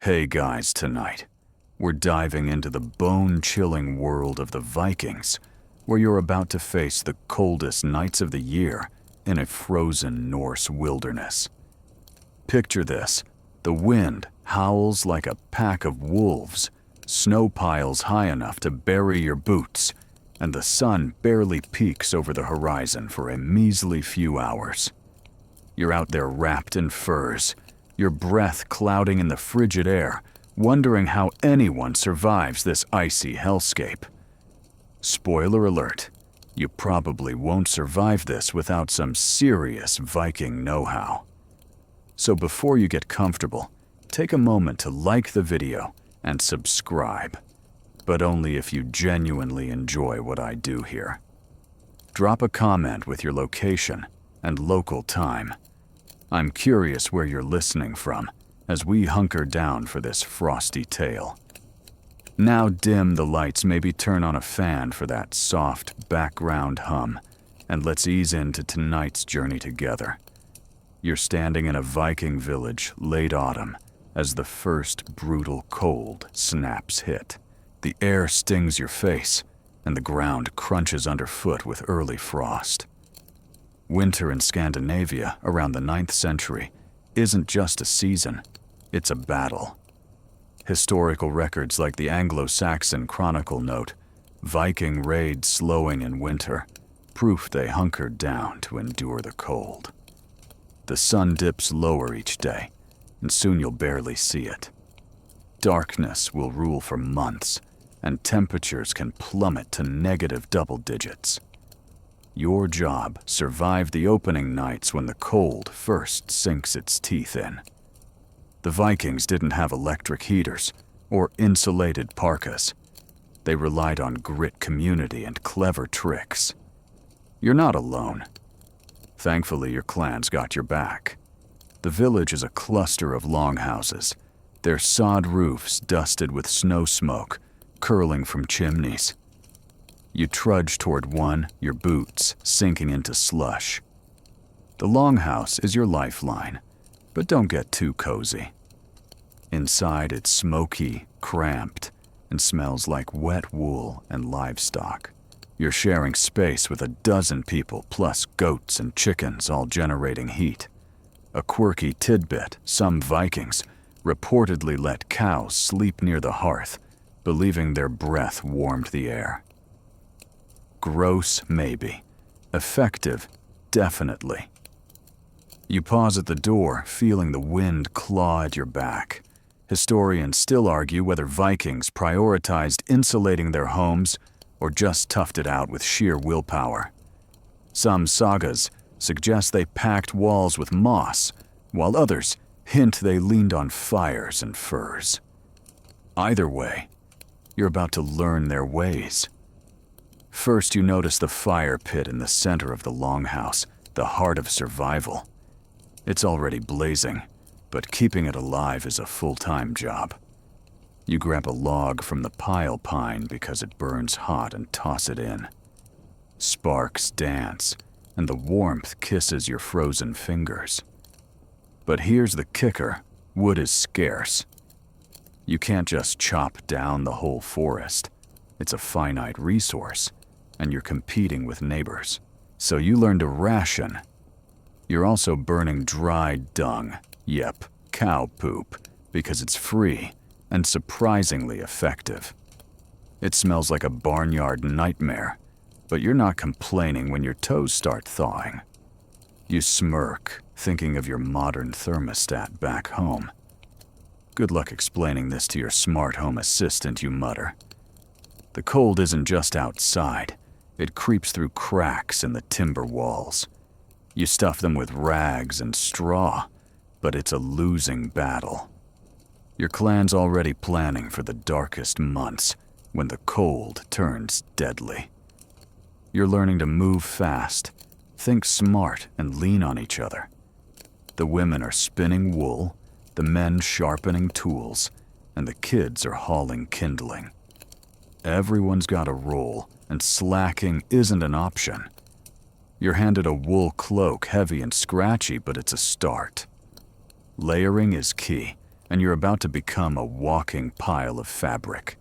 Hey guys, tonight, we're diving into the bone-chilling world of the Vikings, where you're about to face the coldest nights of the year in a frozen Norse wilderness. Picture this: the wind howls like a pack of wolves, snow piles high enough to bury your boots, and the sun barely peeks over the horizon for a measly few hours. You're out there wrapped in furs, your breath clouding in the frigid air, wondering how anyone survives this icy hellscape. Spoiler alert, you probably won't survive this without some serious Viking know-how. So before you get comfortable, take a moment to like the video and subscribe, but only if you genuinely enjoy what I do here. Drop a comment with your location and local time. I'm curious where you're listening from as we hunker down for this frosty tale. Now dim the lights, maybe turn on a fan for that soft background hum, and let's ease into tonight's journey together. You're standing in a Viking village late autumn as the first brutal cold snaps hit. The air stings your face, and the ground crunches underfoot with early frost. Winter in Scandinavia around the 9th century isn't just a season, it's a battle. Historical records like the Anglo-Saxon Chronicle note Viking raids slowing in winter, proof they hunkered down to endure the cold. The sun dips lower each day, and soon you'll barely see it. Darkness will rule for months, and temperatures can plummet to negative double digits. Your job: survive the opening nights when the cold first sinks its teeth in. The Vikings didn't have electric heaters or insulated parkas. They relied on grit, community, and clever tricks. You're not alone. Thankfully, your clan's got your back. The village is a cluster of longhouses, their sod roofs dusted with snow smoke curling from chimneys. You trudge toward one, your boots sinking into slush. The longhouse is your lifeline, but don't get too cozy. Inside, it's smoky, cramped, and smells like wet wool and livestock. You're sharing space with a dozen people plus goats and chickens, all generating heat. A quirky tidbit: some Vikings reportedly let cows sleep near the hearth, believing their breath warmed the air. Gross, maybe. Effective, definitely. You pause at the door, feeling the wind claw at your back. Historians still argue whether Vikings prioritized insulating their homes or just toughed it out with sheer willpower. Some sagas suggest they packed walls with moss, while others hint they leaned on fires and furs. Either way, you're about to learn their ways. First, you notice the fire pit in the center of the longhouse, the heart of survival. It's already blazing, but keeping it alive is a full-time job. You grab a log from the pile pine because it burns hot and toss it in. Sparks dance, and the warmth kisses your frozen fingers. But here's the kicker: wood is scarce. You can't just chop down the whole forest. It's a finite resource, and you're competing with neighbors. So you learn to ration. You're also burning dry dung, yep, cow poop, because it's free and surprisingly effective. It smells like a barnyard nightmare, but you're not complaining when your toes start thawing. You smirk, thinking of your modern thermostat back home. Good luck explaining this to your smart home assistant, you mutter. The cold isn't just outside. It creeps through cracks in the timber walls. You stuff them with rags and straw, but it's a losing battle. Your clan's already planning for the darkest months, when the cold turns deadly. You're learning to move fast, think smart, and lean on each other. The women are spinning wool, the men sharpening tools, and the kids are hauling kindling. Everyone's got a role, and slacking isn't an option. You're handed a wool cloak, heavy and scratchy, but it's a start. Layering is key. and you're about to become a walking pile of fabric.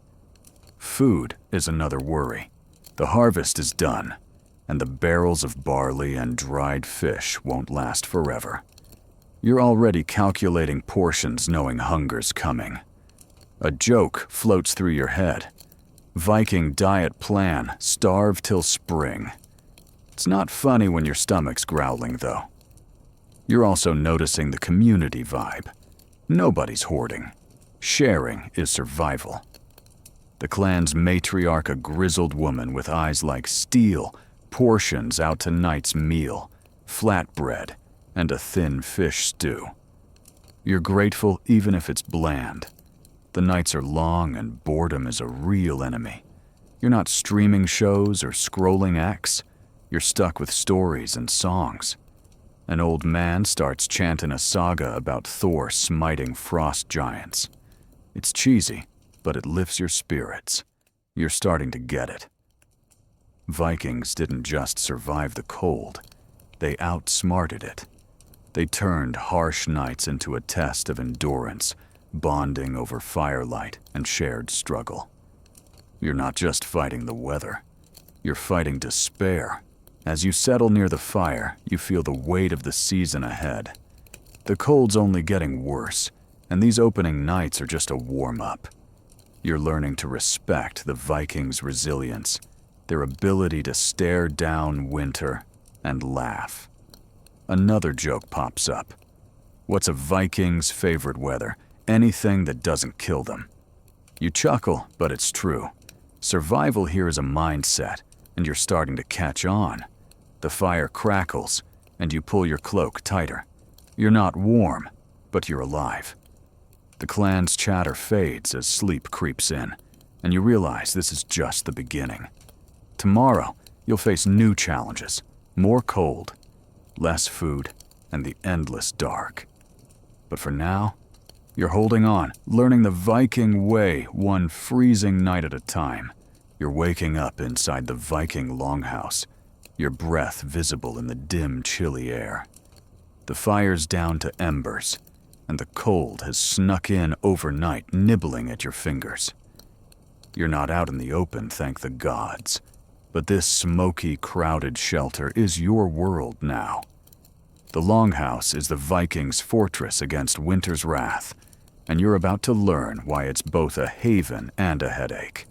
Food is another worry. The harvest is done, and the barrels of barley and dried fish won't last forever. You're already calculating portions knowing hunger's coming. A joke floats through your head. Viking diet plan, starve till spring. It's not funny when your stomach's growling, though. You're also noticing the community vibe. Nobody's hoarding. Sharing is survival. The clan's matriarch, a grizzled woman with eyes like steel, portions out tonight's meal, flatbread, and a thin fish stew. You're grateful even if it's bland. The nights are long and boredom is a real enemy. You're not streaming shows or scrolling X. You're stuck with stories and songs. An old man starts chanting a saga about Thor smiting frost giants. It's cheesy, but it lifts your spirits. You're starting to get it. Vikings didn't just survive the cold. They outsmarted it. They turned harsh nights into a test of endurance, bonding over firelight and shared struggle. You're not just fighting the weather. You're fighting despair. As you settle near the fire, you feel the weight of the season ahead. The cold's only getting worse, and these opening nights are just a warm-up. You're learning to respect the Vikings' resilience, their ability to stare down winter and laugh. Another joke pops up. What's a Viking's favorite weather? Anything that doesn't kill them. You chuckle, but it's true. Survival here is a mindset, and you're starting to catch on. The fire crackles, and you pull your cloak tighter. You're not warm, but you're alive. The clan's chatter fades as sleep creeps in, and you realize this is just the beginning. Tomorrow, you'll face new challenges, more cold, less food, and the endless dark. But for now, you're holding on, learning the Viking way one freezing night at a time. You're waking up inside the Viking longhouse, your breath visible in the dim, chilly air. The fire's down to embers, and the cold has snuck in overnight, nibbling at your fingers. You're not out in the open, thank the gods, but this smoky, crowded shelter is your world now. The longhouse is the Vikings' fortress against winter's wrath, and you're about to learn why it's both a haven and a headache.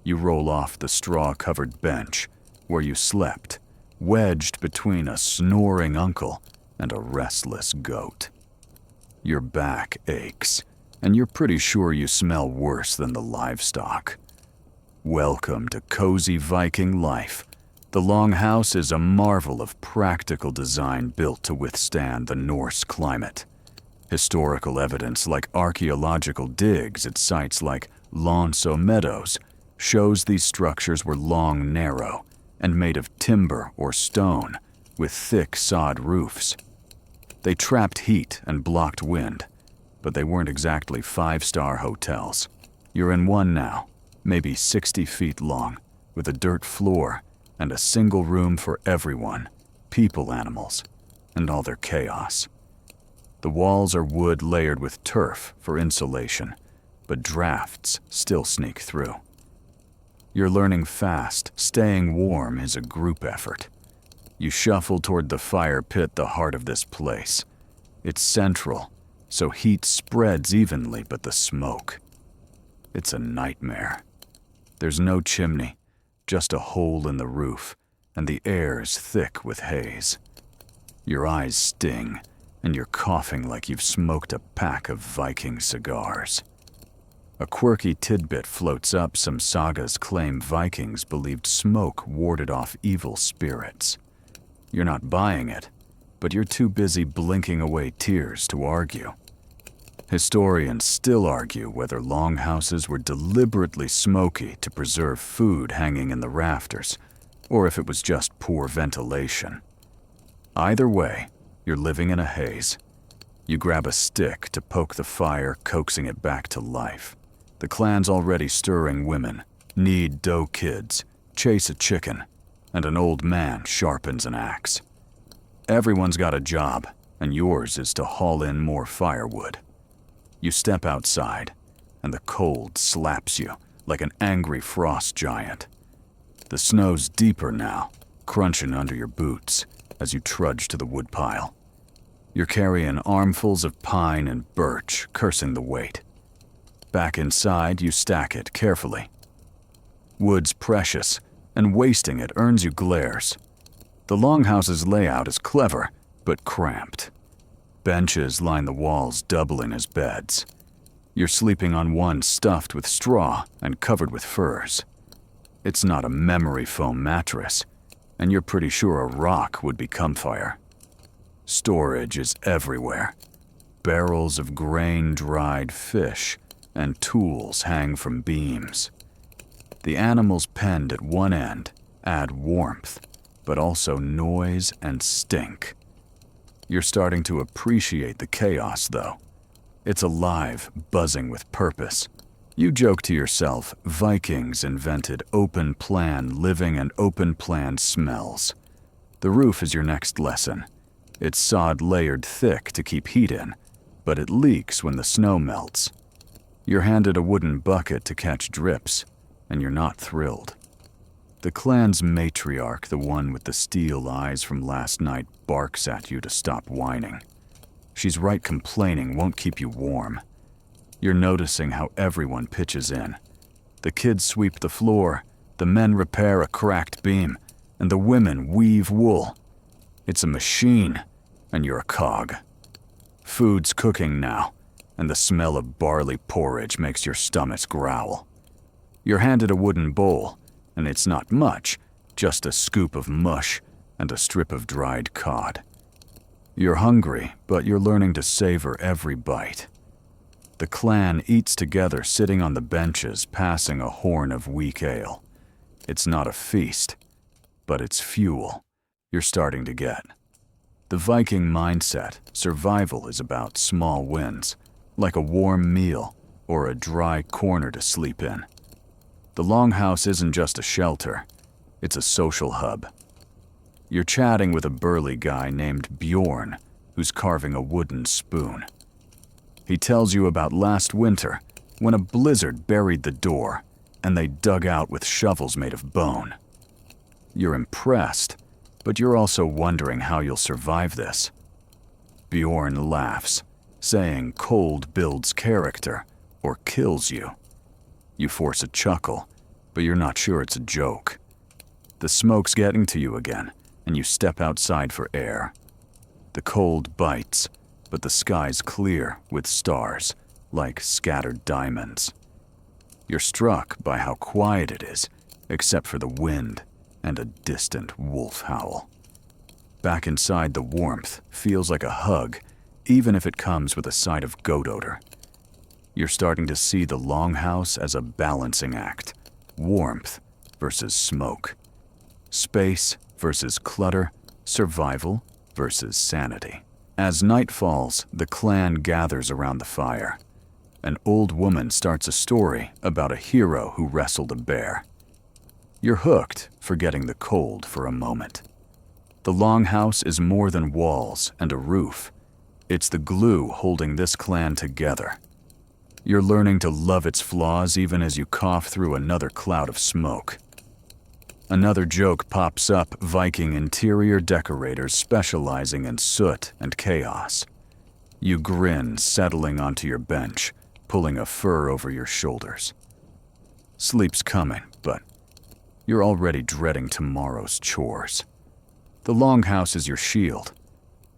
You roll off the straw-covered bench where you slept, wedged between a snoring uncle and a restless goat. Your back aches, and you're pretty sure you smell worse than the livestock. Welcome to cozy Viking life. The longhouse is a marvel of practical design built to withstand the Norse climate. Historical evidence like archaeological digs at sites like Lonso Meadows shows these structures were long narrow and made of timber or stone with thick sod roofs. They trapped heat and blocked wind, but they weren't exactly five-star hotels. You're in one now, maybe 60 feet long, with a dirt floor and a single room for everyone, people, animals, and all their chaos. The walls are wood layered with turf for insulation, but drafts still sneak through. You're learning fast, staying warm is a group effort. You shuffle toward the fire pit, the heart of this place. It's central, so heat spreads evenly, but the smoke, it's a nightmare. There's no chimney, just a hole in the roof, and the air's thick with haze. Your eyes sting, and you're coughing like you've smoked a pack of Viking cigars. A quirky tidbit floats up. Some sagas claim Vikings believed smoke warded off evil spirits. You're not buying it, but you're too busy blinking away tears to argue. Historians still argue whether longhouses were deliberately smoky to preserve food hanging in the rafters, or if it was just poor ventilation. Either way, you're living in a haze. You grab a stick to poke the fire, coaxing it back to life. The clan's already stirring women, knead dough kids, chase a chicken, and an old man sharpens an axe. Everyone's got a job, and yours is to haul in more firewood. You step outside, and the cold slaps you like an angry frost giant. The snow's deeper now, crunching under your boots as you trudge to the woodpile. You're carrying armfuls of pine and birch, cursing the weight. Back inside, you stack it carefully. Wood's precious, and wasting it earns you glares. The longhouse's layout is clever, but cramped. Benches line the walls, doubling as beds. You're sleeping on one stuffed with straw and covered with furs. It's not a memory foam mattress, and you're pretty sure a rock would be comfier. Storage is everywhere. Barrels of grain-dried fish and tools hang from beams. The animals penned at one end add warmth, but also noise and stink. You're starting to appreciate the chaos, though. It's alive, buzzing with purpose. You joke to yourself, Vikings invented open-plan living and open-plan smells. The roof is your next lesson. It's sod layered thick to keep heat in, but it leaks when the snow melts. You're handed a wooden bucket to catch drips, and you're not thrilled. The clan's matriarch, the one with the steel eyes from last night, barks at you to stop whining. She's right, complaining won't keep you warm. You're noticing how everyone pitches in. The kids sweep the floor, the men repair a cracked beam, and the women weave wool. It's a machine, and you're a cog. Food's cooking now, and the smell of barley porridge makes your stomachs growl. You're handed a wooden bowl, and it's not much, just a scoop of mush and a strip of dried cod. You're hungry, but you're learning to savor every bite. The clan eats together, sitting on the benches, passing a horn of weak ale. It's not a feast, but it's fuel you're starting to get. The Viking mindset, survival is about small wins, like a warm meal or a dry corner to sleep in. The longhouse isn't just a shelter, it's a social hub. You're chatting with a burly guy named Bjorn, who's carving a wooden spoon. He tells you about last winter, when a blizzard buried the door, and they dug out with shovels made of bone. You're impressed, but you're also wondering how you'll survive this. Bjorn laughs, saying cold builds character or kills you. You force a chuckle, but you're not sure it's a joke. The smoke's getting to you again, and you step outside for air. The cold bites, but the sky's clear with stars, like scattered diamonds. You're struck by how quiet it is, except for the wind and a distant wolf howl. Back inside, the warmth feels like a hug, even if it comes with a side of goat odor. You're starting to see the longhouse as a balancing act. Warmth versus smoke. Space versus clutter. Survival versus sanity. As night falls, the clan gathers around the fire. An old woman starts a story about a hero who wrestled a bear. You're hooked, forgetting the cold for a moment. The longhouse is more than walls and a roof. It's the glue holding this clan together. You're learning to love its flaws even as you cough through another cloud of smoke. Another joke pops up, Viking interior decorators specializing in soot and chaos. You grin, settling onto your bench, pulling a fur over your shoulders. Sleep's coming, but you're already dreading tomorrow's chores. The longhouse is your shield,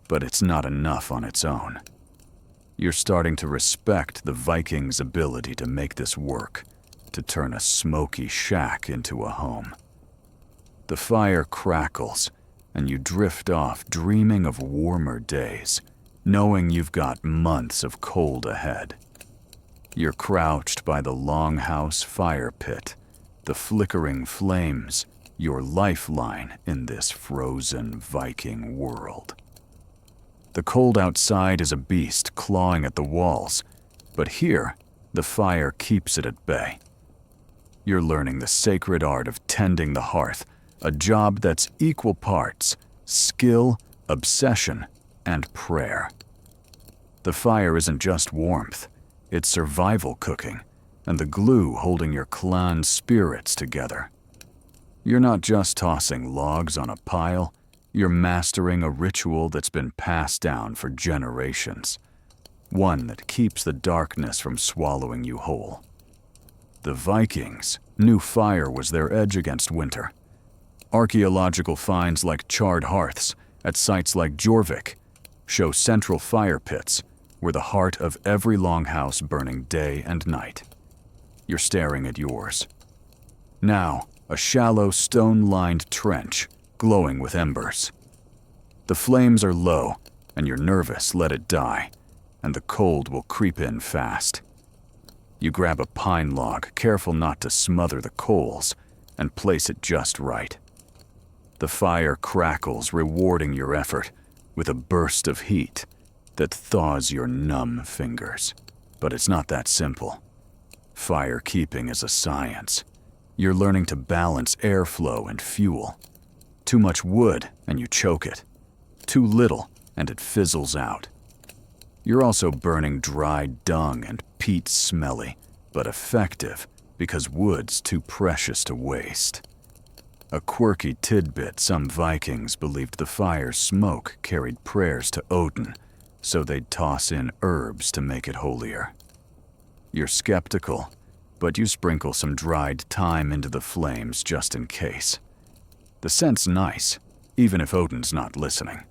but it's not enough on its own. You're starting to respect the Vikings' ability to make this work, to turn a smoky shack into a home. The fire crackles, and you drift off dreaming of warmer days, knowing you've got months of cold ahead. You're crouched by the longhouse fire pit, the flickering flames, your lifeline in this frozen Viking world. The cold outside is a beast clawing at the walls, but here, the fire keeps it at bay. You're learning the sacred art of tending the hearth, a job that's equal parts skill, obsession, and prayer. The fire isn't just warmth, It's survival cooking, and the glue holding your clan's spirits together. You're not just tossing logs on a pile, you're mastering a ritual that's been passed down for generations, one that keeps the darkness from swallowing you whole. The Vikings knew fire was their edge against winter. Archaeological finds like charred hearths at sites like Jorvik show central fire pits were the heart of every longhouse burning day and night. You're staring at yours. Now, a shallow stone-lined trench glowing with embers. The flames are low, and you're nervous, let it die, and the cold will creep in fast. You grab a pine log, careful not to smother the coals, and place it just right. The fire crackles, rewarding your effort with a burst of heat that thaws your numb fingers. But it's not that simple. Fire keeping is a science. You're learning to balance airflow and fuel. Too much wood and you choke it. Too little and it fizzles out. You're also burning dry dung and peat smelly, but effective because wood's too precious to waste. A quirky tidbit: some Vikings believed the fire's smoke carried prayers to Odin, so they'd toss in herbs to make it holier. You're skeptical, but you sprinkle some dried thyme into the flames just in case. The scent's nice, even if Odin's not listening.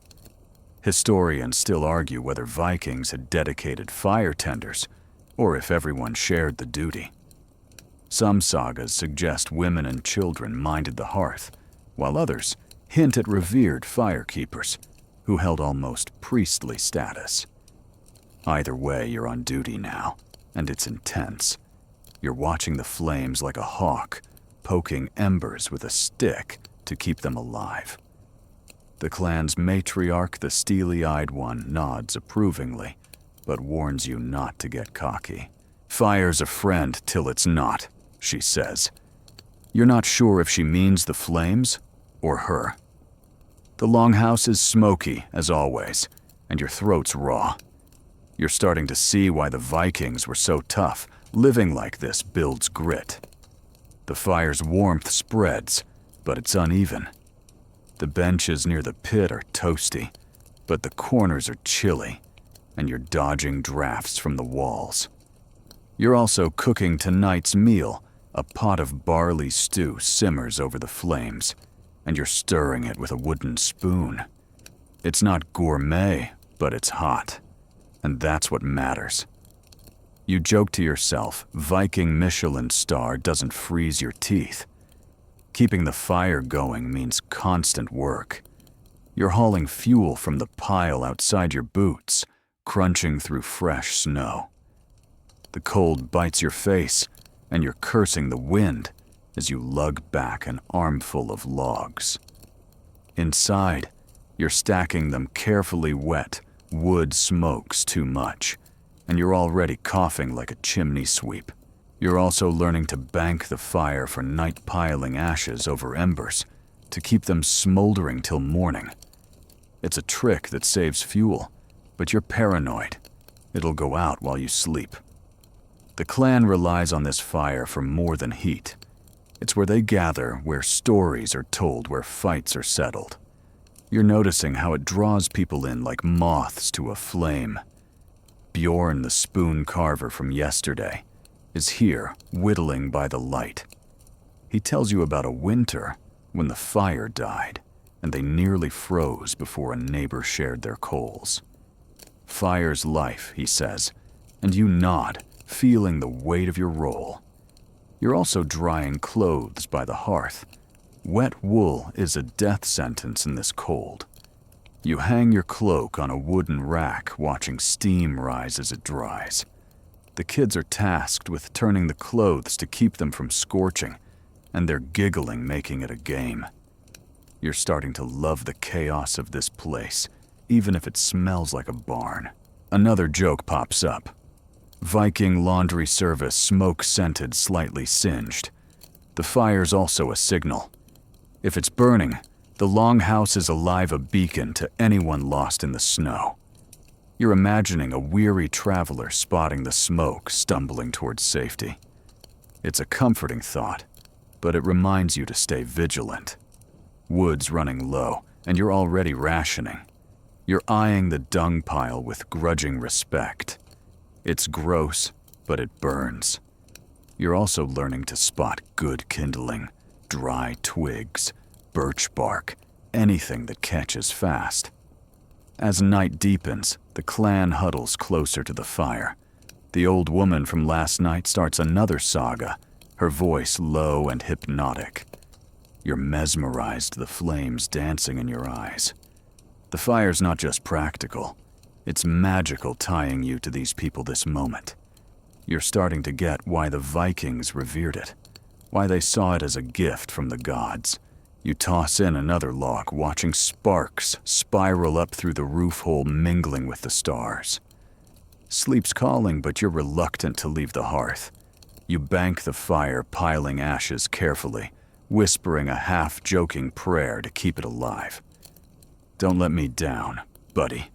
Historians still argue whether Vikings had dedicated fire tenders or if everyone shared the duty. Some sagas suggest women and children minded the hearth, while others hint at revered firekeepers who held almost priestly status. Either way, you're on duty now, and it's intense. You're watching the flames like a hawk, poking embers with a stick to keep them alive. The clan's matriarch, the steely-eyed one, nods approvingly, but warns you not to get cocky. Fire's a friend till it's not, she says. You're not sure if she means the flames or her. The longhouse is smoky, as always, and your throat's raw. You're starting to see why the Vikings were so tough. Living like this builds grit. The fire's warmth spreads, but it's uneven. The benches near the pit are toasty, but the corners are chilly, and you're dodging drafts from the walls. You're also cooking tonight's meal. A pot of barley stew simmers over the flames, and you're stirring it with a wooden spoon. It's not gourmet, but it's hot, and that's what matters. You joke to yourself, Viking Michelin star doesn't freeze your teeth. Keeping the fire going means constant work. You're hauling fuel from the pile outside your boots, crunching through fresh snow. The cold bites your face, and you're cursing the wind as you lug back an armful of logs. Inside, you're stacking them carefully wet. Wood smokes too much, and you're already coughing like a chimney sweep. You're also learning to bank the fire for night piling ashes over embers to keep them smoldering till morning. It's a trick that saves fuel, but you're paranoid. It'll go out while you sleep. The clan relies on this fire for more than heat. It's where they gather, where stories are told, where fights are settled. You're noticing how it draws people in like moths to a flame. Bjorn, the spoon carver from yesterday, is here, whittling by the light. He tells you about a winter when the fire died, and they nearly froze before a neighbor shared their coals. Fire's life, he says, and you nod, feeling the weight of your role. You're also drying clothes by the hearth. Wet wool is a death sentence in this cold. You hang your cloak on a wooden rack, watching steam rise as it dries. The kids are tasked with turning the clothes to keep them from scorching, and they're giggling, making it a game. You're starting to love the chaos of this place, even if it smells like a barn. Another joke pops up. Viking laundry service, smoke-scented, slightly singed. The fire's also a signal. If it's burning, the longhouse is alive, a beacon to anyone lost in the snow. You're imagining a weary traveler spotting the smoke, stumbling towards safety. It's a comforting thought, but it reminds you to stay vigilant. Wood's running low, and you're already rationing. You're eyeing the dung pile with grudging respect. It's gross, but it burns. You're also learning to spot good kindling, dry twigs, birch bark, anything that catches fast. As night deepens, the clan huddles closer to the fire. The old woman from last night starts another saga, her voice low and hypnotic. You're mesmerized, the flames dancing in your eyes. The fire's not just practical, it's magical, tying you to these people this moment. You're starting to get why the Vikings revered it, why they saw it as a gift from the gods. You toss in another log, watching sparks spiral up through the roof hole, mingling with the stars. Sleep's calling, but you're reluctant to leave the hearth. You bank the fire, piling ashes carefully, whispering a half-joking prayer to keep it alive. "Don't let me down, buddy,"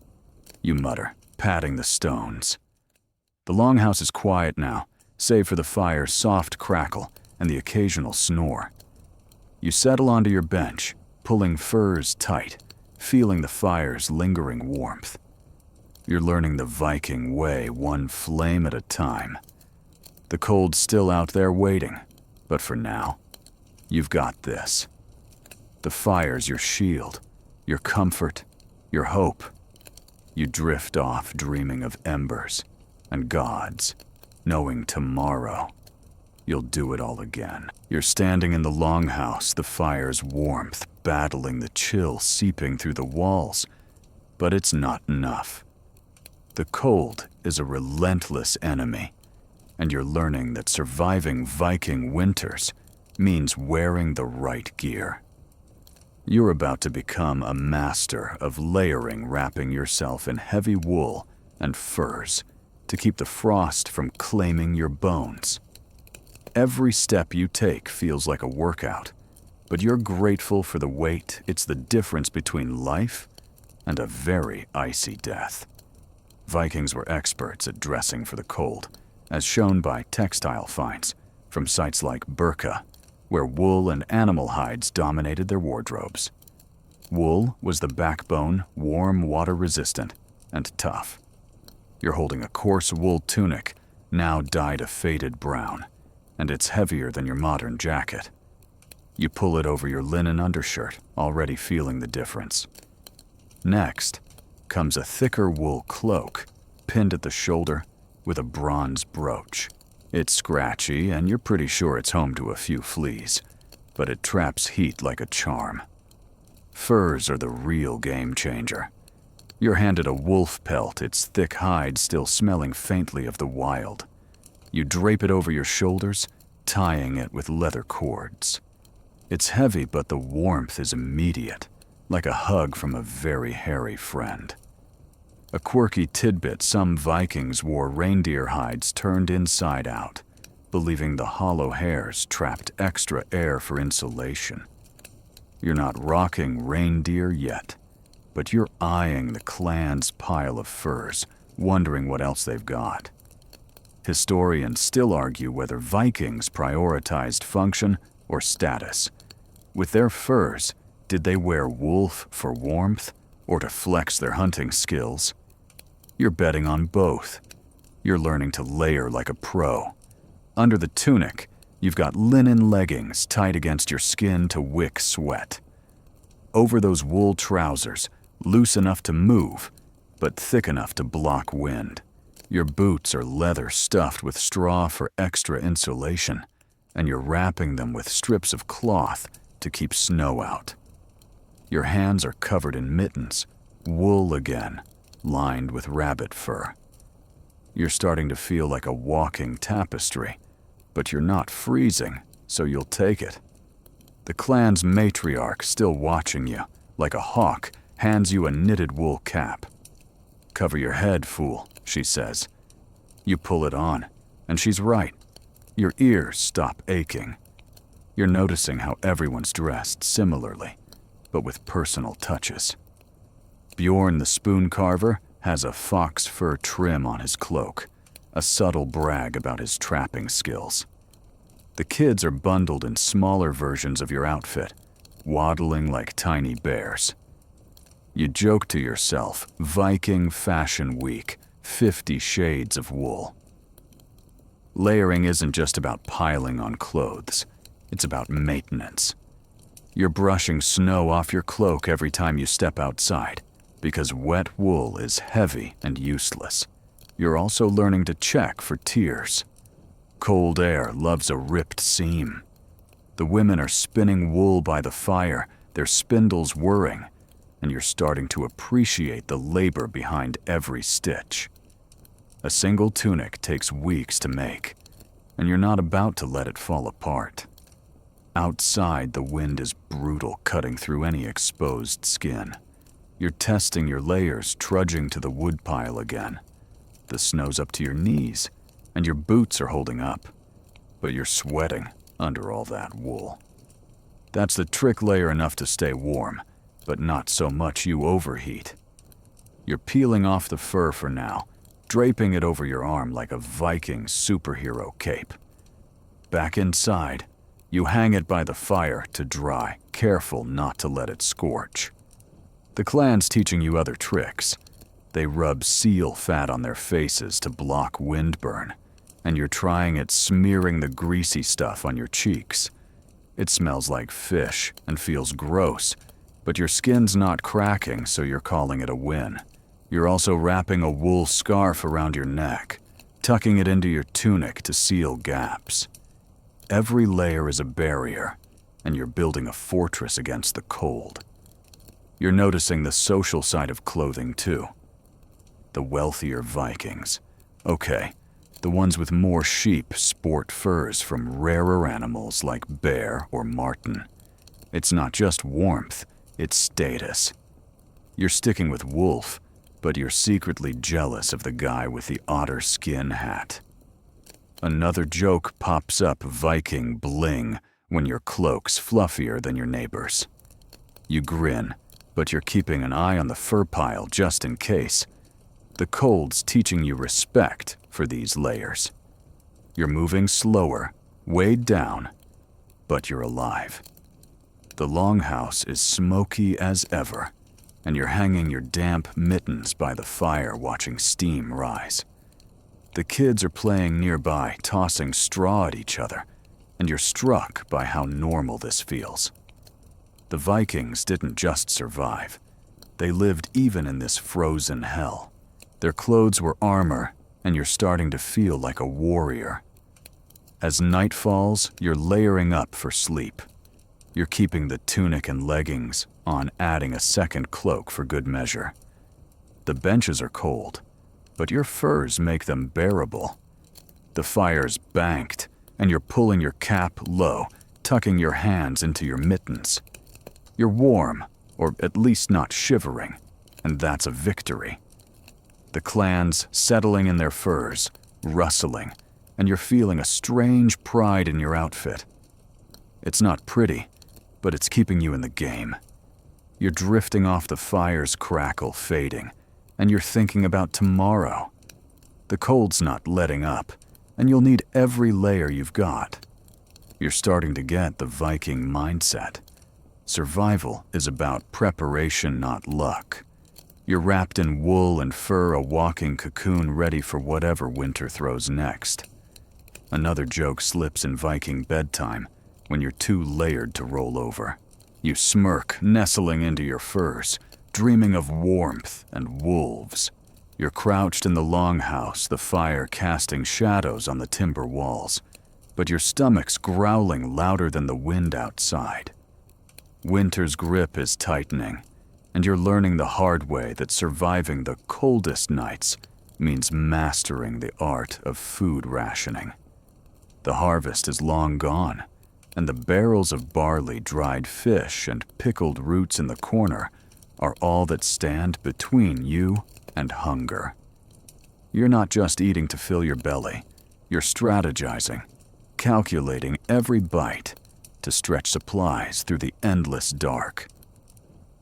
you mutter, patting the stones. The longhouse is quiet now, save for the fire's soft crackle and the occasional snore. You settle onto your bench, pulling furs tight, feeling the fire's lingering warmth. You're learning the Viking way, one flame at a time. The cold's still out there waiting, but for now, you've got this. The fire's your shield, your comfort, your hope. You drift off dreaming of embers and gods, knowing tomorrow you'll do it all again. You're standing in the longhouse, the fire's warmth battling the chill seeping through the walls, but it's not enough. The cold is a relentless enemy, and you're learning that surviving Viking winters means wearing the right gear. You're about to become a master of layering, wrapping yourself in heavy wool and furs to keep the frost from claiming your bones. Every step you take feels like a workout, but you're grateful for the weight. It's the difference between life and a very icy death. Vikings were experts at dressing for the cold, as shown by textile finds from sites like Burka, where wool and animal hides dominated their wardrobes. Wool was the backbone, warm, water-resistant, and tough. You're holding a coarse wool tunic, now dyed a faded brown, and it's heavier than your modern jacket. You pull it over your linen undershirt, already feeling the difference. Next comes a thicker wool cloak, pinned at the shoulder with a bronze brooch. It's scratchy, and you're pretty sure it's home to a few fleas, but it traps heat like a charm. Furs are the real game changer. You're handed a wolf pelt, its thick hide still smelling faintly of the wild. You drape it over your shoulders, tying it with leather cords. It's heavy, but the warmth is immediate, like a hug from a very hairy friend. A quirky tidbit: some Vikings wore reindeer hides turned inside out, believing the hollow hairs trapped extra air for insulation. You're not rocking reindeer yet, but you're eyeing the clan's pile of furs, wondering what else they've got. Historians still argue whether Vikings prioritized function or status. With their furs, did they wear wolf for warmth or to flex their hunting skills? You're betting on both. You're learning to layer like a pro. Under the tunic, you've got linen leggings tight against your skin to wick sweat. Over those wool trousers, loose enough to move, but thick enough to block wind. Your boots are leather stuffed with straw for extra insulation, and you're wrapping them with strips of cloth to keep snow out. Your hands are covered in mittens, wool again, lined with rabbit fur. You're starting to feel like a walking tapestry, but you're not freezing, so you'll take it. The clan's matriarch, still watching you, like a hawk, hands you a knitted wool cap. "Cover your head, fool," she says. You pull it on, and she's right. Your ears stop aching. You're noticing how everyone's dressed similarly, but with personal touches. Bjorn the spoon carver has a fox fur trim on his cloak, a subtle brag about his trapping skills. The kids are bundled in smaller versions of your outfit, waddling like tiny bears. You joke to yourself, Viking Fashion Week, 50 shades of wool. Layering isn't just about piling on clothes, it's about maintenance. You're brushing snow off your cloak every time you step outside, because wet wool is heavy and useless. You're also learning to check for tears. Cold air loves a ripped seam. The women are spinning wool by the fire, their spindles whirring, and you're starting to appreciate the labor behind every stitch. A single tunic takes weeks to make, and you're not about to let it fall apart. Outside, the wind is brutal, cutting through any exposed skin. You're testing your layers, trudging to the woodpile again. The snow's up to your knees, and your boots are holding up, but you're sweating under all that wool. That's the trick layer enough to stay warm, but not so much you overheat. You're peeling off the fur for now, draping it over your arm like a Viking superhero cape. Back inside, you hang it by the fire to dry, careful not to let it scorch. The clan's teaching you other tricks. They rub seal fat on their faces to block windburn, and you're trying it smearing the greasy stuff on your cheeks. It smells like fish and feels gross, but your skin's not cracking, so you're calling it a win. You're also wrapping a wool scarf around your neck, tucking it into your tunic to seal gaps. Every layer is a barrier, and you're building a fortress against the cold. You're noticing the social side of clothing too. The wealthier Vikings. Okay, the ones with more sheep sport furs from rarer animals like bear or marten. It's not just warmth, it's status. You're sticking with wolf, but you're secretly jealous of the guy with the otter skin hat. Another joke pops up, Viking bling, when your cloak's fluffier than your neighbor's. You grin, but you're keeping an eye on the fur pile just in case. The cold's teaching you respect for these layers. You're moving slower, weighed down, but you're alive. The longhouse is smoky as ever, and you're hanging your damp mittens by the fire watching steam rise. The kids are playing nearby, tossing straw at each other, and you're struck by how normal this feels. The Vikings didn't just survive. They lived even in this frozen hell. Their clothes were armor, and you're starting to feel like a warrior. As night falls, you're layering up for sleep. You're keeping the tunic and leggings on, adding a second cloak for good measure. The benches are cold, but your furs make them bearable. The fire's banked, and you're pulling your cap low, tucking your hands into your mittens. You're warm, or at least not shivering, and that's a victory. The clan's settling in their furs, rustling, and you're feeling a strange pride in your outfit. It's not pretty, but it's keeping you in the game. You're drifting off the fire's crackle, fading, and you're thinking about tomorrow. The cold's not letting up, and you'll need every layer you've got. You're starting to get the Viking mindset. Survival is about preparation, not luck. You're wrapped in wool and fur, a walking cocoon ready for whatever winter throws next. Another joke slips in Viking bedtime when you're too layered to roll over. You smirk, nestling into your furs, dreaming of warmth and wolves. You're crouched in the longhouse, the fire casting shadows on the timber walls, but your stomach's growling louder than the wind outside. Winter's grip is tightening, and you're learning the hard way that surviving the coldest nights means mastering the art of food rationing. The harvest is long gone, and the barrels of barley, dried fish, and pickled roots in the corner are all that stand between you and hunger. You're not just eating to fill your belly, you're strategizing, calculating every bite to stretch supplies through the endless dark.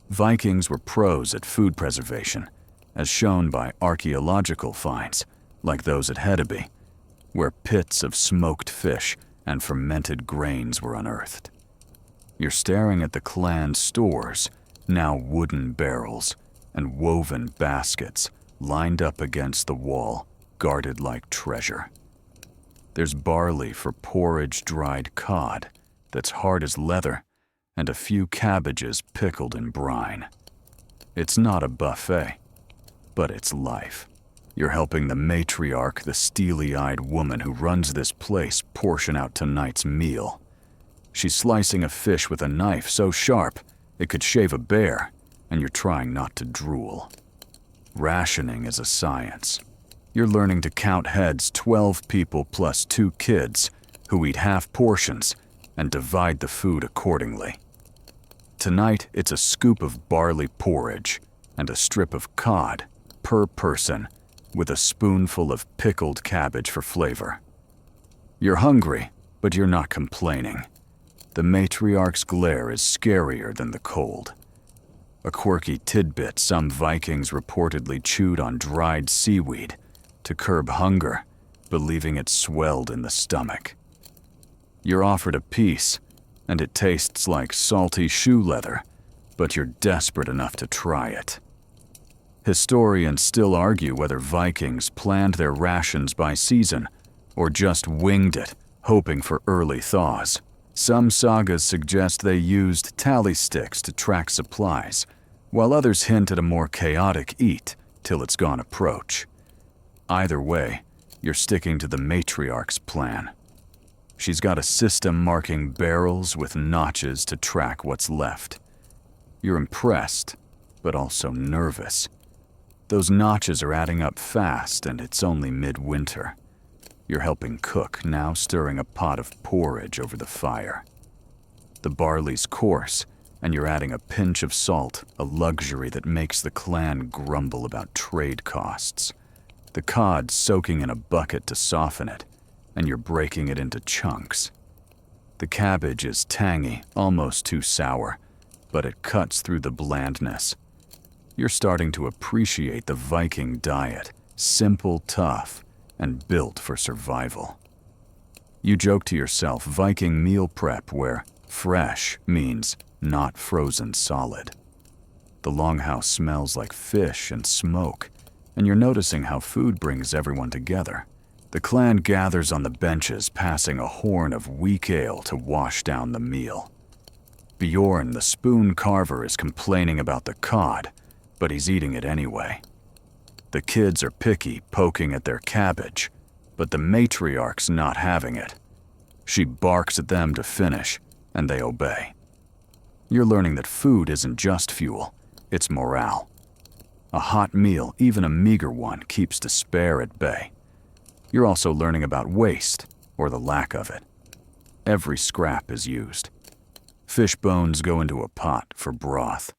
Vikings were pros at food preservation, as shown by archaeological finds like those at Hedeby, where pits of smoked fish and fermented grains were unearthed. You're staring at the clan's stores, now wooden barrels and woven baskets lined up against the wall, guarded like treasure. There's barley for porridge-dried cod that's hard as leather, and a few cabbages pickled in brine. It's not a buffet, but it's life. You're helping the matriarch, the steely-eyed woman who runs this place, portion out tonight's meal. She's slicing a fish with a knife so sharp it could shave a bear, and you're trying not to drool. Rationing is a science. You're learning to count heads 12 people plus 2 kids who eat half portions and divide the food accordingly. Tonight, it's a scoop of barley porridge and a strip of cod per person, with a spoonful of pickled cabbage for flavor. You're hungry, but you're not complaining. The matriarch's glare is scarier than the cold. A quirky tidbit, some Vikings reportedly chewed on dried seaweed to curb hunger, believing it swelled in the stomach. You're offered a piece, and it tastes like salty shoe leather, but you're desperate enough to try it. Historians still argue whether Vikings planned their rations by season or just winged it, hoping for early thaws. Some sagas suggest they used tally sticks to track supplies, while others hint at a more chaotic eat till it's gone approach. Either way, you're sticking to the matriarch's plan. She's got a system marking barrels with notches to track what's left. You're impressed, but also nervous. Those notches are adding up fast, and it's only midwinter. You're helping cook, now stirring a pot of porridge over the fire. The barley's coarse, and you're adding a pinch of salt, a luxury that makes the clan grumble about trade costs. The cod soaking in a bucket to soften it, and you're breaking it into chunks. The cabbage is tangy, almost too sour, but it cuts through the blandness. You're starting to appreciate the Viking diet, simple, tough, and built for survival. You joke to yourself Viking meal prep where fresh means not frozen solid. The longhouse smells like fish and smoke, and you're noticing how food brings everyone together. The clan gathers on the benches, passing a horn of weak ale to wash down the meal. Bjorn, the spoon carver, is complaining about the cod, but he's eating it anyway. The kids are picky, poking at their cabbage, but the matriarch's not having it. She barks at them to finish, and they obey. You're learning that food isn't just fuel, it's morale. A hot meal, even a meager one, keeps despair at bay. You're also learning about waste, or the lack of it. Every scrap is used. Fish bones go into a pot for broth.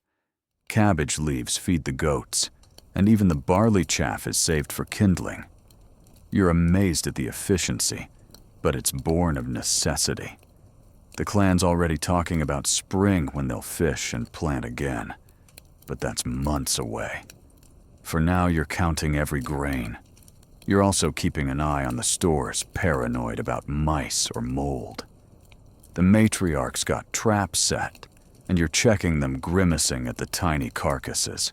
Cabbage leaves feed the goats, and even the barley chaff is saved for kindling. You're amazed at the efficiency, but it's born of necessity. The clan's already talking about spring when they'll fish and plant again, but that's months away. For now, you're counting every grain. You're also keeping an eye on the stores, paranoid about mice or mold. The matriarch's got traps set, and you're checking them, grimacing at the tiny carcasses.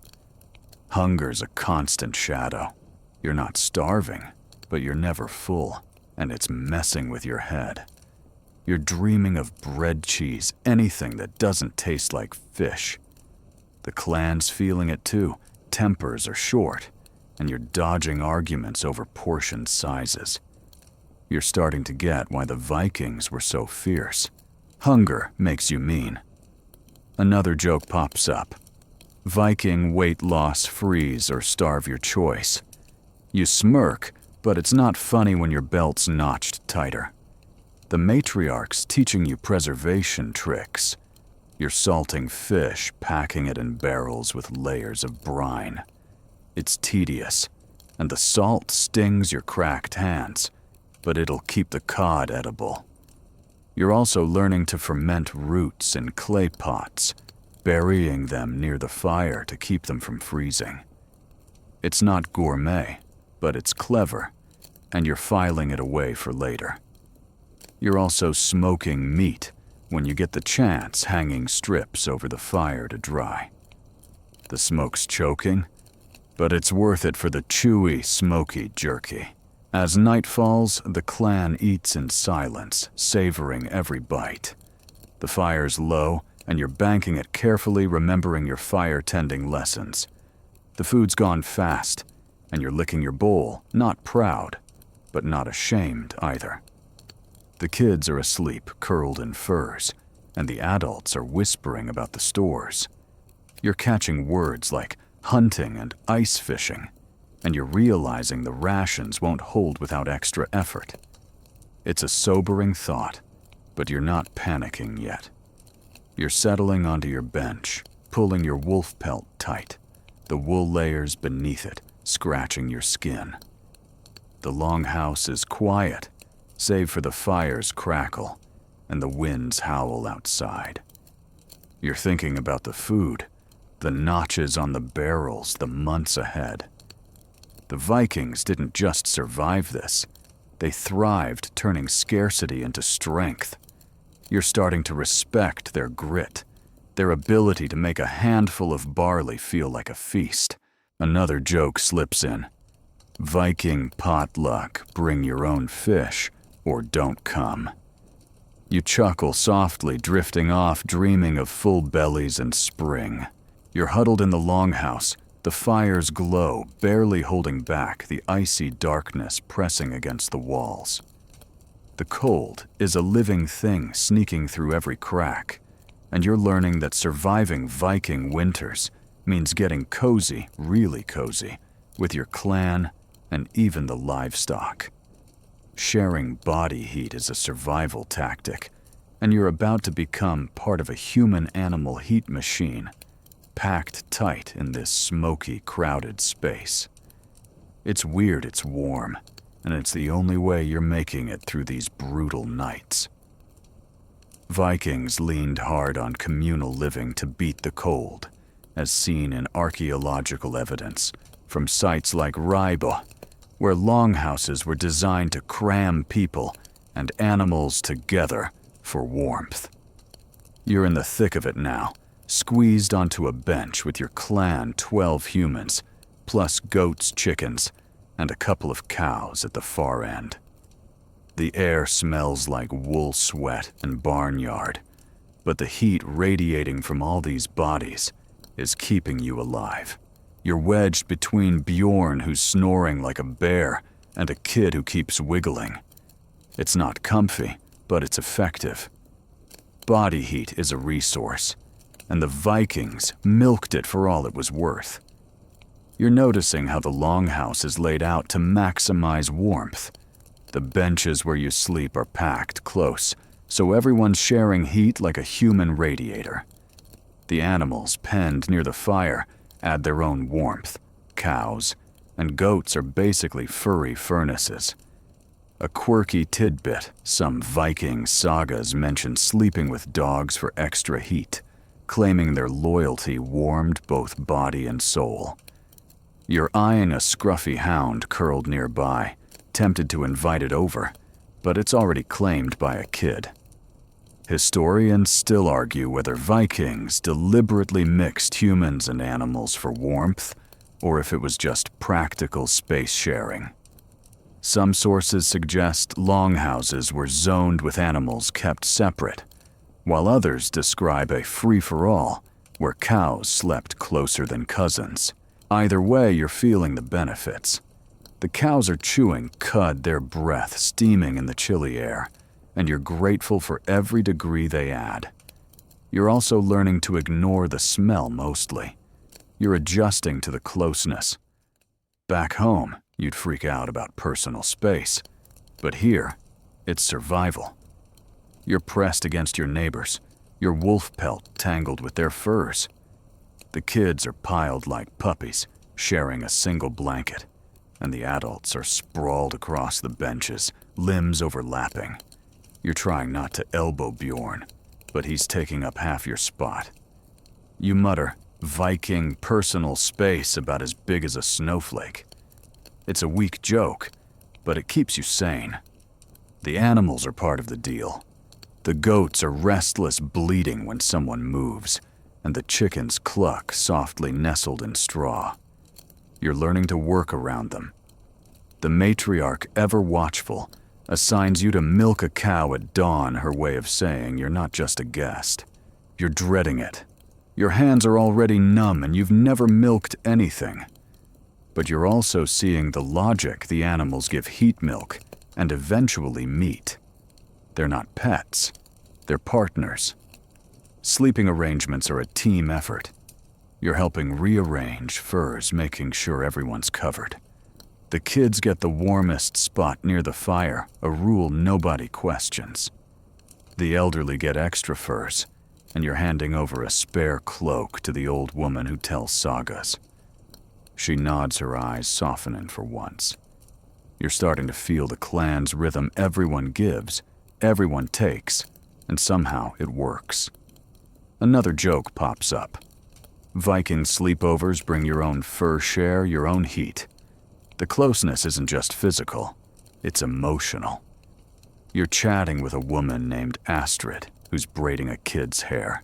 Hunger's a constant shadow. You're not starving, but you're never full, and it's messing with your head. You're dreaming of bread, cheese, anything that doesn't taste like fish. The clan's feeling it too. Tempers are short, and you're dodging arguments over portion sizes. You're starting to get why the Vikings were so fierce. Hunger makes you mean. Another joke pops up. Viking weight loss, freeze, or starve your choice. You smirk, but it's not funny when your belt's notched tighter. The matriarch's teaching you preservation tricks. You're salting fish, packing it in barrels with layers of brine. It's tedious, and the salt stings your cracked hands, but it'll keep the cod edible. You're also learning to ferment roots in clay pots, burying them near the fire to keep them from freezing. It's not gourmet, but it's clever, and you're filing it away for later. You're also smoking meat when you get the chance, hanging strips over the fire to dry. The smoke's choking, but it's worth it for the chewy, smoky jerky. As night falls, the clan eats in silence, savoring every bite. The fire's low, and you're banking it carefully, remembering your fire-tending lessons. The food's gone fast, and you're licking your bowl, not proud, but not ashamed either. The kids are asleep, curled in furs, and the adults are whispering about the stores. You're catching words like hunting and ice fishing, and you're realizing the rations won't hold without extra effort. It's a sobering thought, but you're not panicking yet. You're settling onto your bench, pulling your wolf pelt tight, the wool layers beneath it scratching your skin. The longhouse is quiet, save for the fire's crackle and the wind's howl outside. You're thinking about the food, the notches on the barrels, the months ahead. The Vikings didn't just survive this. They thrived, turning scarcity into strength. You're starting to respect their grit, their ability to make a handful of barley feel like a feast. Another joke slips in. Viking potluck, bring your own fish, or don't come. You chuckle softly, drifting off, dreaming of full bellies and spring. You're huddled in the longhouse, the fire's glow barely holding back the icy darkness pressing against the walls. The cold is a living thing sneaking through every crack, and you're learning that surviving Viking winters means getting cozy, really cozy, with your clan and even the livestock. Sharing body heat is a survival tactic, and you're about to become part of a human-animal heat machine, packed tight in this smoky, crowded space. It's weird it's warm, and it's the only way you're making it through these brutal nights. Vikings leaned hard on communal living to beat the cold, as seen in archaeological evidence from sites like Raibo, where longhouses were designed to cram people and animals together for warmth. You're in the thick of it now, squeezed onto a bench with your clan 12 humans, plus goats, chickens, and a couple of cows at the far end. The air smells like wool sweat and barnyard, but the heat radiating from all these bodies is keeping you alive. You're wedged between Bjorn, who's snoring like a bear, and a kid who keeps wiggling. It's not comfy, but it's effective. Body heat is a resource, and the Vikings milked it for all it was worth. You're noticing how the longhouse is laid out to maximize warmth. The benches where you sleep are packed close, so everyone's sharing heat like a human radiator. The animals penned near the fire add their own warmth. Cows and goats are basically furry furnaces. A quirky tidbit, some Viking sagas mention sleeping with dogs for extra heat, claiming their loyalty warmed both body and soul. You're eyeing a scruffy hound curled nearby, tempted to invite it over, but it's already claimed by a kid. Historians still argue whether Vikings deliberately mixed humans and animals for warmth, or if it was just practical space sharing. Some sources suggest longhouses were zoned with animals kept separate, while others describe a free-for-all where cows slept closer than cousins. Either way, you're feeling the benefits. The cows are chewing cud, their breath steaming in the chilly air, and you're grateful for every degree they add. You're also learning to ignore the smell mostly. You're adjusting to the closeness. Back home, you'd freak out about personal space, but here, it's survival. You're pressed against your neighbors, your wolf pelt tangled with their furs. The kids are piled like puppies, sharing a single blanket, and the adults are sprawled across the benches, limbs overlapping. You're trying not to elbow Bjorn, but he's taking up half your spot. You mutter, Viking personal space about as big as a snowflake. It's a weak joke, but it keeps you sane. The animals are part of the deal. The goats are restless bleating when someone moves, and the chickens cluck softly nestled in straw. You're learning to work around them. The matriarch, ever watchful, assigns you to milk a cow at dawn, her way of saying you're not just a guest. You're dreading it. Your hands are already numb and you've never milked anything. But you're also seeing the logic the animals give heat milk and eventually meat. They're not pets. They're partners. Sleeping arrangements are a team effort. You're helping rearrange furs, making sure everyone's covered. The kids get the warmest spot near the fire, a rule nobody questions. The elderly get extra furs, and you're handing over a spare cloak to the old woman who tells sagas. She nods, her eyes softening for once. You're starting to feel the clan's rhythm. Everyone gives, everyone takes, and somehow it works. Another joke pops up. Viking sleepovers bring your own fur share, your own heat. The closeness isn't just physical, it's emotional. You're chatting with a woman named Astrid, who's braiding a kid's hair.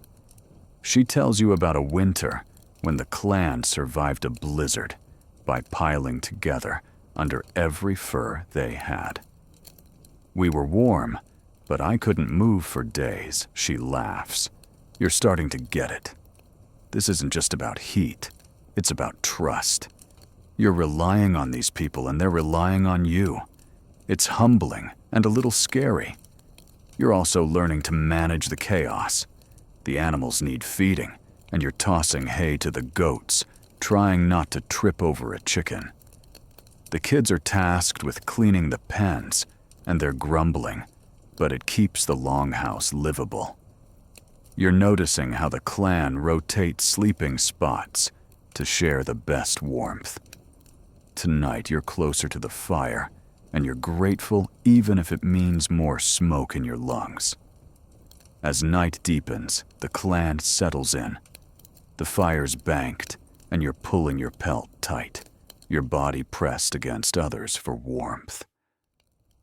She tells you about a winter when the clan survived a blizzard by piling together under every fur they had. We were warm, but I couldn't move for days, she laughs. You're starting to get it. This isn't just about heat, it's about trust. You're relying on these people and they're relying on you. It's humbling and a little scary. You're also learning to manage the chaos. The animals need feeding, and you're tossing hay to the goats, trying not to trip over a chicken. The kids are tasked with cleaning the pens, and they're grumbling, but it keeps the longhouse livable. You're noticing how the clan rotates sleeping spots to share the best warmth. Tonight you're closer to the fire, and you're grateful even if it means more smoke in your lungs. As night deepens, the clan settles in. The fire's banked, and you're pulling your pelt tight, your body pressed against others for warmth.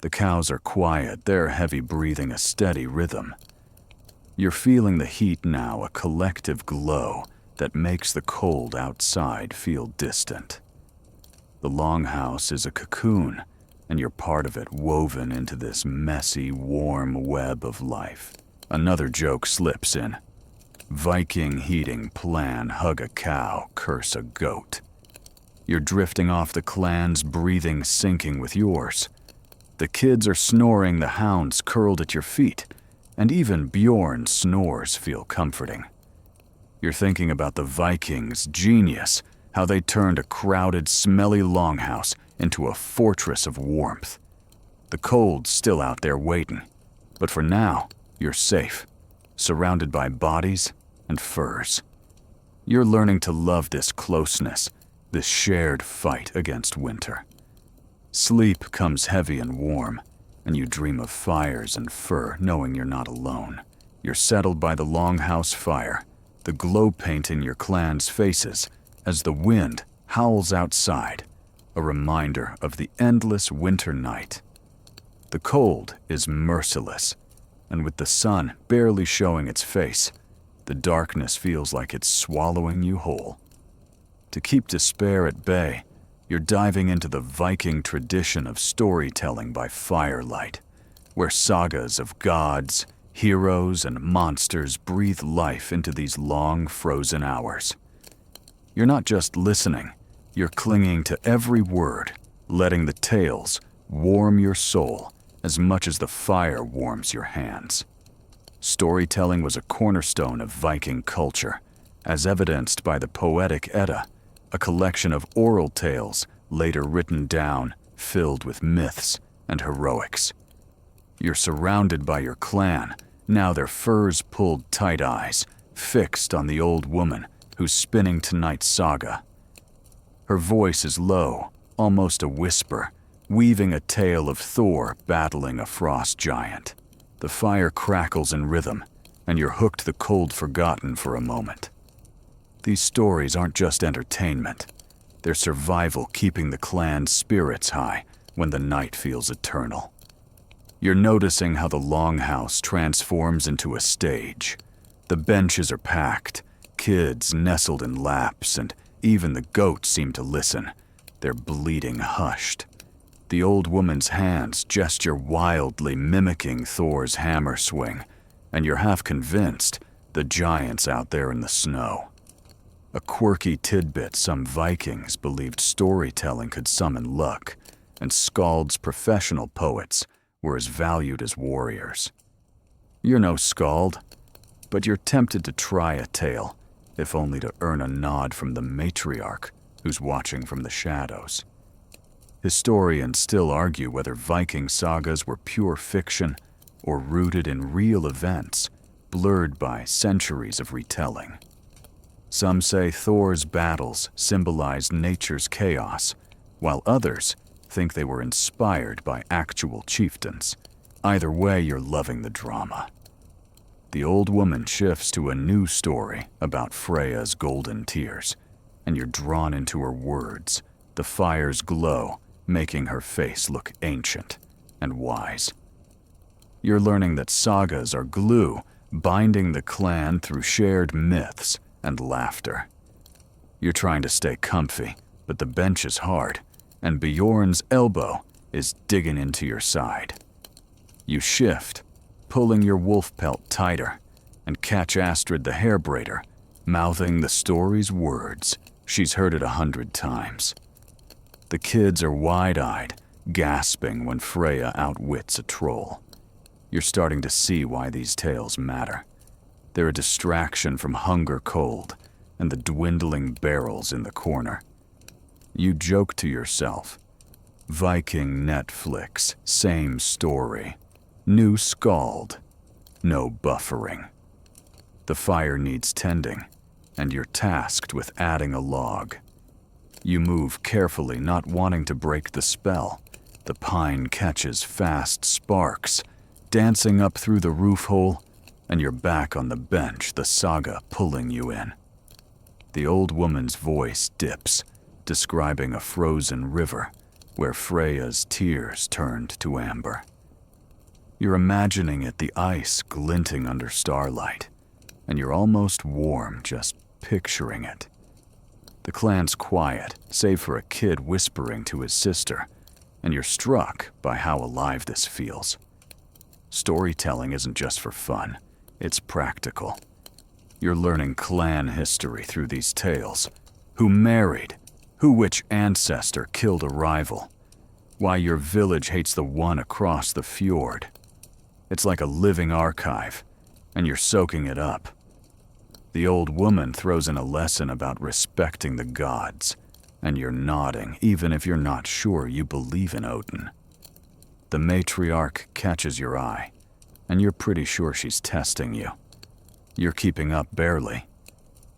The cows are quiet, their heavy breathing a steady rhythm. You're feeling the heat now, a collective glow that makes the cold outside feel distant. The longhouse is a cocoon, and you're part of it, woven into this messy, warm web of life. Another joke slips in. Viking heating plan, hug a cow, curse a goat. You're drifting off the clan's breathing, syncing with yours. The kids are snoring, the hounds curled at your feet, and even Bjorn's snores feel comforting. You're thinking about the Vikings' genius, how they turned a crowded, smelly longhouse into a fortress of warmth. The cold's still out there waiting, but for now, you're safe, surrounded by bodies and furs. You're learning to love this closeness, this shared fight against winter. Sleep comes heavy and warm, and you dream of fires and fur, knowing you're not alone. You're settled by the longhouse fire, the glow paint in your clan's faces, as the wind howls outside, a reminder of the endless winter night. The cold is merciless, and with the sun barely showing its face, the darkness feels like it's swallowing you whole. To keep despair at bay, you're diving into the Viking tradition of storytelling by firelight, where sagas of gods, heroes, and monsters breathe life into these long, frozen hours. You're not just listening, you're clinging to every word, letting the tales warm your soul as much as the fire warms your hands. Storytelling was a cornerstone of Viking culture, as evidenced by the Poetic Edda, a collection of oral tales later written down, filled with myths and heroics. You're surrounded by your clan, now their furs pulled tight, eyes fixed on the old woman who's spinning tonight's saga. Her voice is low, almost a whisper, weaving a tale of Thor battling a frost giant. The fire crackles in rhythm, and you're hooked, the cold forgotten for a moment. These stories aren't just entertainment. They're survival, keeping the clan's spirits high when the night feels eternal. You're noticing how the longhouse transforms into a stage. The benches are packed, kids nestled in laps, and even the goats seem to listen, their bleating hushed. The old woman's hands gesture wildly, mimicking Thor's hammer swing, and you're half convinced the giant's out there in the snow. A quirky tidbit: some Vikings believed storytelling could summon luck, and Skald's professional poets were as valued as warriors. You're no Skald, but you're tempted to try a tale, if only to earn a nod from the matriarch who's watching from the shadows. Historians still argue whether Viking sagas were pure fiction or rooted in real events, blurred by centuries of retelling. Some say Thor's battles symbolized nature's chaos, while others think they were inspired by actual chieftains. Either way, you're loving the drama. The old woman shifts to a new story about Freya's golden tears, and you're drawn into her words, the fire's glow making her face look ancient and wise. You're learning that sagas are glue, binding the clan through shared myths and laughter. You're trying to stay comfy, but the bench is hard, and Bjorn's elbow is digging into your side. You shift, pulling your wolf pelt tighter, and catch Astrid the hair braider, mouthing the story's words she's heard it 100 times. The kids are wide-eyed, gasping when Freya outwits a troll. You're starting to see why these tales matter. They're a distraction from hunger cold and the dwindling barrels in the corner. You joke to yourself. Viking Netflix, same story. New Skald, no buffering. The fire needs tending, and you're tasked with adding a log. You move carefully, not wanting to break the spell. The pine catches fast sparks, dancing up through the roof hole, and you're back on the bench, the saga pulling you in. The old woman's voice dips, describing a frozen river where Freya's tears turned to amber. You're imagining it, the ice glinting under starlight, and you're almost warm just picturing it. The clan's quiet, save for a kid whispering to his sister, and you're struck by how alive this feels. Storytelling isn't just for fun, it's practical. You're learning clan history through these tales. Who married, which ancestor killed a rival, why your village hates the one across the fjord. It's like a living archive, and you're soaking it up. The old woman throws in a lesson about respecting the gods, and you're nodding even if you're not sure you believe in Odin. The matriarch catches your eye, and you're pretty sure she's testing you. You're keeping up barely.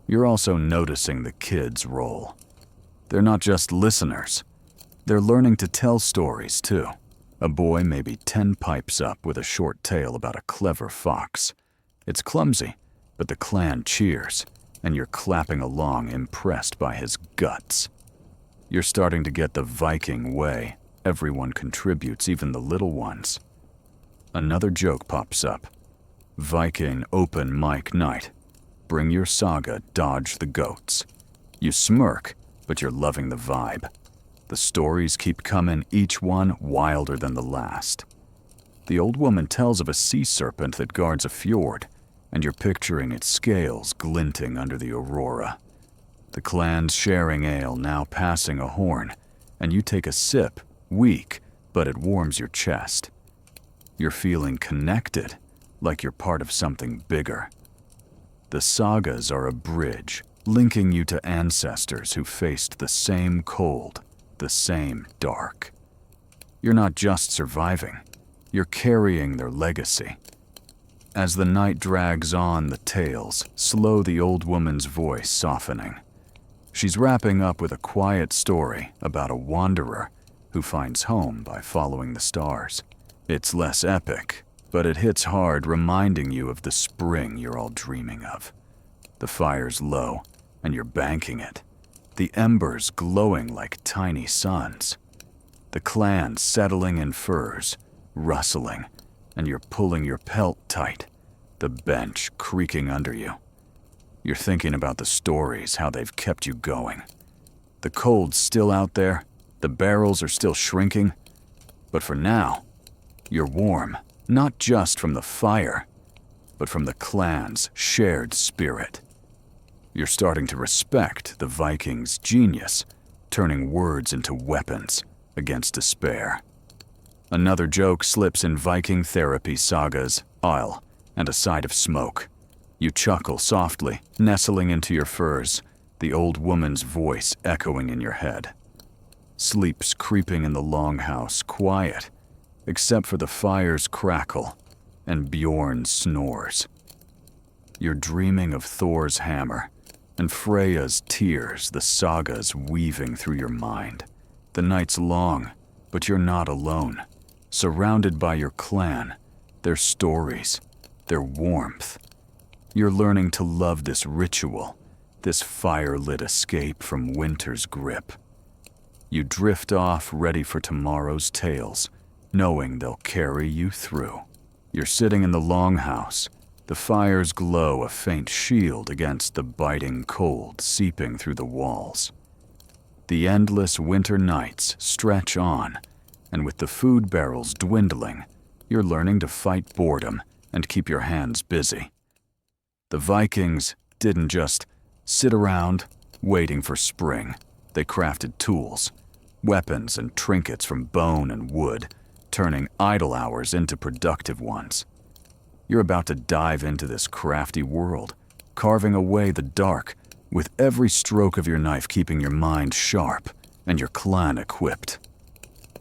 You're also noticing the kids' role. They're not just listeners. They're learning to tell stories, too. A boy maybe 10 pipes up with a short tale about a clever fox. It's clumsy, but the clan cheers, and you're clapping along, impressed by his guts. You're starting to get the Viking way. Everyone contributes, even the little ones. Another joke pops up. Viking open mic night. Bring your saga, dodge the goats. You smirk, but you're loving the vibe. The stories keep coming, each one wilder than the last. The old woman tells of a sea serpent that guards a fjord, and you're picturing its scales glinting under the aurora. The clan's sharing ale, now passing a horn, and you take a sip, weak, but it warms your chest. You're feeling connected, like you're part of something bigger. The sagas are a bridge, linking you to ancestors who faced the same cold, the same dark. You're not just surviving, you're carrying their legacy. As the night drags on, the tales slow, the old woman's voice softening. She's wrapping up with a quiet story about a wanderer who finds home by following the stars. It's less epic, but it hits hard, reminding you of the spring you're all dreaming of. The fire's low, and you're banking it, the embers glowing like tiny suns. The clans settling in furs, rustling, and you're pulling your pelt tight, the bench creaking under you. You're thinking about the stories, how they've kept you going. The cold's still out there, the barrels are still shrinking, but for now, you're warm, not just from the fire, but from the clan's shared spirit. You're starting to respect the Vikings' genius, turning words into weapons against despair. Another joke slips in Viking therapy sagas, Isle, and a side of smoke. You chuckle softly, nestling into your furs, the old woman's voice echoing in your head. Sleep's creeping in the longhouse, quiet, except for the fire's crackle and Bjorn's snores. You're dreaming of Thor's hammer and Freya's tears, the sagas weaving through your mind. The night's long, but you're not alone. Surrounded by your clan, their stories, their warmth. You're learning to love this ritual, this fire-lit escape from winter's grip. You drift off ready for tomorrow's tales, knowing they'll carry you through. You're sitting in the longhouse, the fire's glow a faint shield against the biting cold seeping through the walls. The endless winter nights stretch on, and with the food barrels dwindling, you're learning to fight boredom and keep your hands busy. The Vikings didn't just sit around waiting for spring. They crafted tools, weapons and trinkets from bone and wood, turning idle hours into productive ones. You're about to dive into this crafty world, carving away the dark, with every stroke of your knife keeping your mind sharp and your clan equipped.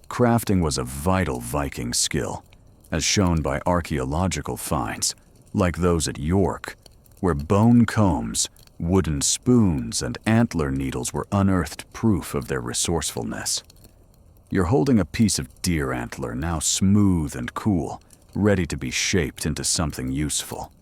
Crafting was a vital Viking skill, as shown by archaeological finds, like those at York, where bone combs, wooden spoons, and antler needles were unearthed proof of their resourcefulness. You're holding a piece of deer antler, now smooth and cool, ready to be shaped into something useful.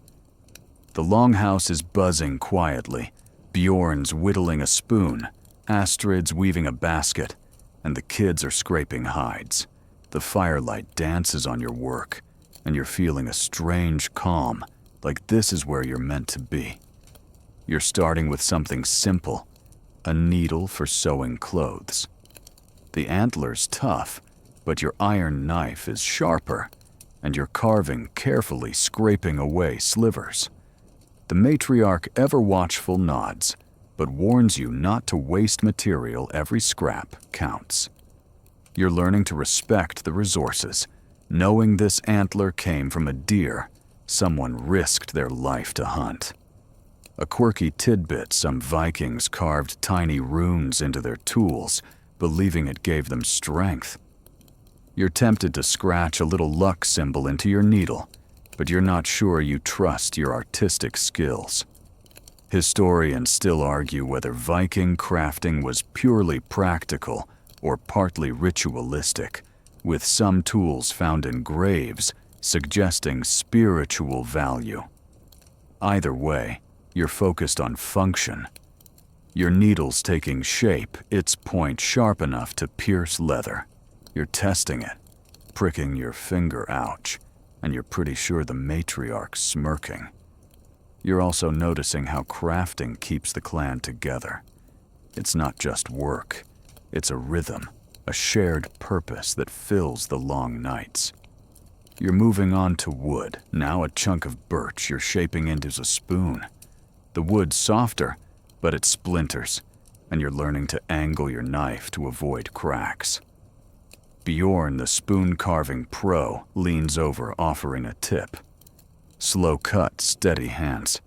The longhouse is buzzing quietly, Bjorn's whittling a spoon, Astrid's weaving a basket, and the kids are scraping hides. The firelight dances on your work, and you're feeling a strange calm, like this is where you're meant to be. You're starting with something simple, a needle for sewing clothes. The antler's tough, but your iron knife is sharper, and you're carving carefully, scraping away slivers. The matriarch, ever watchful, nods, but warns you not to waste material. Every scrap counts. You're learning to respect the resources, knowing this antler came from a deer someone risked their life to hunt. A quirky tidbit, some Vikings carved tiny runes into their tools, believing it gave them strength. You're tempted to scratch a little luck symbol into your needle, but you're not sure you trust your artistic skills. Historians still argue whether Viking crafting was purely practical or partly ritualistic, with some tools found in graves suggesting spiritual value. Either way, you're focused on function. Your needle's taking shape, its point sharp enough to pierce leather. You're testing it, pricking your finger, ouch, and you're pretty sure the matriarch's smirking. You're also noticing how crafting keeps the clan together. It's not just work, it's a rhythm, a shared purpose that fills the long nights. You're moving on to wood, now a chunk of birch you're shaping into a spoon. The wood's softer, but it splinters, and you're learning to angle your knife to avoid cracks. Bjorn, the spoon-carving pro, leans over, offering a tip. Slow cut, steady hands.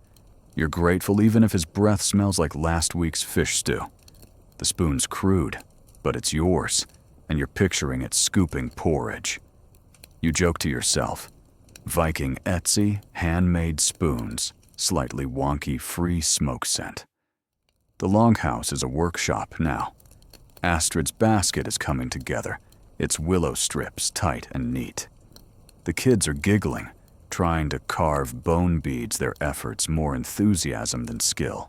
You're grateful even if his breath smells like last week's fish stew. The spoon's crude, but it's yours, and you're picturing it scooping porridge. You joke to yourself, Viking Etsy, handmade spoons, slightly wonky free smoke scent. The longhouse is a workshop now. Astrid's basket is coming together, its willow strips tight and neat. The kids are giggling, trying to carve bone beads, their efforts more enthusiasm than skill.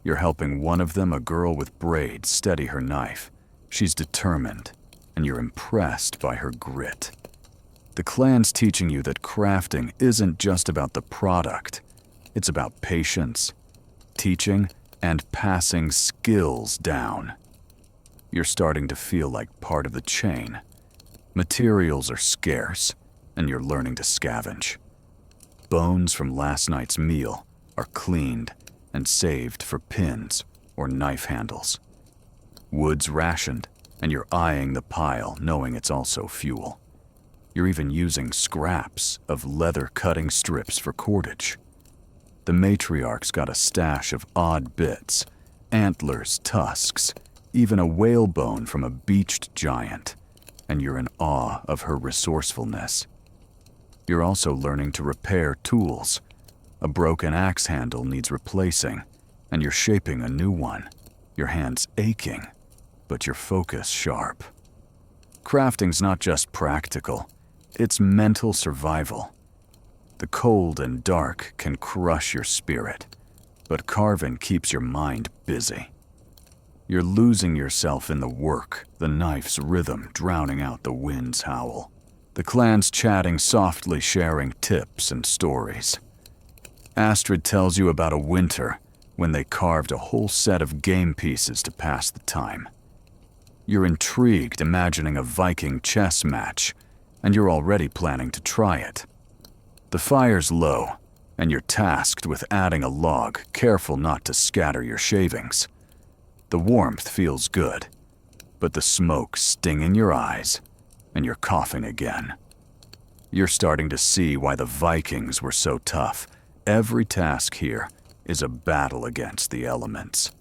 You're helping one of them, a girl with braids, steady her knife. She's determined, and you're impressed by her grit. The clan's teaching you that crafting isn't just about the product. It's about patience, teaching, and passing skills down. You're starting to feel like part of the chain. Materials are scarce, and you're learning to scavenge. Bones from last night's meal are cleaned and saved for pins or knife handles. Wood's rationed, and you're eyeing the pile, knowing it's also fuel. You're even using scraps of leather cutting strips for cordage. The matriarch's got a stash of odd bits, antlers, tusks, even a whalebone from a beached giant, and you're in awe of her resourcefulness. You're also learning to repair tools. A broken axe handle needs replacing, and you're shaping a new one. Your hands aching, but your focus sharp. Crafting's not just practical, it's mental survival. The cold and dark can crush your spirit, but carving keeps your mind busy. You're losing yourself in the work, the knife's rhythm drowning out the wind's howl. The clan's chatting softly, sharing tips and stories. Astrid tells you about a winter when they carved a whole set of game pieces to pass the time. You're intrigued, imagining a Viking chess match, and you're already planning to try it. The fire's low, and you're tasked with adding a log, careful not to scatter your shavings. The warmth feels good, but the smoke's stinging your eyes, and you're coughing again. You're starting to see why the Vikings were so tough. Every task here is a battle against the elements.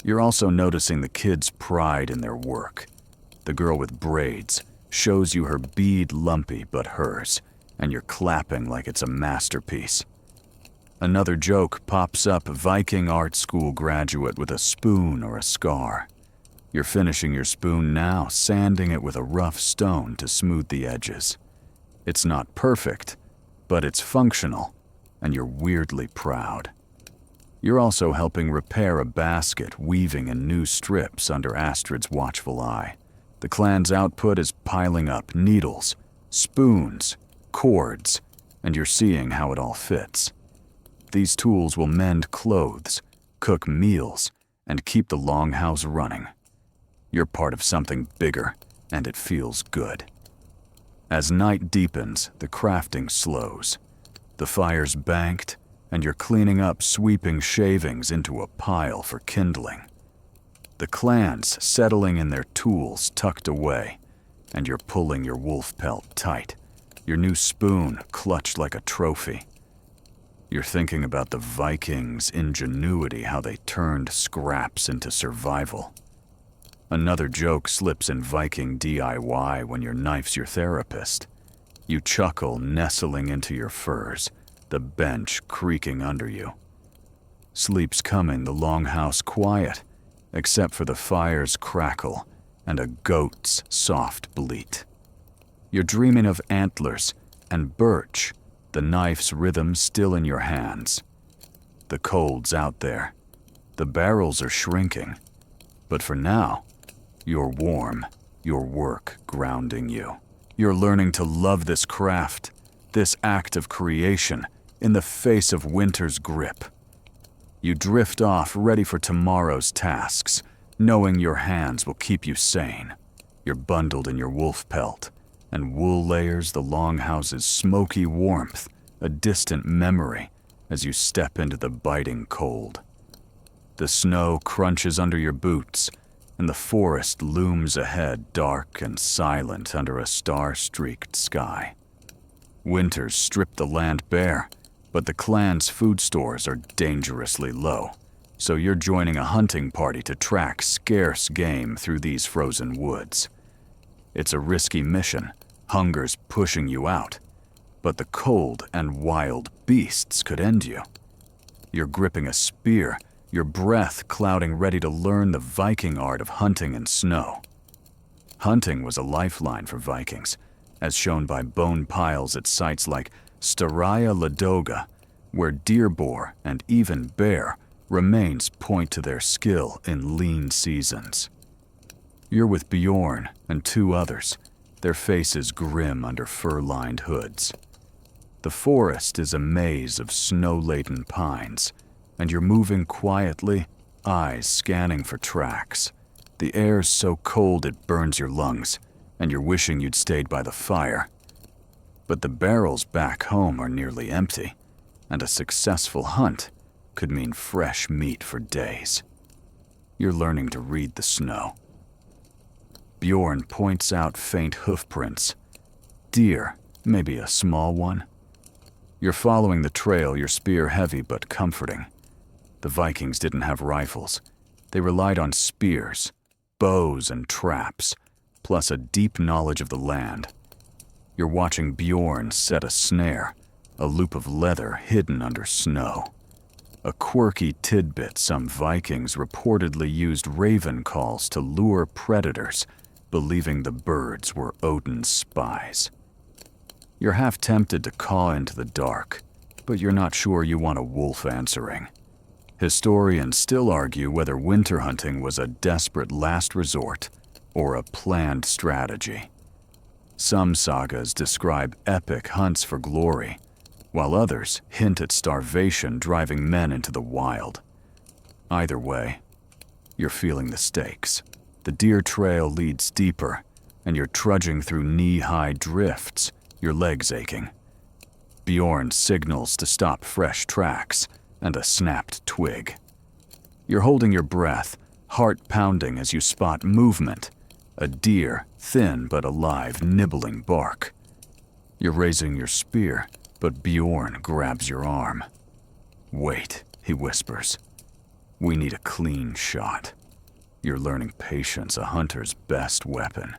You're also noticing the kids' pride in their work. The girl with braids shows you her bead lumpy but hers, and you're clapping like it's a masterpiece. Another joke pops up, Viking art school graduate with a spoon or a scar. You're finishing your spoon now, sanding it with a rough stone to smooth the edges. It's not perfect, but it's functional, and you're weirdly proud. You're also helping repair a basket, weaving in new strips under Astrid's watchful eye. The clan's output is piling up: needles, spoons, cords, and you're seeing how it all fits. These tools will mend clothes, cook meals, and keep the longhouse running. You're part of something bigger, and it feels good. As night deepens, the crafting slows. The fire's banked, and you're cleaning up sweeping shavings into a pile for kindling. The clan's settling in their tools tucked away, and you're pulling your wolf pelt tight, your new spoon clutched like a trophy. You're thinking about the Vikings' ingenuity, how they turned scraps into survival. Another joke slips in Viking DIY when your knife's your therapist. You chuckle, nestling into your furs, the bench creaking under you. Sleep's coming, the longhouse quiet, except for the fire's crackle and a goat's soft bleat. You're dreaming of antlers and birch, the knife's rhythm still in your hands. The cold's out there. The barrels are shrinking. But for now, you're warm, your work grounding you. You're learning to love this craft, this act of creation, in the face of winter's grip. You drift off, ready for tomorrow's tasks, knowing your hands will keep you sane. You're bundled in your wolf pelt, and wool layers the longhouse's smoky warmth, a distant memory as you step into the biting cold. The snow crunches under your boots, and the forest looms ahead, dark and silent under a star-streaked sky. Winter's stripped the land bare, but the clan's food stores are dangerously low, so you're joining a hunting party to track scarce game through these frozen woods. It's a risky mission, hunger's pushing you out, but the cold and wild beasts could end you. You're gripping a spear, your breath clouding, ready to learn the Viking art of hunting in snow. Hunting was a lifeline for Vikings, as shown by bone piles at sites like Staraya Ladoga, where deer, boar, and even bear Remains point to their skill in lean seasons. You're with Bjorn and two others, their faces grim under fur-lined hoods. The forest is a maze of snow-laden pines, and you're moving quietly, eyes scanning for tracks. The air's so cold it burns your lungs, and you're wishing you'd stayed by the fire. But the barrels back home are nearly empty, and a successful hunt could mean fresh meat for days. You're learning to read the snow. Bjorn points out faint hoofprints. Deer, maybe a small one. You're following the trail, your spear heavy but comforting. The Vikings didn't have rifles. They relied on spears, bows, and traps, plus a deep knowledge of the land. You're watching Bjorn set a snare, a loop of leather hidden under snow. A quirky tidbit: some Vikings reportedly used raven calls to lure predators, believing the birds were Odin's spies. You're half tempted to caw into the dark, but you're not sure you want a wolf answering. Historians still argue whether winter hunting was a desperate last resort or a planned strategy. Some sagas describe epic hunts for glory, while others hint at starvation driving men into the wild. Either way, you're feeling the stakes. The deer trail leads deeper, and you're trudging through knee-high drifts, your legs aching. Bjorn signals to stop fresh tracks and a snapped twig. You're holding your breath, heart pounding as you spot movement. A deer, thin but alive, nibbling bark. You're raising your spear, but Bjorn grabs your arm. "Wait," he whispers. "We need a clean shot." You're learning patience, a hunter's best weapon.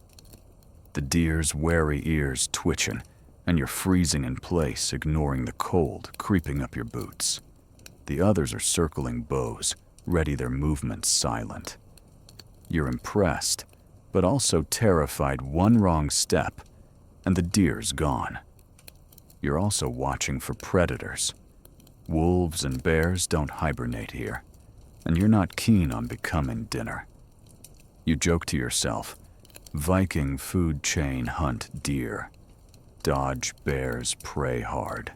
The deer's wary ears twitching, and you're freezing in place, ignoring the cold creeping up your boots. The others are circling bows, ready, their movements silent. You're impressed, but also terrified. One wrong step, and the deer's gone. You're also watching for predators. Wolves and bears don't hibernate here, and you're not keen on becoming dinner. You joke to yourself, Viking food chain: hunt deer, dodge bears, prey hard.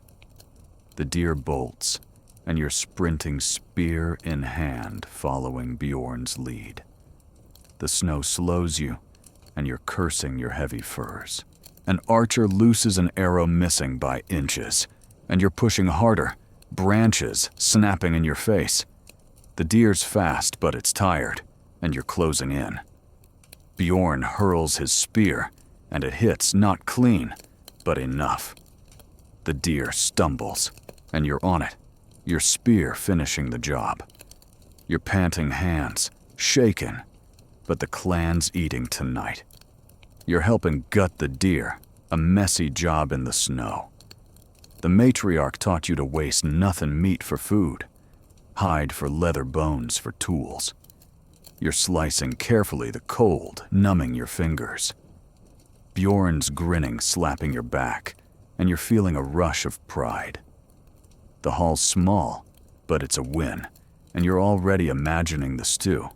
The deer bolts, and you're sprinting spear in hand, following Bjorn's lead. The snow slows you, and you're cursing your heavy furs. An archer looses an arrow, missing by inches, and you're pushing harder, branches snapping in your face. The deer's fast, but it's tired, and you're closing in. Bjorn hurls his spear, and it hits, not clean, but enough. The deer stumbles, and you're on it, your spear finishing the job. Your panting hands, shaken, but the clan's eating tonight. You're helping gut the deer, a messy job in the snow. The matriarch taught you to waste nothing meat for food, hide for leather, bones for tools. You're slicing carefully, the cold numbing your fingers. Bjorn's grinning, slapping your back, and you're feeling a rush of pride. The haul's small, but it's a win, and you're already imagining the stew.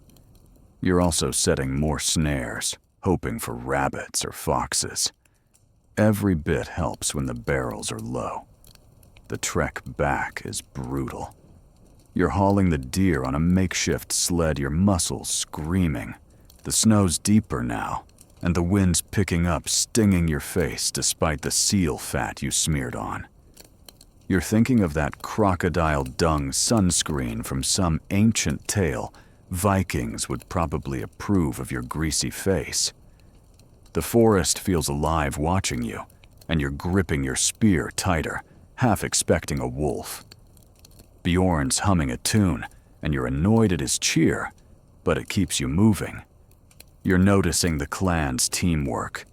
You're also setting more snares, hoping for rabbits or foxes. Every bit helps when the barrels are low. The trek back is brutal. You're hauling the deer on a makeshift sled, your muscles screaming. The snow's deeper now, and the wind's picking up, stinging your face despite the seal fat you smeared on. You're thinking of that crocodile dung sunscreen from some ancient tale. Vikings would probably approve of your greasy face. The forest feels alive watching you, and you're gripping your spear tighter, half expecting a wolf. Bjorn's humming a tune, and you're annoyed at his cheer, but it keeps you moving. You're noticing the clan's teamwork.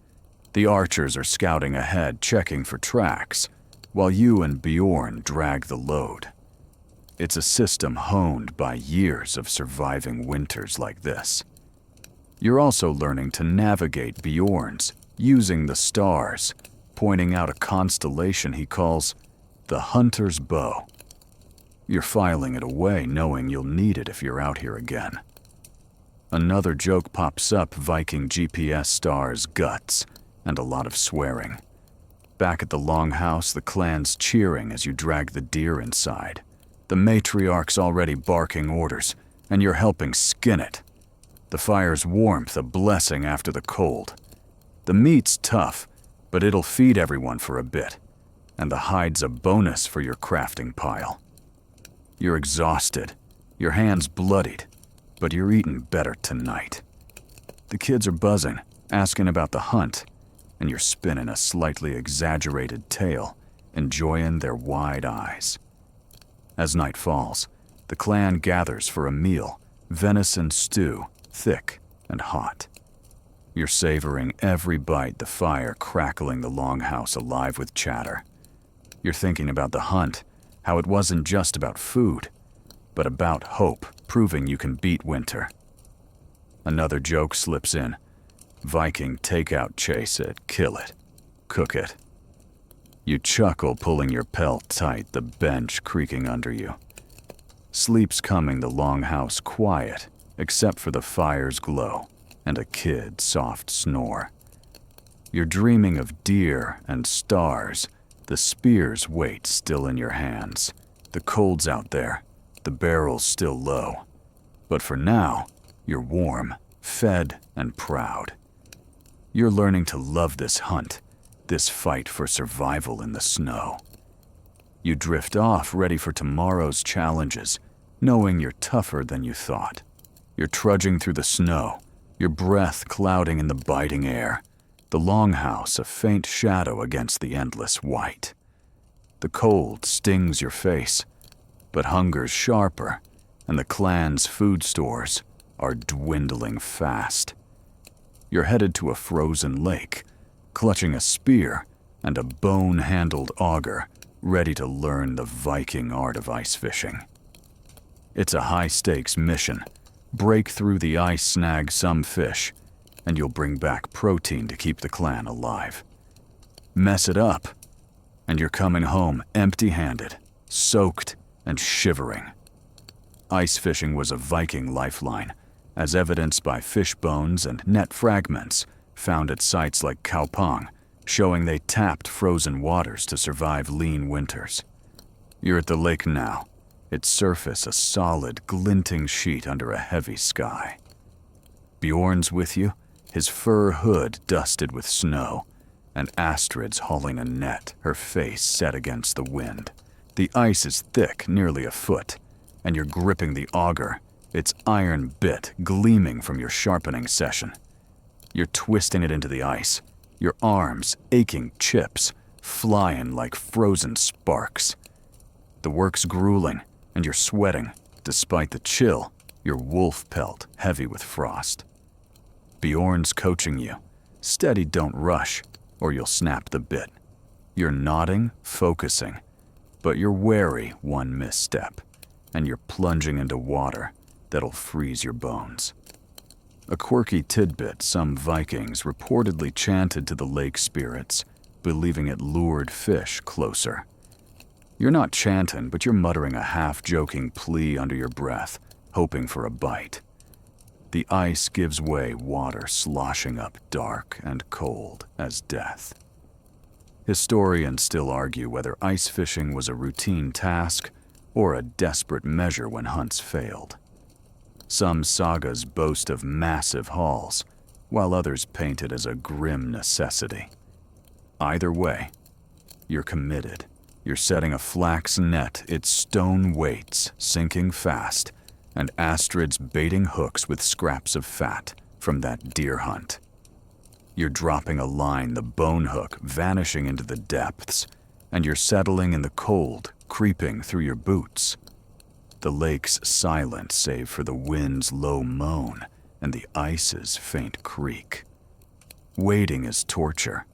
The archers are scouting ahead, checking for tracks, while you and Bjorn drag the load. It's a system honed by years of surviving winters like this. You're also learning to navigate Bjorn's, using the stars, pointing out a constellation he calls the Hunter's Bow. You're filing it away knowing you'll need it if you're out here again. Another joke pops up. Viking GPS stars guts and a lot of swearing. Back at the longhouse, the clan's cheering as you drag the deer inside. The matriarch's already barking orders, and you're helping skin it. The fire's warmth a blessing after the cold. The meat's tough, but it'll feed everyone for a bit, and the hide's a bonus for your crafting pile. You're exhausted, your hands bloodied, but you're eating better tonight. The kids are buzzing, asking about the hunt, and you're spinning a slightly exaggerated tale, enjoying their wide eyes. As night falls, the clan gathers for a meal, venison stew, thick and hot. You're savoring every bite, the fire crackling the longhouse alive with chatter. You're thinking about the hunt, how it wasn't just about food, but about hope, proving you can beat winter. Another joke slips in. Viking takeout chase it, kill it, cook it. You chuckle, pulling your pelt tight, the bench creaking under you. Sleep's coming, the longhouse quiet, except for the fire's glow and a kid's soft snore. You're dreaming of deer and stars, the spear's weight still in your hands. The cold's out there, the barrel's still low. But for now, you're warm, fed, and proud. You're learning to love this hunt, this fight for survival in the snow. You drift off, ready for tomorrow's challenges, knowing you're tougher than you thought. You're trudging through the snow, your breath clouding in the biting air, the longhouse a faint shadow against the endless white. The cold stings your face, but hunger's sharper, and the clan's food stores are dwindling fast. You're headed to a frozen lake, clutching a spear and a bone-handled auger, ready to learn the Viking art of ice fishing. It's a high-stakes mission. Break through the ice, snag some fish, and you'll bring back protein to keep the clan alive. Mess it up, and you're coming home empty-handed, soaked and shivering. Ice fishing was a Viking lifeline, as evidenced by fish bones and net fragments found at sites like Kaupang, showing they tapped frozen waters to survive lean winters. You're at the lake now, its surface a solid, glinting sheet under a heavy sky. Bjorn's with you, his fur hood dusted with snow, and Astrid's hauling a net, her face set against the wind. The ice is thick, nearly a foot, and you're gripping the auger, its iron bit gleaming from your sharpening session. You're twisting it into the ice, your arms aching chips, flying like frozen sparks. The work's grueling, and you're sweating, despite the chill, your wolf pelt heavy with frost. Bjorn's coaching you. Steady, don't rush, or you'll snap the bit. You're nodding, focusing, but you're wary one misstep, and you're plunging into water that'll freeze your bones. A quirky tidbit, some Vikings reportedly chanted to the lake spirits, believing it lured fish closer. You're not chanting, but you're muttering a half-joking plea under your breath, hoping for a bite. The ice gives way, water sloshing up dark and cold as death. Historians still argue whether ice fishing was a routine task or a desperate measure when hunts failed. Some sagas boast of massive hauls, while others paint it as a grim necessity. Either way, you're committed. You're setting a flax net, its stone weights sinking fast, and Astrid's baiting hooks with scraps of fat from that deer hunt. You're dropping a line, the bone hook vanishing into the depths, and you're settling in the cold, creeping through your boots. The lake's silent save for the wind's low moan and the ice's faint creak. Waiting is torture.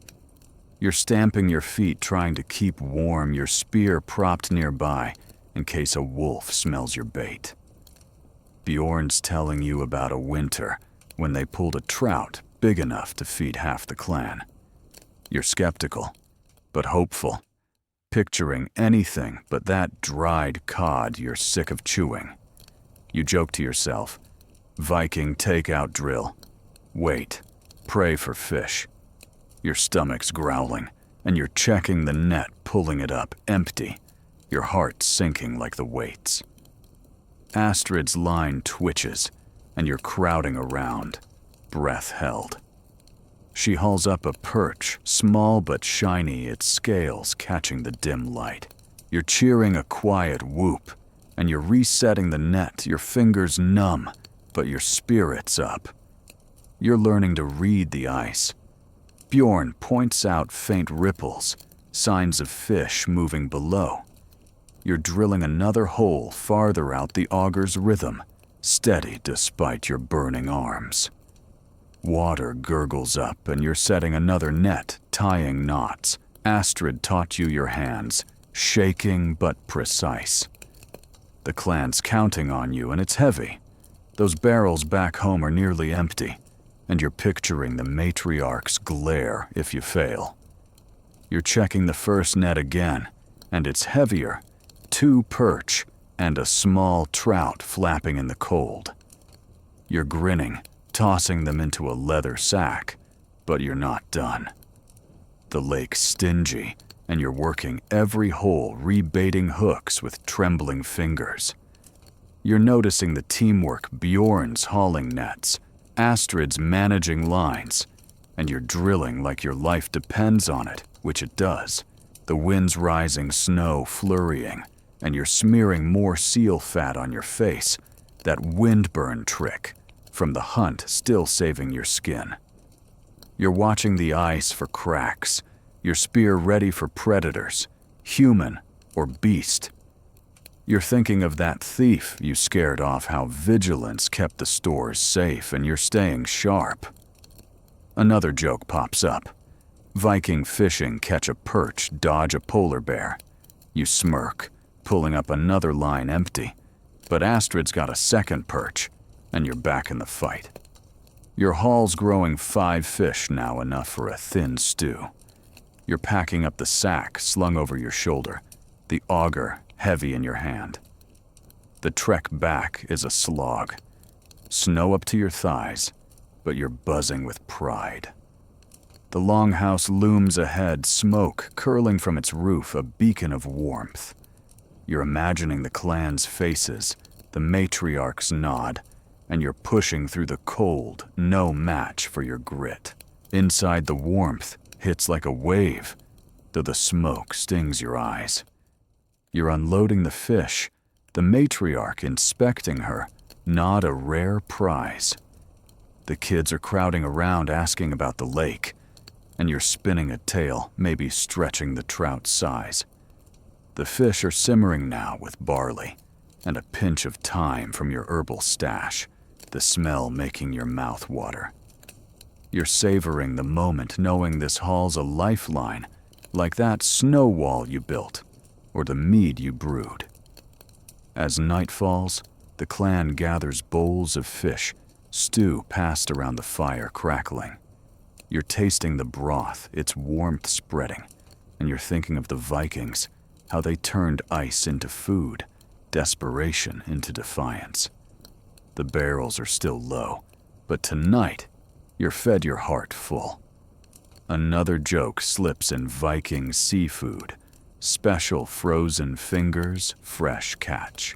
You're stamping your feet trying to keep warm, your spear propped nearby in case a wolf smells your bait. Bjorn's telling you about a winter when they pulled a trout big enough to feed half the clan. You're skeptical, but hopeful. picturing anything but that dried cod you're sick of chewing. You joke to yourself, Viking takeout drill. Wait, pray for fish. Your stomach's growling, and you're checking the net, pulling it up empty, your heart sinking like the weights. Astrid's line twitches, and you're crowding around, breath held. She hauls up a perch, small but shiny, its scales catching the dim light. You're cheering a quiet whoop, and you're resetting the net, your fingers numb, but your spirit's up. You're learning to read the ice. Bjorn points out faint ripples, signs of fish moving below. You're drilling another hole farther out the auger's rhythm, steady despite your burning arms. Water gurgles up and you're setting another net, tying knots. Astrid taught you your hands, shaking but precise. The clan's counting on you and it's heavy. Those barrels back home are nearly empty, and you're picturing the matriarch's glare if you fail. You're checking the first net again, and it's heavier. 2 perch and a small trout flapping in the cold. You're grinning, tossing them into a leather sack, but you're not done. The lake's stingy, and you're working every hole, rebaiting hooks with trembling fingers. You're noticing the teamwork, Bjorn's hauling nets, Astrid's managing lines, and you're drilling like your life depends on it, which it does. The wind's rising, snow flurrying, and you're smearing more seal fat on your face, that windburn trick from the hunt still saving your skin. You're watching the ice for cracks, your spear ready for predators, human or beast. You're thinking of that thief you scared off, how vigilance kept the stores safe, and you're staying sharp. Another joke pops up. Viking fishing catch a perch, dodge a polar bear. You smirk, pulling up another line empty, but Astrid's got a second perch, and you're back in the fight. Your haul's growing 5 fish now, enough for a thin stew. You're packing up the sack slung over your shoulder, the auger heavy in your hand. The trek back is a slog. Snow up to your thighs, but you're buzzing with pride. The longhouse looms ahead, smoke curling from its roof, a beacon of warmth. You're imagining the clan's faces, the matriarch's nod, and you're pushing through the cold, no match for your grit. Inside, the warmth hits like a wave, though the smoke stings your eyes. You're unloading the fish, the matriarch inspecting her, not a rare prize. The kids are crowding around asking about the lake, and you're spinning a tail, maybe stretching the trout's size. The fish are simmering now with barley, and a pinch of thyme from your herbal stash, the smell making your mouth water. You're savoring the moment, knowing this haul's a lifeline, like that snow wall you built, or the mead you brewed. As night falls, the clan gathers bowls of fish, stew passed around the fire crackling. You're tasting the broth, its warmth spreading, and you're thinking of the Vikings, how they turned ice into food, desperation into defiance. The barrels are still low, but tonight, you're fed your heart full. Another joke slips in Viking seafood, special frozen fingers, fresh catch.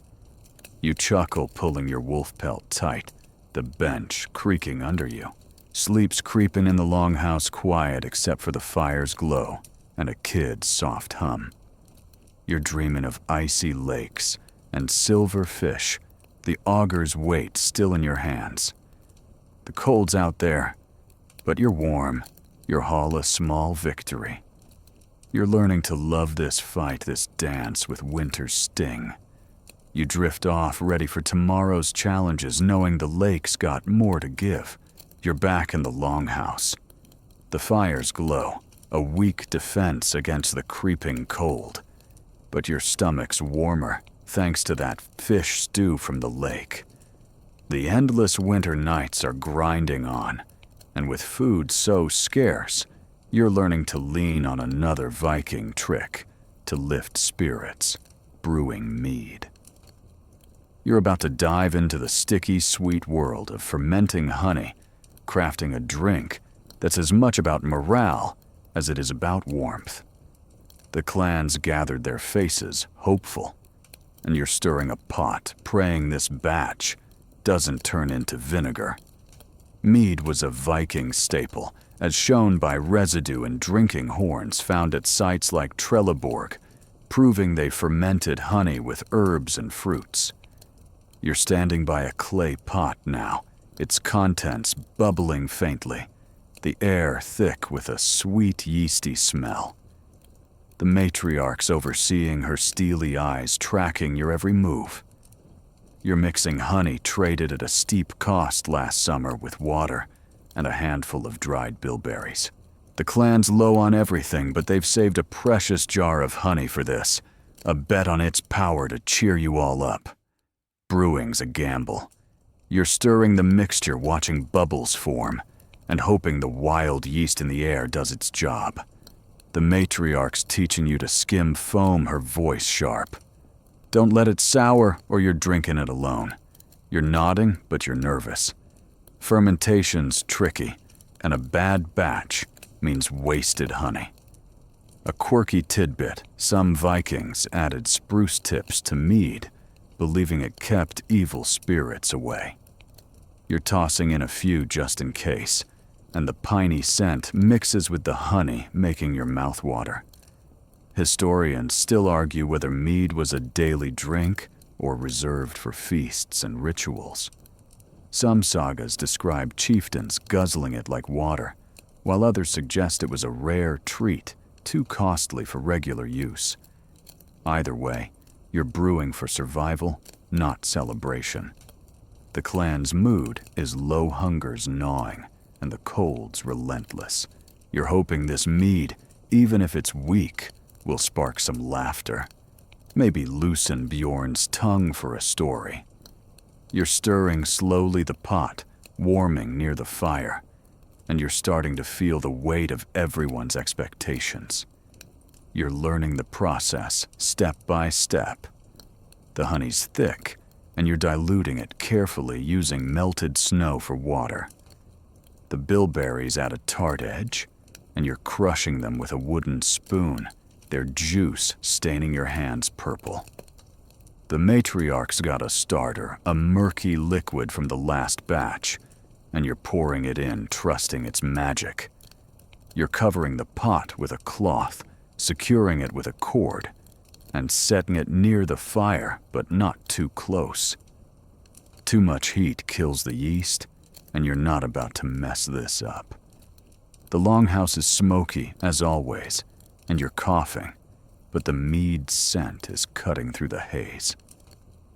You chuckle, pulling your wolf pelt tight, the bench creaking under you. Sleep's creeping in the longhouse, quiet except for the fire's glow and a kid's soft hum. You're dreaming of icy lakes and silver fish, the auger's weight still in your hands. The cold's out there, but you're warm, your haul a small victory. You're learning to love this fight, this dance with winter's sting. You drift off, ready for tomorrow's challenges, knowing the lake's got more to give. You're back in the longhouse. The fire's glow, a weak defense against the creeping cold. But your stomach's warmer, thanks to that fish stew from the lake. The endless winter nights are grinding on, and with food so scarce, you're learning to lean on another Viking trick, to lift spirits, brewing mead. You're about to dive into the sticky, sweet world of fermenting honey, crafting a drink that's as much about morale as it is about warmth. The clans gathered their faces, hopeful, and you're stirring a pot, praying this batch doesn't turn into vinegar. Mead was a Viking staple, as shown by residue in drinking horns found at sites like Trelleborg, proving they fermented honey with herbs and fruits. You're standing by a clay pot now, its contents bubbling faintly, the air thick with a sweet yeasty smell. The matriarch's overseeing her steely eyes, tracking your every move. You're mixing honey traded at a steep cost last summer with water and a handful of dried bilberries. The clan's low on everything, but they've saved a precious jar of honey for this, a bet on its power to cheer you all up. Brewing's a gamble. You're stirring the mixture, watching bubbles form, and hoping the wild yeast in the air does its job. The matriarch's teaching you to skim foam, her voice sharp. Don't let it sour or you're drinking it alone. You're nodding, but you're nervous. Fermentation's tricky, and a bad batch means wasted honey. A quirky tidbit, some Vikings added spruce tips to mead, believing it kept evil spirits away. You're tossing in a few just in case, and the piney scent mixes with the honey, making your mouth water. Historians still argue whether mead was a daily drink or reserved for feasts and rituals. Some sagas describe chieftains guzzling it like water, while others suggest it was a rare treat, too costly for regular use. Either way, you're brewing for survival, not celebration. The clan's mood is low hunger's gnawing, and the cold's relentless. You're hoping this mead, even if it's weak, will spark some laughter. Maybe loosen Bjorn's tongue for a story. You're stirring slowly the pot, warming near the fire, and you're starting to feel the weight of everyone's expectations. You're learning the process, step by step. The honey's thick, and you're diluting it carefully using melted snow for water. The bilberries add a tart edge, and you're crushing them with a wooden spoon, their juice staining your hands purple. The matriarch's got a starter, a murky liquid from the last batch, and you're pouring it in, trusting its magic. You're covering the pot with a cloth, securing it with a cord, and setting it near the fire, but not too close. Too much heat kills the yeast, and you're not about to mess this up. The longhouse is smoky, as always, and you're coughing, but the mead scent is cutting through the haze.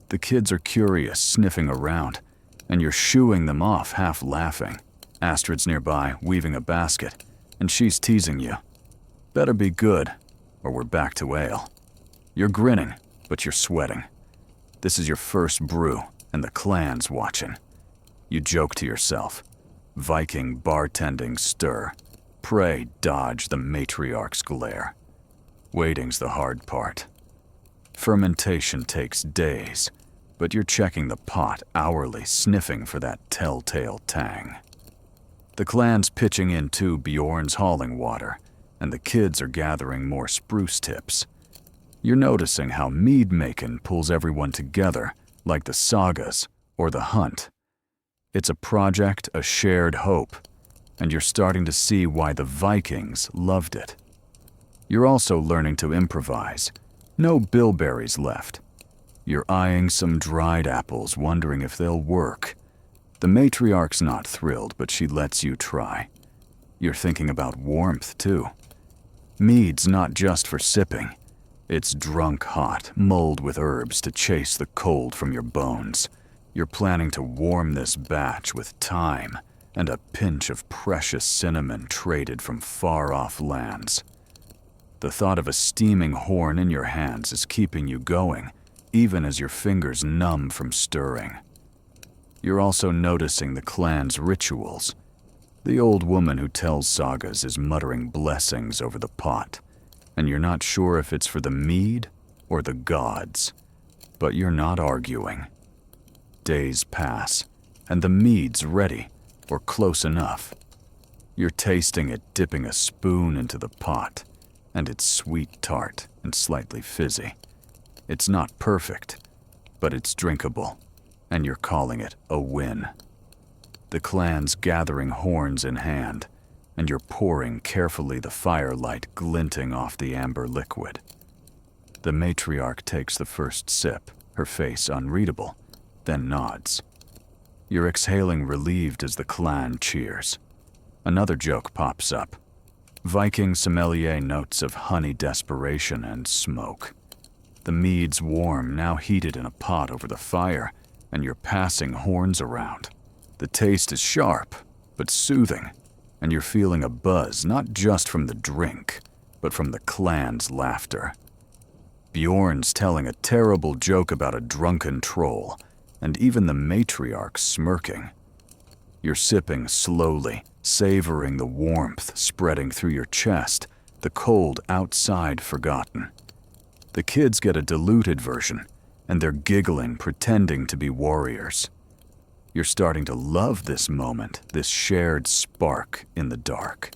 The kids are curious, sniffing around, and you're shooing them off, half laughing. Astrid's nearby, weaving a basket, and she's teasing you. Better be good, or we're back to ale. You're grinning, but you're sweating. This is your first brew, and the clan's watching. You joke to yourself. Viking bartending stir. Pray dodge the matriarch's glare. Waiting's the hard part. Fermentation takes days, but you're checking the pot hourly, sniffing for that telltale tang. The clan's pitching in too, Bjorn's hauling water, and the kids are gathering more spruce tips. You're noticing how mead-making pulls everyone together, like the sagas or the hunt. It's a project, a shared hope, and you're starting to see why the Vikings loved it. You're also learning to improvise. No bilberries left. You're eyeing some dried apples, wondering if they'll work. The matriarch's not thrilled, but she lets you try. You're thinking about warmth, too. Mead's not just for sipping. It's drunk hot, mulled with herbs to chase the cold from your bones. You're planning to warm this batch with thyme and a pinch of precious cinnamon traded from far-off lands. The thought of a steaming horn in your hands is keeping you going, even as your fingers numb from stirring. You're also noticing the clan's rituals. The old woman who tells sagas is muttering blessings over the pot, and you're not sure if it's for the mead or the gods. But you're not arguing. Days pass, and the mead's ready, or close enough. You're tasting it, dipping a spoon into the pot, and it's sweet tart and slightly fizzy. It's not perfect, but it's drinkable, and you're calling it a win. The clan's gathering horns in hand, and you're pouring carefully, the firelight glinting off the amber liquid. The matriarch takes the first sip, her face unreadable, then nods. You're exhaling relieved as the clan cheers. Another joke pops up. Viking sommelier notes of honey desperation and smoke. The mead's warm, now heated in a pot over the fire, and you're passing horns around. The taste is sharp, but soothing, and you're feeling a buzz not just from the drink, but from the clan's laughter. Bjorn's telling a terrible joke about a drunken troll, and even the matriarch's smirking. You're sipping slowly, savoring the warmth spreading through your chest, the cold outside forgotten. The kids get a diluted version, and they're giggling, pretending to be warriors. You're starting to love this moment, this shared spark in the dark.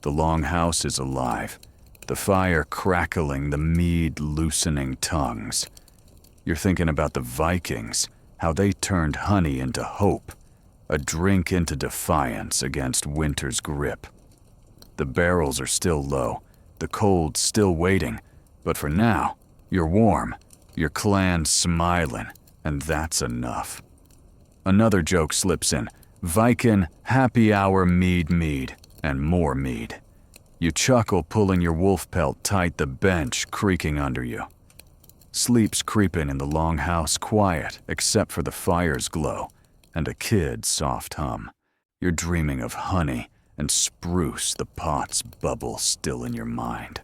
The longhouse is alive, the fire crackling, the mead loosening tongues. You're thinking about the Vikings, how they turned honey into hope, a drink into defiance against winter's grip. The barrels are still low, the cold's still waiting, but for now, you're warm, your clan smiling, and that's enough. Another joke slips in, Viking happy hour mead, and more mead. You chuckle, pulling your wolf pelt tight, the bench creaking under you. Sleep's creeping in the longhouse, quiet except for the fire's glow and a kid's soft hum. You're dreaming of honey and spruce, the pot's bubble still in your mind.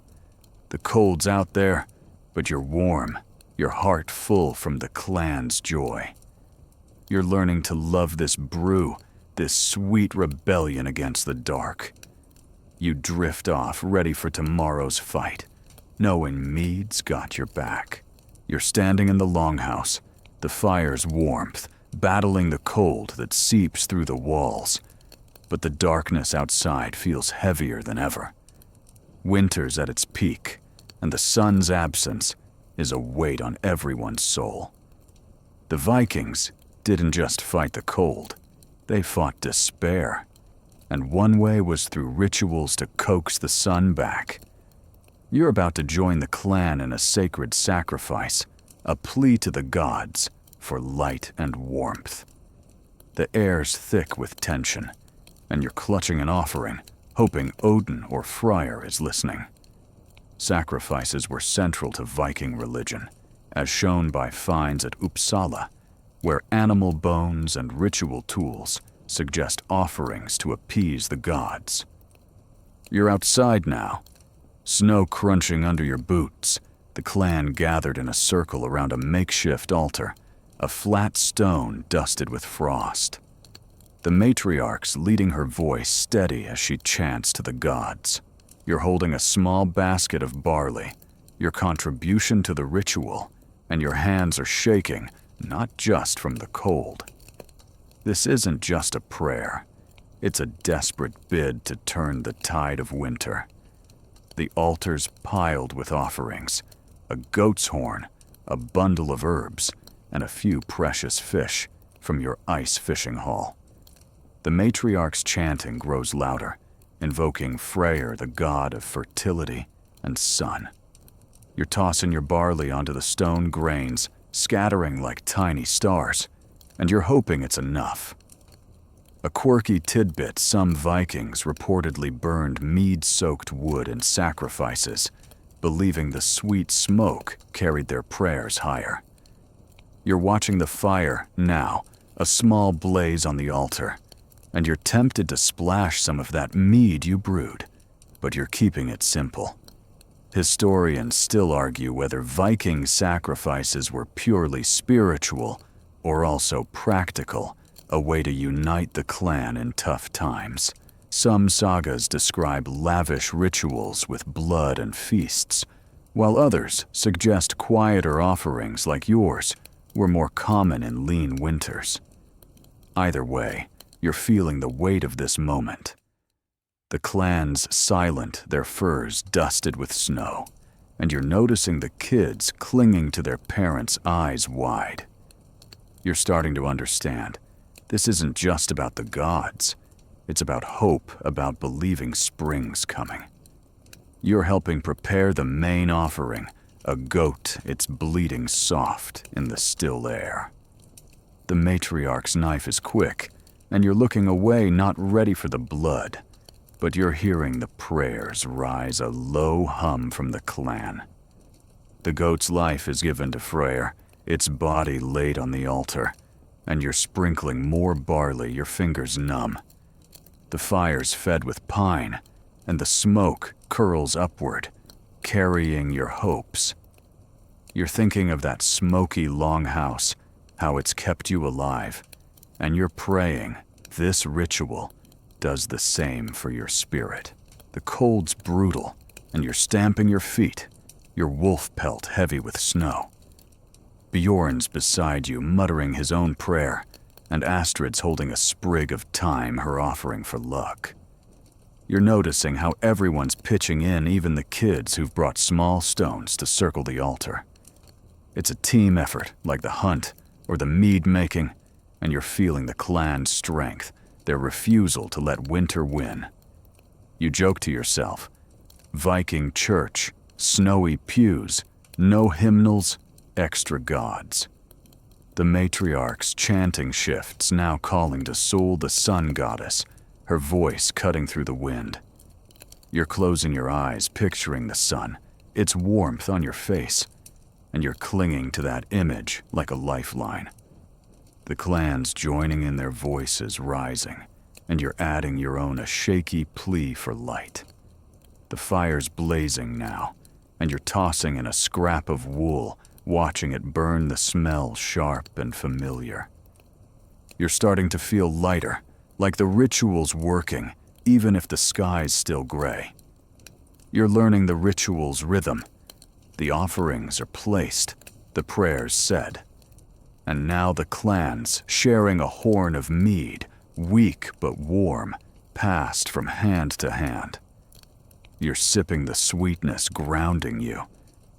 The cold's out there, but you're warm, your heart full from the clan's joy. You're learning to love this brew, this sweet rebellion against the dark. You drift off, ready for tomorrow's fight, knowing mead's got your back. You're standing in the longhouse, the fire's warmth, battling the cold that seeps through the walls. But the darkness outside feels heavier than ever. Winter's at its peak, and the sun's absence is a weight on everyone's soul. The Vikings didn't just fight the cold, they fought despair. And one way was through rituals to coax the sun back. You're about to join the clan in a sacred sacrifice, a plea to the gods for light and warmth. The air's thick with tension, and you're clutching an offering, hoping Odin or Freyr is listening. Sacrifices were central to Viking religion, as shown by finds at Uppsala, where animal bones and ritual tools suggest offerings to appease the gods. You're outside now, snow crunching under your boots, the clan gathered in a circle around a makeshift altar, a flat stone dusted with frost. The matriarch's leading her voice steady as she chants to the gods. You're holding a small basket of barley, your contribution to the ritual, and your hands are shaking, not just from the cold. This isn't just a prayer. It's a desperate bid to turn the tide of winter. The altar's piled with offerings, a goat's horn, a bundle of herbs, and a few precious fish from your ice fishing haul. The matriarch's chanting grows louder, invoking Freyr, the god of fertility and sun. You're tossing your barley onto the stone grains, scattering like tiny stars, and you're hoping it's enough. A quirky tidbit, some Vikings reportedly burned mead-soaked wood in sacrifices, believing the sweet smoke carried their prayers higher. You're watching the fire now, a small blaze on the altar, and you're tempted to splash some of that mead you brewed, but you're keeping it simple. Historians still argue whether Viking sacrifices were purely spiritual or also practical, a way to unite the clan in tough times. Some sagas describe lavish rituals with blood and feasts, while others suggest quieter offerings like yours were more common in lean winters. Either way, you're feeling the weight of this moment. The clans silent, their furs dusted with snow, and you're noticing the kids clinging to their parents' eyes wide. You're starting to understand. This isn't just about the gods. It's about hope, about believing spring's coming. You're helping prepare the main offering, a goat, its bleeding soft in the still air. The matriarch's knife is quick, and you're looking away, not ready for the blood, but you're hearing the prayers rise, a low hum from the clan. The goat's life is given to Freyr, its body laid on the altar, and you're sprinkling more barley, your fingers numb. The fire's fed with pine, and the smoke curls upward, carrying your hopes. You're thinking of that smoky longhouse, how it's kept you alive, and you're praying this ritual does the same for your spirit. The cold's brutal, and you're stamping your feet, your wolf pelt heavy with snow. Bjorn's beside you, muttering his own prayer, and Astrid's holding a sprig of thyme, her offering for luck. You're noticing how everyone's pitching in, even the kids who've brought small stones to circle the altar. It's a team effort, like the hunt or the mead making, and you're feeling the clan's strength, their refusal to let winter win. You joke to yourself, Viking church, snowy pews, no hymnals, extra gods. The matriarch's chanting shifts, now calling to Sol, the sun goddess, her voice cutting through the wind. You're closing your eyes, picturing the sun, its warmth on your face, and you're clinging to that image like a lifeline. The clans joining in, their voices rising, and you're adding your own, a shaky plea for light. The fire's blazing now, and you're tossing in a scrap of wool, watching it burn, the smell sharp and familiar. You're starting to feel lighter, like the ritual's working, even if the sky's still gray. You're learning the ritual's rhythm. The offerings are placed, the prayers said. And now the clans, sharing a horn of mead, weak but warm, passed from hand to hand. You're sipping the sweetness, grounding you,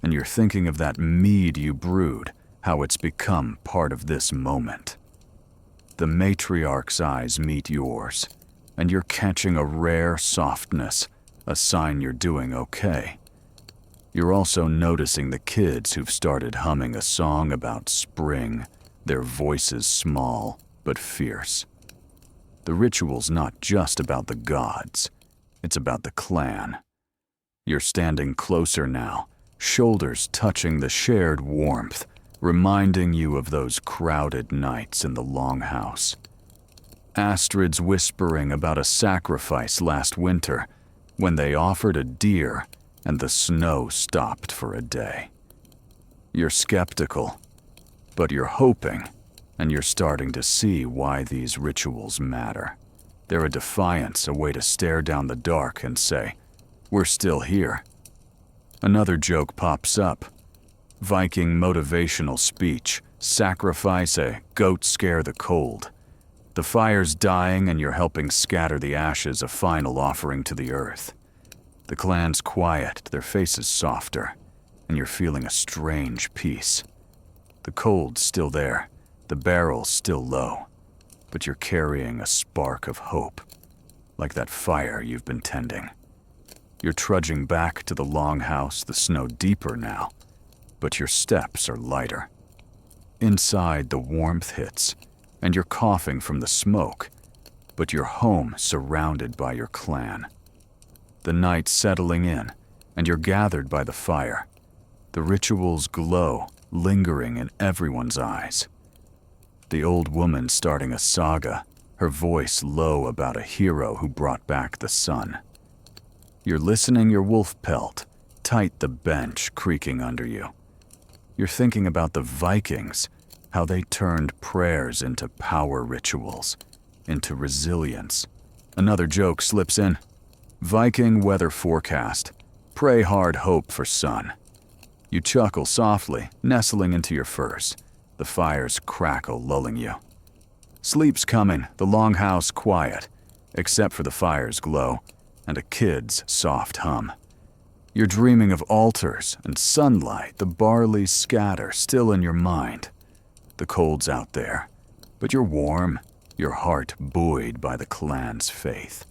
and you're thinking of that mead you brewed, how it's become part of this moment. The matriarch's eyes meet yours, and you're catching a rare softness, a sign you're doing okay. You're also noticing the kids who've started humming a song about spring, their voices small but fierce. The ritual's not just about the gods, it's about the clan. You're standing closer now, shoulders touching the shared warmth, reminding you of those crowded nights in the longhouse. Astrid's whispering about a sacrifice last winter when they offered a deer and the snow stopped for a day. You're skeptical, but you're hoping, and you're starting to see why these rituals matter. They're a defiance, a way to stare down the dark and say, "We're still here." Another joke pops up. Viking motivational speech, sacrifice a goat, scare the cold. The fire's dying and you're helping scatter the ashes, a final offering to the earth. The clan's quiet, their faces softer, and you're feeling a strange peace. The cold's still there, the barrel's still low, but you're carrying a spark of hope, like that fire you've been tending. You're trudging back to the longhouse, the snow deeper now, but your steps are lighter. Inside, the warmth hits, and you're coughing from the smoke, but you're home, surrounded by your clan. The night's settling in, and you're gathered by the fire. The ritual's glow lingering in everyone's eyes. The old woman starting a saga, her voice low about a hero who brought back the sun. You're listening, your wolf pelt, tight, the bench creaking under you. You're thinking about the Vikings, how they turned prayers into power rituals, into resilience, Another joke slips in. Viking weather forecast. Pray hard hope for sun. You chuckle softly, nestling into your furs. The fire's crackle lulling you. Sleep's coming, the longhouse quiet, except for the fire's glow and a kid's soft hum. You're dreaming of altars and sunlight, the barley scatter still in your mind. The cold's out there, but you're warm, your heart buoyed by the clan's faith.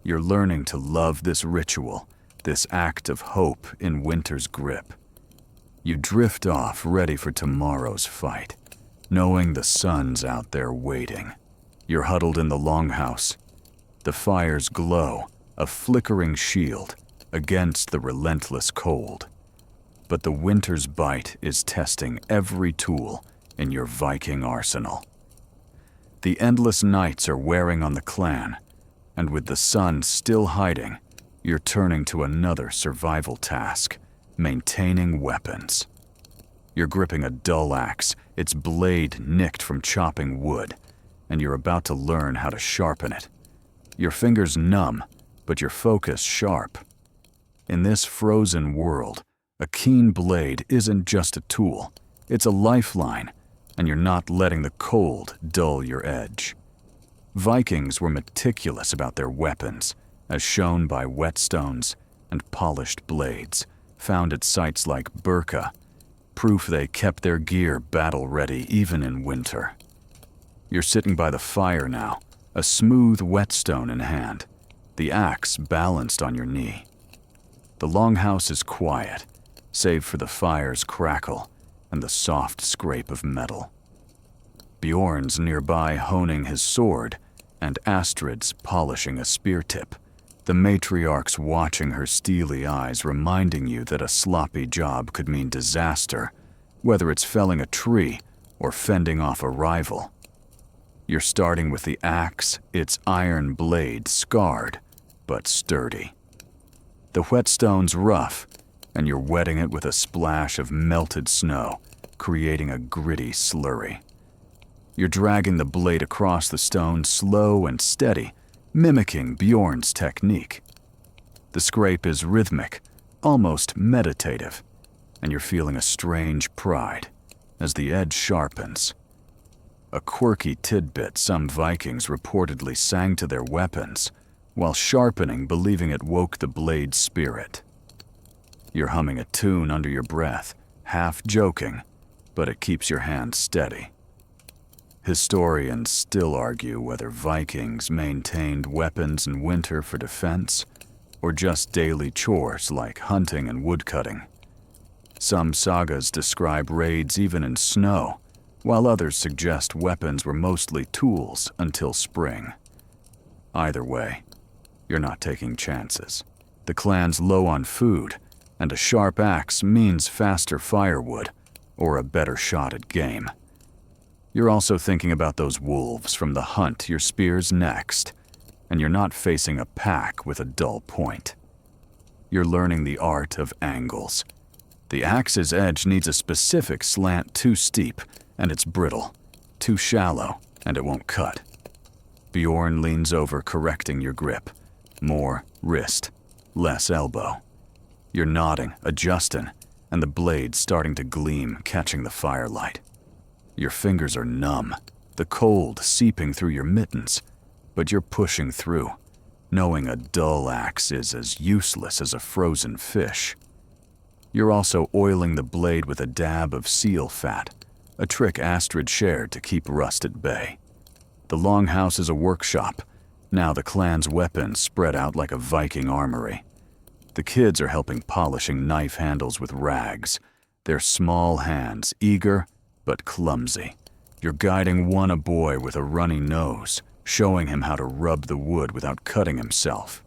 You're learning to love this ritual, this act of hope in winter's grip. You drift off ready for tomorrow's fight, knowing the sun's out there waiting. You're huddled in the longhouse. The fire's glow, a flickering shield against the relentless cold. But the winter's bite is testing every tool in your Viking arsenal. The endless nights are wearing on the clan, and with the sun still hiding, you're turning to another survival task, maintaining weapons. You're gripping a dull axe, its blade nicked from chopping wood, and you're about to learn how to sharpen it. Your fingers numb, but your focus sharp. In this frozen world, a keen blade isn't just a tool, it's a lifeline, and you're not letting the cold dull your edge. Vikings were meticulous about their weapons, as shown by whetstones and polished blades, found at sites like Birka, proof they kept their gear battle-ready even in winter. You're sitting by the fire now, a smooth whetstone in hand, the axe balanced on your knee. The longhouse is quiet, save for the fire's crackle and the soft scrape of metal. Bjorn's nearby honing his sword, and Astrid's polishing a spear tip, the matriarch's watching her steely eyes, reminding you that a sloppy job could mean disaster, whether it's felling a tree or fending off a rival. You're starting with the axe, its iron blade scarred, but sturdy. The whetstone's rough, and you're wetting it with a splash of melted snow, creating a gritty slurry. You're dragging the blade across the stone slow and steady, mimicking Bjorn's technique. The scrape is rhythmic, almost meditative, and you're feeling a strange pride as the edge sharpens. A quirky tidbit some Vikings reportedly sang to their weapons, while sharpening, believing it woke the blade's spirit. You're humming a tune under your breath, half joking, but it keeps your hand steady. Historians still argue whether Vikings maintained weapons in winter for defense or just daily chores like hunting and woodcutting. Some sagas describe raids even in snow, while others suggest weapons were mostly tools until spring. Either way, you're not taking chances. The clan's low on food, and a sharp axe means faster firewood or a better shot at game. You're also thinking about those wolves from the hunt your spear's next, and you're not facing a pack with a dull point. You're learning the art of angles. The axe's edge needs a specific slant too steep, and it's brittle, too shallow, and it won't cut. Bjorn leans over, correcting your grip. More wrist, less elbow. You're nodding, adjusting, and the blade's starting to gleam, catching the firelight. Your fingers are numb, the cold seeping through your mittens, but you're pushing through, knowing a dull axe is as useless as a frozen fish. You're also oiling the blade with a dab of seal fat, a trick Astrid shared to keep rust at bay. The longhouse is a workshop. Now the clan's weapons spread out like a Viking armory. The kids are helping polishing knife handles with rags, their small hands eager but clumsy. You're guiding one a boy with a runny nose, showing him how to rub the wood without cutting himself.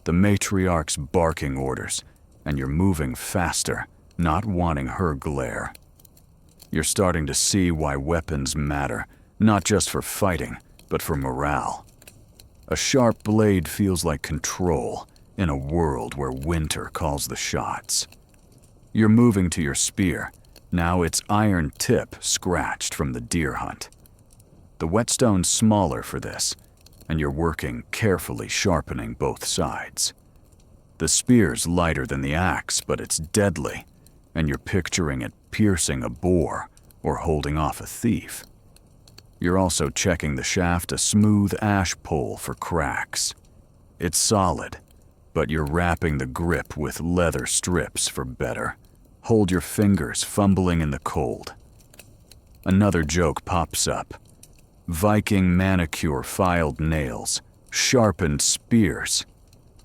The matriarch's barking orders, and you're moving faster, not wanting her glare. You're starting to see why weapons matter, not just for fighting, but for morale. A sharp blade feels like control in a world where winter calls the shots. You're moving to your spear, now its iron tip scratched from the deer hunt. The whetstone's smaller for this, and you're working carefully sharpening both sides. The spear's lighter than the axe, but it's deadly, and you're picturing it piercing a boar or holding off a thief. You're also checking the shaft a smooth ash pole for cracks. It's solid, but you're wrapping the grip with leather strips for better. Hold your fingers fumbling in the cold. Another joke pops up. Viking manicure filed nails, sharpened spears.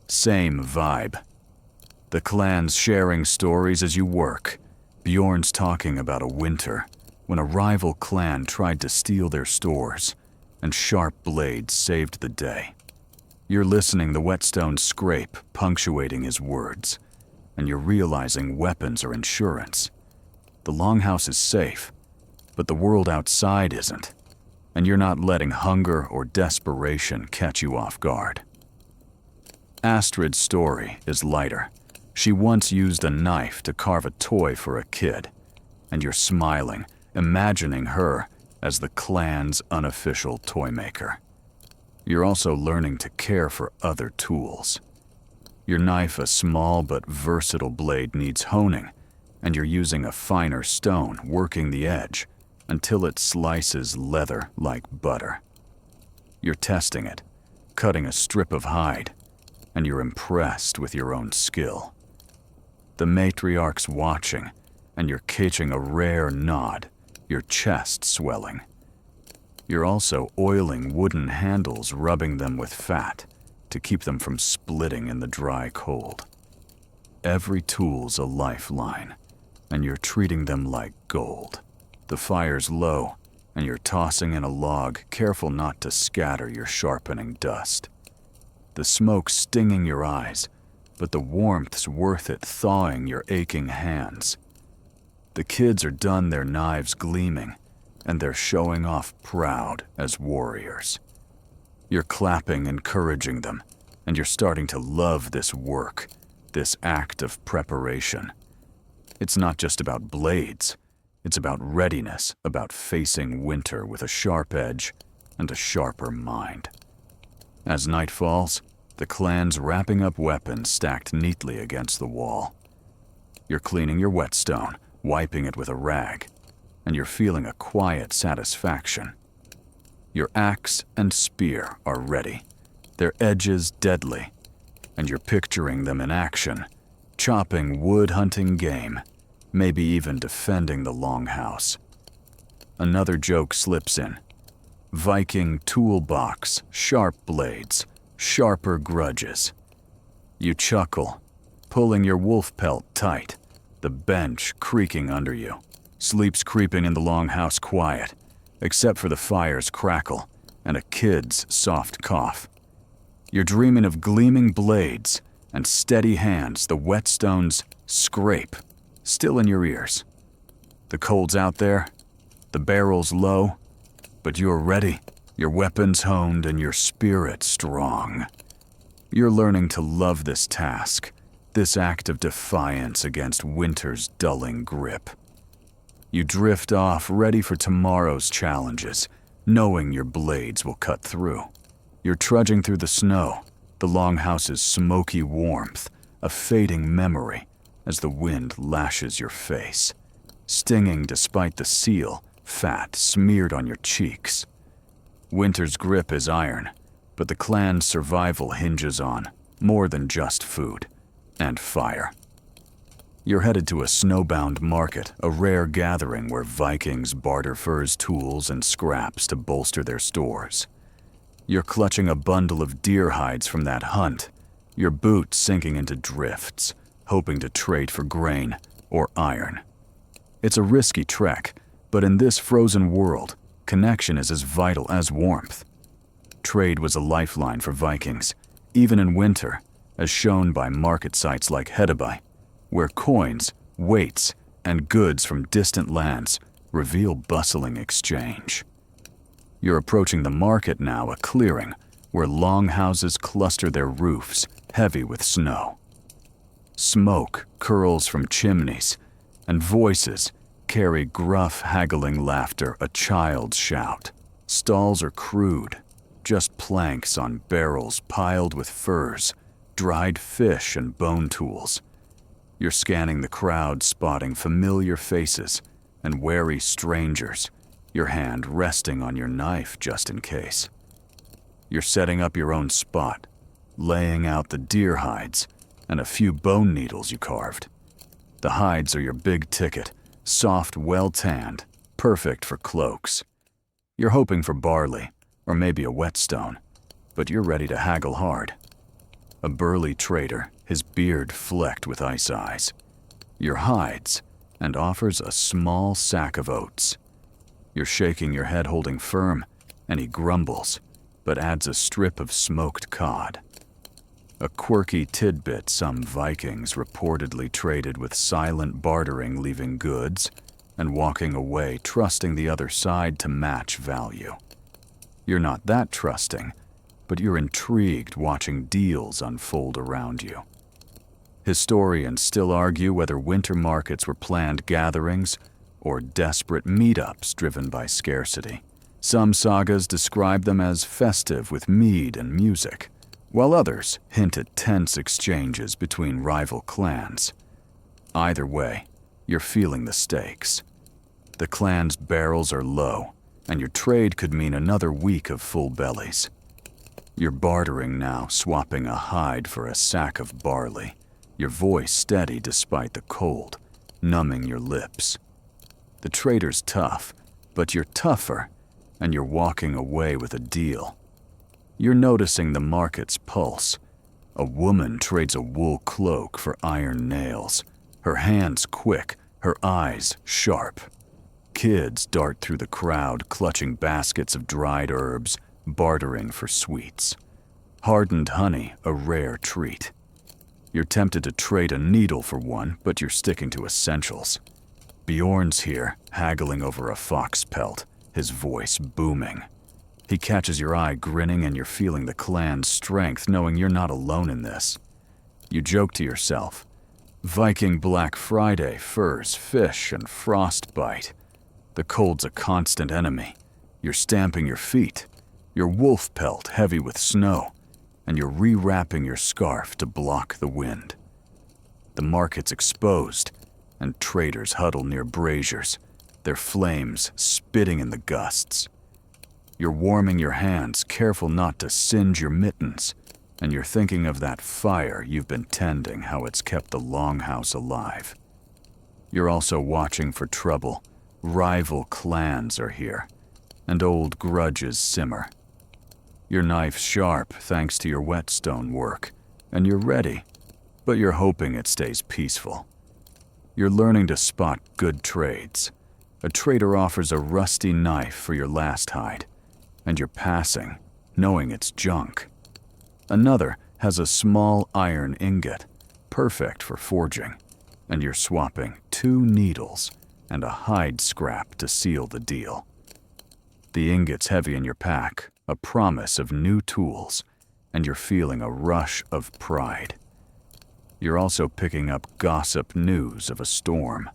Same vibe. The clans sharing stories as you work. Bjorn's talking about a winter when a rival clan tried to steal their stores, and sharp blades saved the day. You're listening the whetstone scrape punctuating his words, and you're realizing weapons are insurance. The longhouse is safe, but the world outside isn't, and you're not letting hunger or desperation catch you off guard. Astrid's story is lighter. She once used a knife to carve a toy for a kid, and you're smiling, imagining her as the clan's unofficial toy maker. You're also learning to care for other tools. Your knife, a small but versatile blade, needs honing, and you're using a finer stone, working the edge until it slices leather like butter. You're testing it, cutting a strip of hide, and you're impressed with your own skill. The matriarch's watching, and you're catching a rare nod, your chest swelling. You're also oiling wooden handles, rubbing them with fat to keep them from splitting in the dry cold. Every tool's a lifeline, and you're treating them like gold. The fire's low, and you're tossing in a log, careful not to scatter your sharpening dust. The smoke's stinging your eyes, but the warmth's worth it, thawing your aching hands. The kids are done, their knives gleaming, and they're showing off proud as warriors. You're clapping, encouraging them, and you're starting to love this work, this act of preparation. It's not just about blades, it's about readiness, about facing winter with a sharp edge and a sharper mind. As night falls, the clan's wrapping up weapons stacked neatly against the wall. You're cleaning your whetstone, wiping it with a rag, and you're feeling a quiet satisfaction. Your axe and spear are ready, their edges deadly, and you're picturing them in action, chopping wood, hunting game, maybe even defending the longhouse. Another joke slips in. Viking toolbox, sharp blades, sharper grudges. You chuckle, pulling your wolf pelt tight, the bench creaking under you. Sleep's creeping in the longhouse quiet, except for the fire's crackle and a kid's soft cough. You're dreaming of gleaming blades and steady hands, the whetstone's scrape still in your ears. The cold's out there, the barrel's low, but you're ready, your weapons honed and your spirit strong. You're learning to love this task, this act of defiance against winter's dulling grip. You drift off, ready for tomorrow's challenges, knowing your blades will cut through. You're trudging through the snow, the longhouse's smoky warmth, a fading memory as the wind lashes your face, stinging despite the seal, fat smeared on your cheeks. Winter's grip is iron, but the clan's survival hinges on more than just food and fire. You're headed to a snowbound market, a rare gathering where Vikings barter furs, tools, and scraps to bolster their stores. You're clutching a bundle of deer hides from that hunt, your boots sinking into drifts, hoping to trade for grain or iron. It's a risky trek, but in this frozen world, connection is as vital as warmth. Trade was a lifeline for Vikings, even in winter, as shown by market sites like Hedeby, where coins, weights, and goods from distant lands reveal bustling exchange. You're approaching the market now, a clearing where longhouses cluster their roofs, heavy with snow. Smoke curls from chimneys, and voices carry gruff, haggling laughter, a child's shout. Stalls are crude, just planks on barrels piled with furs, dried fish, and bone tools. You're scanning the crowd, spotting familiar faces and wary strangers, your hand resting on your knife just in case. You're setting up your own spot, laying out the deer hides and a few bone needles you carved. The hides are your big ticket, soft, well-tanned, perfect for cloaks. You're hoping for barley, or maybe a whetstone, but you're ready to haggle hard. A burly trader, his beard flecked with ice eyes. Your hides, and offers a small sack of oats. You're shaking your head holding firm, and he grumbles, but adds a strip of smoked cod. A quirky tidbit some Vikings reportedly traded with silent bartering, leaving goods and walking away, trusting the other side to match value. You're not that trusting, but you're intrigued watching deals unfold around you. Historians still argue whether winter markets were planned gatherings or desperate meetups driven by scarcity. Some sagas describe them as festive with mead and music, while others hint at tense exchanges between rival clans. Either way, you're feeling the stakes. The clan's barrels are low, and your trade could mean another week of full bellies. You're bartering now, swapping a hide for a sack of barley, your voice steady despite the cold, numbing your lips. The trader's tough, but you're tougher, and you're walking away with a deal. You're noticing the market's pulse. A woman trades a wool cloak for iron nails, her hands quick, her eyes sharp. Kids dart through the crowd, clutching baskets of dried herbs, bartering for sweets. Hardened honey, a rare treat. You're tempted to trade a needle for one, but you're sticking to essentials. Bjorn's here, haggling over a fox pelt, his voice booming. He catches your eye, grinning, and you're feeling the clan's strength, knowing you're not alone in this. You joke to yourself, Viking Black Friday, furs, fish, and frostbite. The cold's a constant enemy. You're stamping your feet, your wolf pelt heavy with snow, and you're rewrapping your scarf to block the wind. The market's exposed, and traders huddle near braziers, their flames spitting in the gusts. You're warming your hands, careful not to singe your mittens, and you're thinking of that fire you've been tending, how it's kept the longhouse alive. You're also watching for trouble. Rival clans are here, and old grudges simmer. Your knife's sharp thanks to your whetstone work, and you're ready, but you're hoping it stays peaceful. You're learning to spot good trades. A trader offers a rusty knife for your last hide, and you're passing, knowing it's junk. Another has a small iron ingot, perfect for forging, and you're swapping 2 needles and a hide scrap to seal the deal. The ingot's heavy in your pack, a promise of new tools, and you're feeling a rush of pride. You're also picking up gossip news of a storm,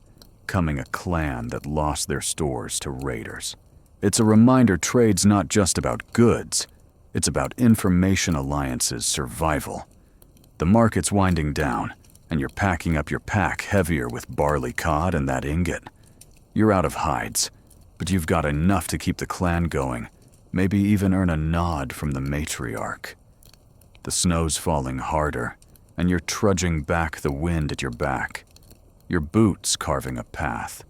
coming a clan that lost their stores to raiders. It's a reminder trade's not just about goods, it's about information alliance's survival. The market's winding down, and you're packing up your pack heavier with barley cod and that ingot. You're out of hides, but you've got enough to keep the clan going, maybe even earn a nod from the matriarch. The snow's falling harder, and you're trudging back the wind at your back, your boots carving a path.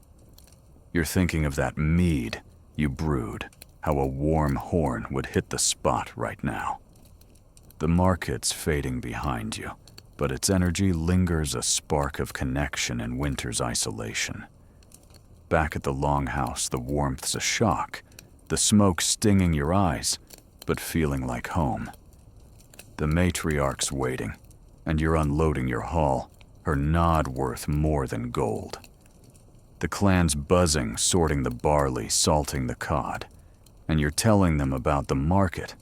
You're thinking of that mead you brewed, how a warm horn would hit the spot right now. The market's fading behind you, but its energy lingers, a spark of connection in winter's isolation. Back at the longhouse, the warmth's a shock, the smoke stinging your eyes, but feeling like home. The matriarch's waiting, and you're unloading your haul, her nod worth more than gold. The clan's buzzing, sorting the barley, salting the cod, and you're telling them about the market,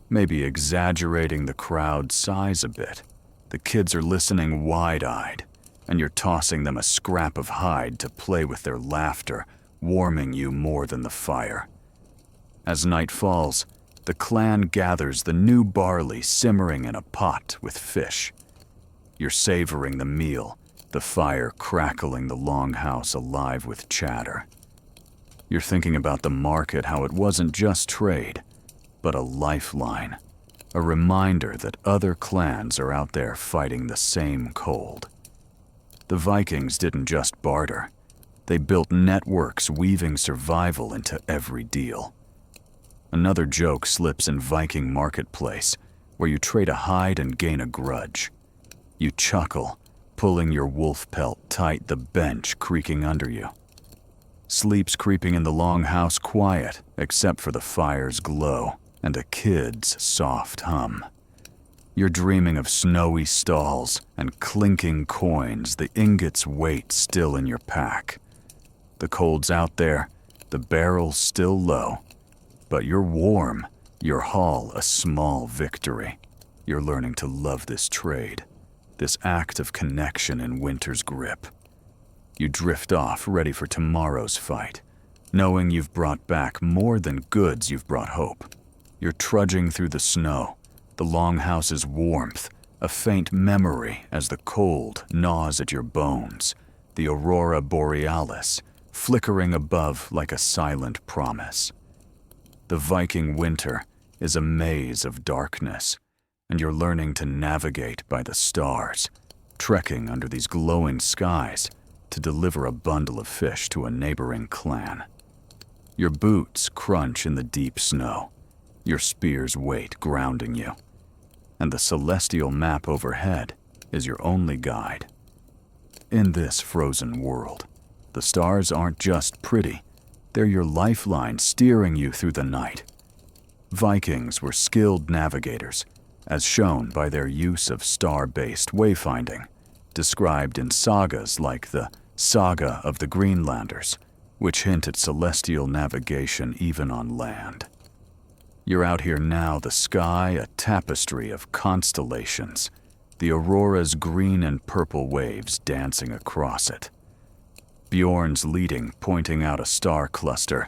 maybe exaggerating the crowd size a bit. The kids are listening wide-eyed, and you're tossing them a scrap of hide to play with their laughter, warming you more than the fire. As night falls, the clan gathers the new barley simmering in a pot with fish. You're savoring the meal, the fire crackling the longhouse alive with chatter. You're thinking about the market, how it wasn't just trade, but a lifeline, a reminder that other clans are out there fighting the same cold. The Vikings didn't just barter. They built networks weaving survival into every deal. Another joke slips in Viking marketplace, where you trade a hide and gain a grudge. You chuckle, pulling your wolf pelt tight, the bench creaking under you. Sleep's creeping in the longhouse quiet, except for the fire's glow and a kid's soft hum. You're dreaming of snowy stalls and clinking coins, the ingots' weight still in your pack. The cold's out there, the barrel's still low, but you're warm, your haul a small victory. You're learning to love this trade, this act of connection in winter's grip. You drift off, ready for tomorrow's fight, knowing you've brought back more than goods, you've brought hope. You're trudging through the snow, the longhouse's warmth, a faint memory as the cold gnaws at your bones, the aurora borealis flickering above like a silent promise. The Viking winter is a maze of darkness, and you're learning to navigate by the stars, trekking under these glowing skies to deliver a bundle of fish to a neighboring clan. Your boots crunch in the deep snow, your spear's weight grounding you, and the celestial map overhead is your only guide. In this frozen world, the stars aren't just pretty, they're your lifeline steering you through the night. Vikings were skilled navigators, as shown by their use of star-based wayfinding, described in sagas like the Saga of the Greenlanders, which hint at celestial navigation even on land. You're out here now, the sky a tapestry of constellations, the aurora's green and purple waves dancing across it. Bjorn's leading, pointing out a star cluster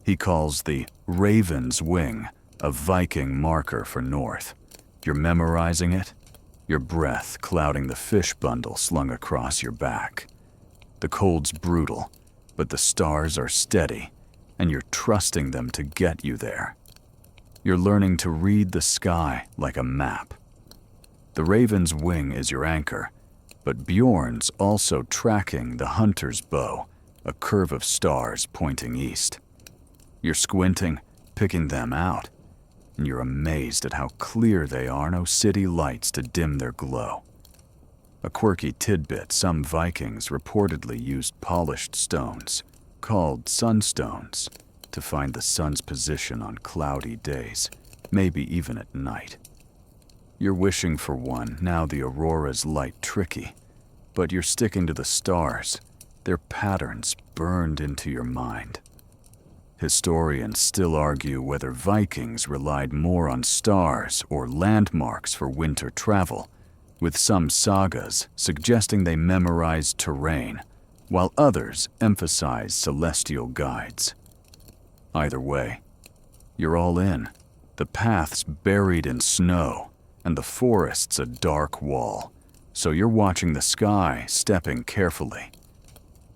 he calls the Raven's Wing, a Viking marker for north. You're memorizing it, your breath clouding the fish bundle slung across your back. The cold's brutal, but the stars are steady, and you're trusting them to get you there. You're learning to read the sky like a map. The Raven's Wing is your anchor, but Bjorn's also tracking the hunter's bow, a curve of stars pointing east. You're squinting, picking them out, and you're amazed at how clear they are, no city lights to dim their glow. A quirky tidbit, some Vikings reportedly used polished stones, called sunstones, to find the sun's position on cloudy days, maybe even at night. You're wishing for one, now the aurora's light tricky, but you're sticking to the stars, their patterns burned into your mind. Historians still argue whether Vikings relied more on stars or landmarks for winter travel, with some sagas suggesting they memorized terrain, while others emphasize celestial guides. Either way, you're all in. The path's buried in snow, and the forest's a dark wall, so you're watching the sky, stepping carefully.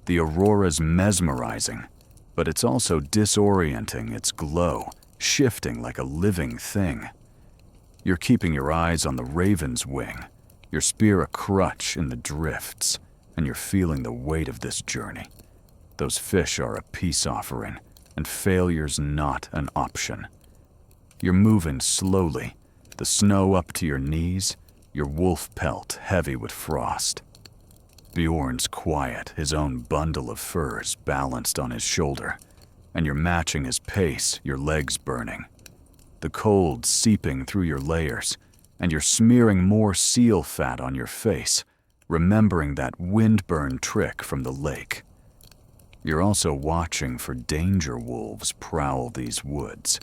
The aurora's mesmerizing, but it's also disorienting, its glow shifting like a living thing. You're keeping your eyes on the Raven's Wing, your spear a crutch in the drifts, and you're feeling the weight of this journey. Those fish are a peace offering, and failure's not an option. You're moving slowly, the snow up to your knees, your wolf pelt heavy with frost. Bjorn's quiet, his own bundle of furs balanced on his shoulder, and you're matching his pace, your legs burning. The cold seeping through your layers, and you're smearing more seal fat on your face, remembering that windburn trick from the lake. You're also watching for danger wolves prowl these woods,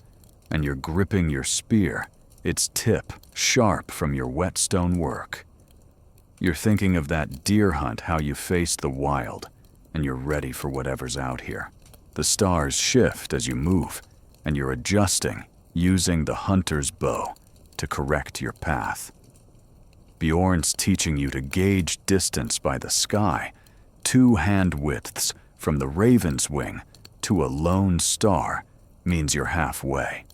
and you're gripping your spear, its tip sharp from your whetstone work. You're thinking of that deer hunt, how you faced the wild, and you're ready for whatever's out here. The stars shift as you move, and you're adjusting, using the hunter's bow to correct your path. Bjorn's teaching you to gauge distance by the sky, 2 hand widths from the raven's wing to a lone star means you're halfway.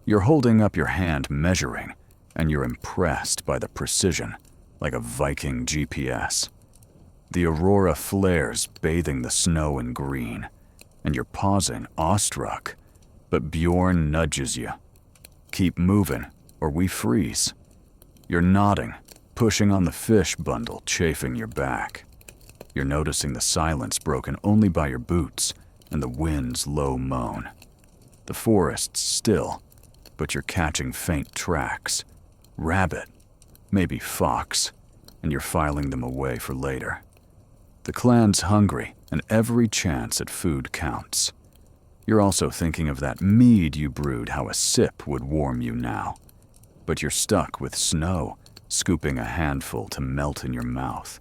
You're holding up your hand measuring, and you're impressed by the precision, like a Viking GPS. The aurora flares, bathing the snow in green, and you're pausing, awestruck, but Bjorn nudges you. Keep moving, or we freeze. You're nodding, pushing on the fish bundle chafing your back. You're noticing the silence broken only by your boots and the wind's low moan. The forest's still, but you're catching faint tracks. Rabbit, maybe fox, and you're filing them away for later. The clan's hungry, and every chance at food counts. You're also thinking of that mead you brewed, how a sip would warm you now. But you're stuck with snow, scooping a handful to melt in your mouth.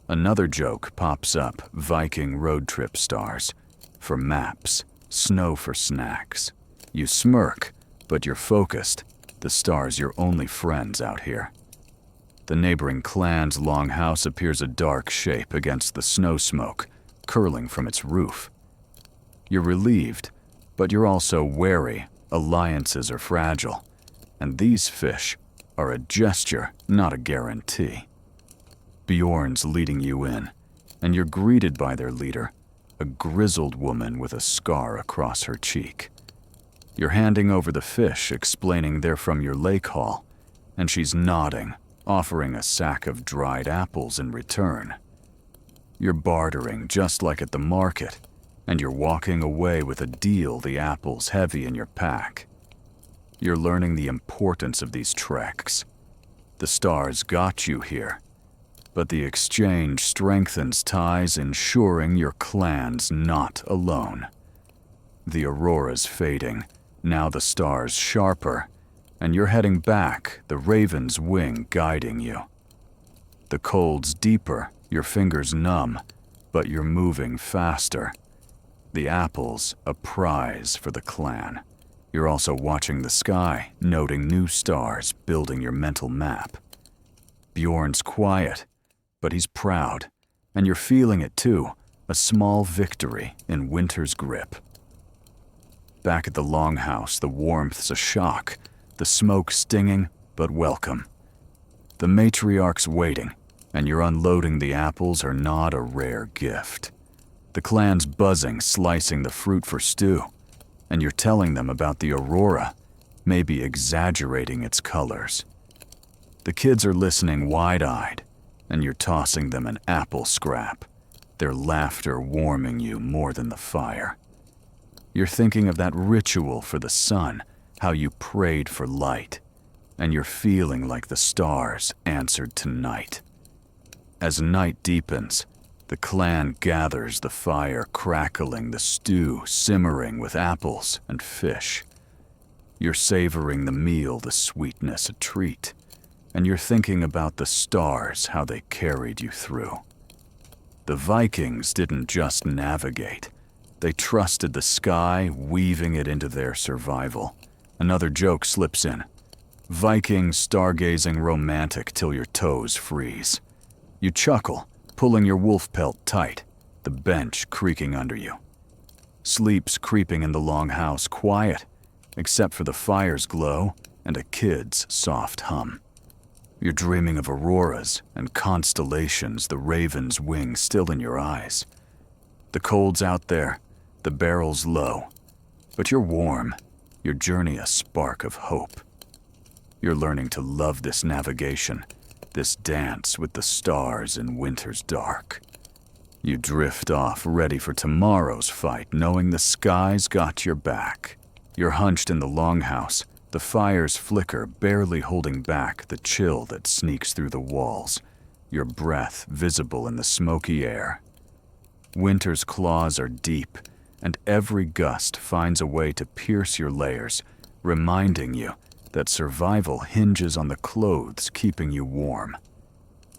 Another joke pops up, Viking road trip stars. For maps, snow for snacks. You smirk, but you're focused. The stars your only friends out here. The neighboring clan's longhouse appears a dark shape against the snow smoke, curling from its roof. You're relieved, but you're also wary. Alliances are fragile, and these fish are a gesture, not a guarantee. Bjorn's leading you in, and you're greeted by their leader, a grizzled woman with a scar across her cheek. You're handing over the fish, explaining they're from your lake hall, and she's nodding, offering a sack of dried apples in return. You're bartering just like at the market, and you're walking away with a deal, the apples heavy in your pack. You're learning the importance of these treks. The stars got you here, but the exchange strengthens ties, ensuring your clan's not alone. The aurora's fading, now the stars sharper, and you're heading back, the raven's wing guiding you. The cold's deeper, your fingers numb, but you're moving faster. The apple's a prize for the clan. You're also watching the sky, noting new stars, building your mental map. Bjorn's quiet, but he's proud, and you're feeling it too, a small victory in winter's grip. Back at the longhouse, the warmth's a shock, the smoke stinging but welcome. The matriarch's waiting, and you're unloading the apples are not a rare gift. The clan's buzzing, slicing the fruit for stew, and you're telling them about the aurora, maybe exaggerating its colors. The kids are listening wide-eyed, and you're tossing them an apple scrap, their laughter warming you more than the fire. You're thinking of that ritual for the sun, how you prayed for light, and you're feeling like the stars answered to night. As night deepens, the clan gathers, the fire crackling, the stew simmering with apples and fish. You're savoring the meal, the sweetness a treat, and you're thinking about the stars, how they carried you through. The Vikings didn't just navigate. They trusted the sky, weaving it into their survival. Another joke slips in. Viking stargazing romantic till your toes freeze. You chuckle, pulling your wolf pelt tight, the bench creaking under you. Sleep's creeping in the longhouse, quiet, except for the fire's glow and a kid's soft hum. You're dreaming of auroras and constellations, the raven's wing still in your eyes. The cold's out there, the barrel's low, but you're warm, your journey a spark of hope. You're learning to love this navigation, this dance with the stars in winter's dark. You drift off, ready for tomorrow's fight, knowing the sky's got your back. You're hunched in the longhouse, the fire's flicker barely holding back the chill that sneaks through the walls, your breath visible in the smoky air. Winter's claws are deep, and every gust finds a way to pierce your layers, reminding you that survival hinges on the clothes keeping you warm.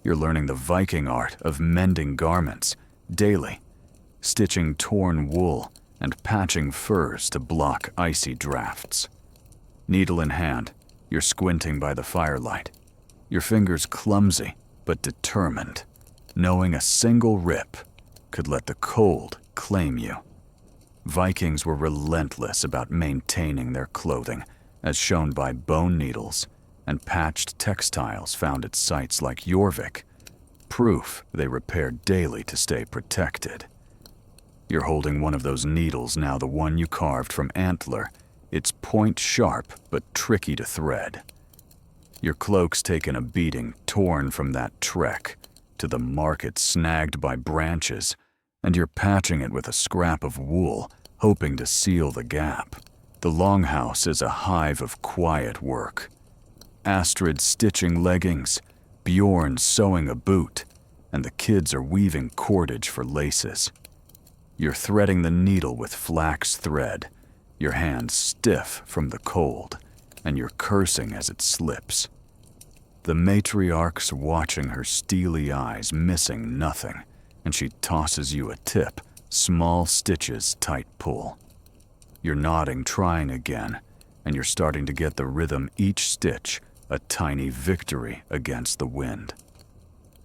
You're learning the Viking art of mending garments daily, stitching torn wool and patching furs to block icy drafts. Needle in hand, you're squinting by the firelight. Your fingers clumsy but determined, knowing a single rip could let the cold claim you. Vikings were relentless about maintaining their clothing, as shown by bone needles and patched textiles found at sites like Jorvik, proof they repaired daily to stay protected. You're holding one of those needles now, the one you carved from antler. It's point sharp but tricky to thread. Your cloak's taken a beating, torn from that trek to the market, snagged by branches, and you're patching it with a scrap of wool, hoping to seal the gap. The longhouse is a hive of quiet work. Astrid stitching leggings, Bjorn sewing a boot, and the kids are weaving cordage for laces. You're threading the needle with flax thread, your hands stiff from the cold, and you're cursing as it slips. The matriarch's watching her steely eyes, missing nothing, and she tosses you a tip, small stitches, tight pull. You're nodding, trying again, and you're starting to get the rhythm, each stitch a tiny victory against the wind.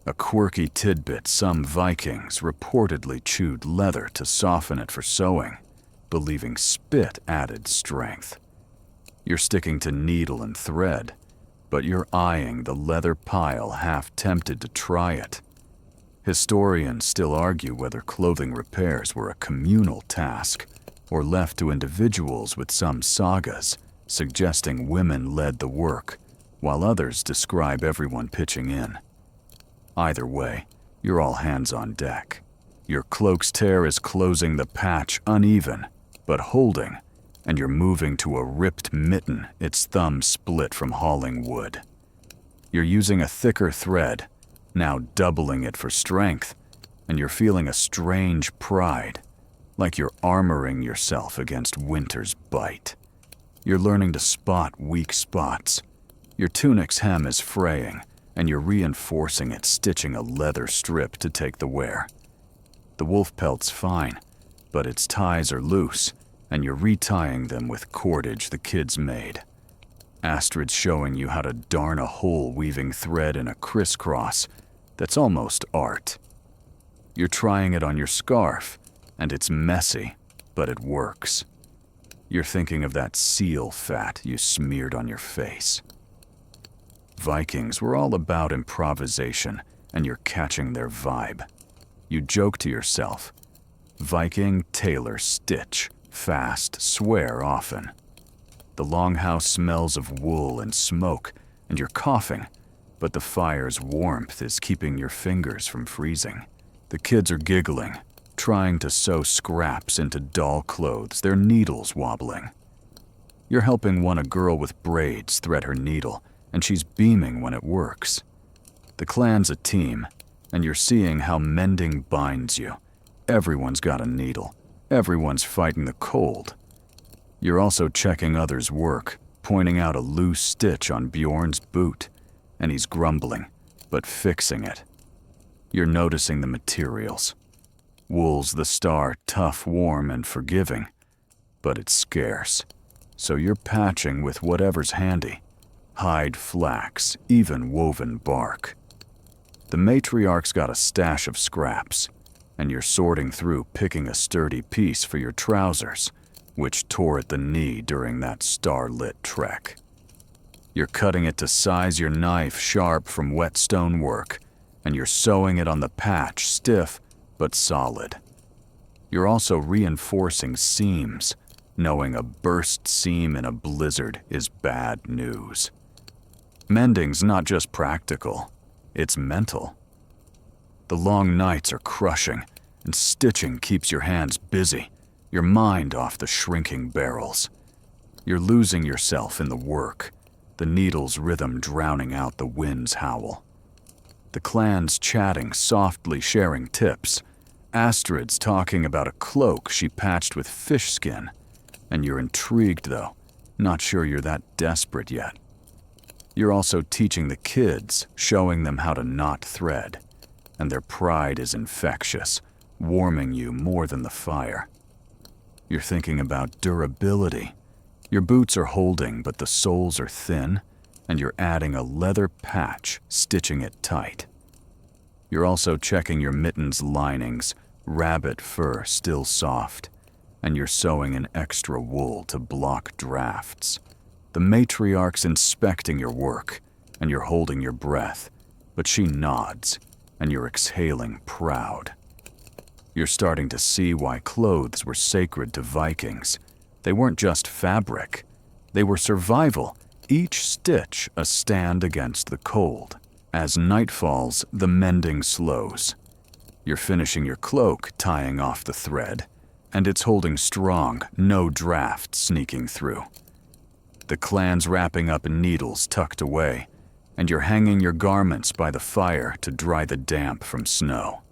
A quirky tidbit: some Vikings reportedly chewed leather to soften it for sewing, believing spit added strength. You're sticking to needle and thread, but you're eyeing the leather pile, half tempted to try it. Historians still argue whether clothing repairs were a communal task or left to individuals, with some sagas suggesting women led the work, while others describe everyone pitching in. Either way, you're all hands on deck. Your cloak's tear is closing the patch, uneven, but holding, and you're moving to a ripped mitten, its thumb split from hauling wood. You're using a thicker thread, now doubling it for strength, and you're feeling a strange pride, like you're armoring yourself against winter's bite. You're learning to spot weak spots. Your tunic's hem is fraying, and you're reinforcing it, stitching a leather strip to take the wear. The wolf pelt's fine, but its ties are loose, and you're retying them with cordage the kids made. Astrid's showing you how to darn a hole, weaving thread in a crisscross that's almost art. You're trying it on your scarf, and it's messy, but it works. You're thinking of that seal fat you smeared on your face. Vikings were all about improvisation, and you're catching their vibe. You joke to yourself, Viking tailor stitch, fast, swear often. The longhouse smells of wool and smoke, and you're coughing, but the fire's warmth is keeping your fingers from freezing. The kids are giggling, trying to sew scraps into doll clothes, their needles wobbling. You're helping a girl with braids thread her needle, and she's beaming when it works. The clan's a team, and you're seeing how mending binds you. Everyone's got a needle. Everyone's fighting the cold. You're also checking others' work, pointing out a loose stitch on Bjorn's boot, and he's grumbling, but fixing it. You're noticing the materials. Wool's the star, tough, warm, and forgiving, but it's scarce, so you're patching with whatever's handy. Hide, flax, even woven bark. The matriarch's got a stash of scraps, and you're sorting through, picking a sturdy piece for your trousers, which tore at the knee during that star-lit trek. You're cutting it to size your knife, sharp from whetstone work, and you're sewing it on the patch, stiff but solid. You're also reinforcing seams, knowing a burst seam in a blizzard is bad news. Mending's not just practical, it's mental. The long nights are crushing, and stitching keeps your hands busy, your mind off the shrinking barrels. You're losing yourself in the work, the needle's rhythm drowning out the wind's howl. The clan's chatting, softly sharing tips. Astrid's talking about a cloak she patched with fish skin, and you're intrigued though, not sure you're that desperate yet. You're also teaching the kids, showing them how to knot thread, and their pride is infectious, warming you more than the fire. You're thinking about durability, Your boots are holding, but the soles are thin, and you're adding a leather patch, stitching it tight. You're also checking your mittens' linings, rabbit fur still soft, and you're sewing in extra wool to block drafts. The matriarch's inspecting your work, and you're holding your breath, but she nods, and you're exhaling proud. You're starting to see why clothes were sacred to Vikings. They weren't just fabric. They were survival, each stitch a stand against the cold. As night falls, the mending slows. You're finishing your cloak, tying off the thread, and it's holding strong, no draft sneaking through. The clan's wrapping up needles tucked away, and you're hanging your garments by the fire to dry the damp from snow.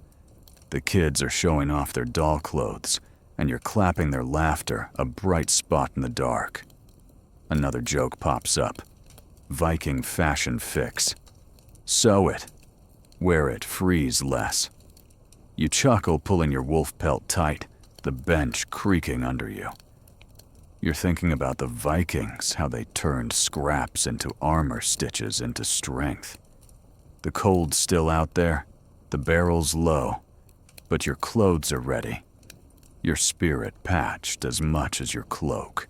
The kids are showing off their doll clothes, and you're clapping their laughter, a bright spot in the dark. Another joke pops up. Viking fashion fix. Sew it. Wear it, freeze less. You chuckle, pulling your wolf pelt tight, the bench creaking under you. You're thinking about the Vikings, how they turned scraps into armor stitches into strength. The cold's still out there, the barrel's low, but your clothes are ready. Your spirit patched as much as your cloak.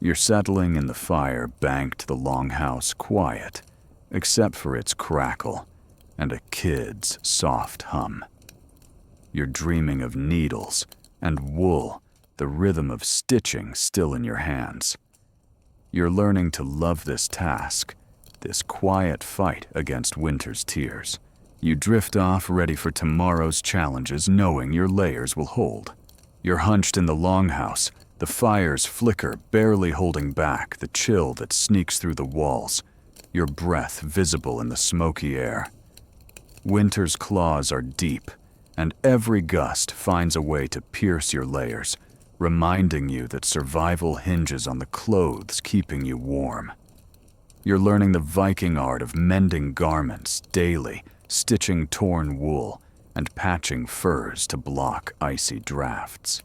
You're settling in the fire banked the longhouse quiet, except for its crackle and a kid's soft hum. You're dreaming of needles and wool, the rhythm of stitching still in your hands. You're learning to love this task, this quiet fight against winter's tears. You drift off, ready for tomorrow's challenges, knowing your layers will hold. You're hunched in the longhouse, the fire's flicker barely holding back the chill that sneaks through the walls, your breath visible in the smoky air. Winter's claws are deep, and every gust finds a way to pierce your layers, reminding you that survival hinges on the clothes keeping you warm. You're learning the Viking art of mending garments daily, stitching torn wool, and patching furs to block icy drafts.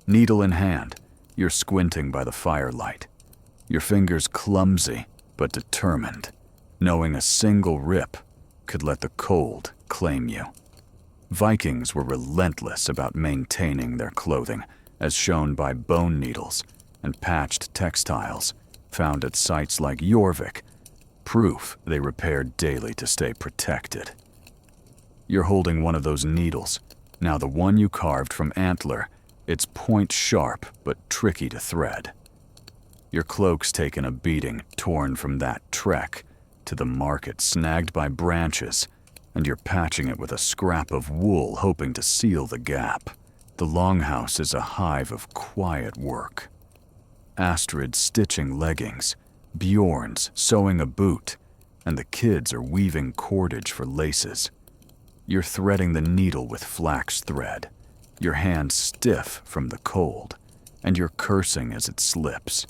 Needle in hand, you're squinting by the firelight, your fingers clumsy but determined, knowing a single rip could let the cold claim you. Vikings were relentless about maintaining their clothing, as shown by bone needles and patched textiles found at sites like Jorvik, proof they repaired daily to stay protected. You're holding one of those needles, now the one you carved from antler. It's point sharp but tricky to thread. Your cloak's taken a beating, torn from that trek to the market, snagged by branches, and you're patching it with a scrap of wool, hoping to seal the gap. The longhouse is a hive of quiet work. Astrid's stitching leggings, Bjorn's sewing a boot, and the kids are weaving cordage for laces. You're threading the needle with flax thread, your hands stiff from the cold, and you're cursing as it slips.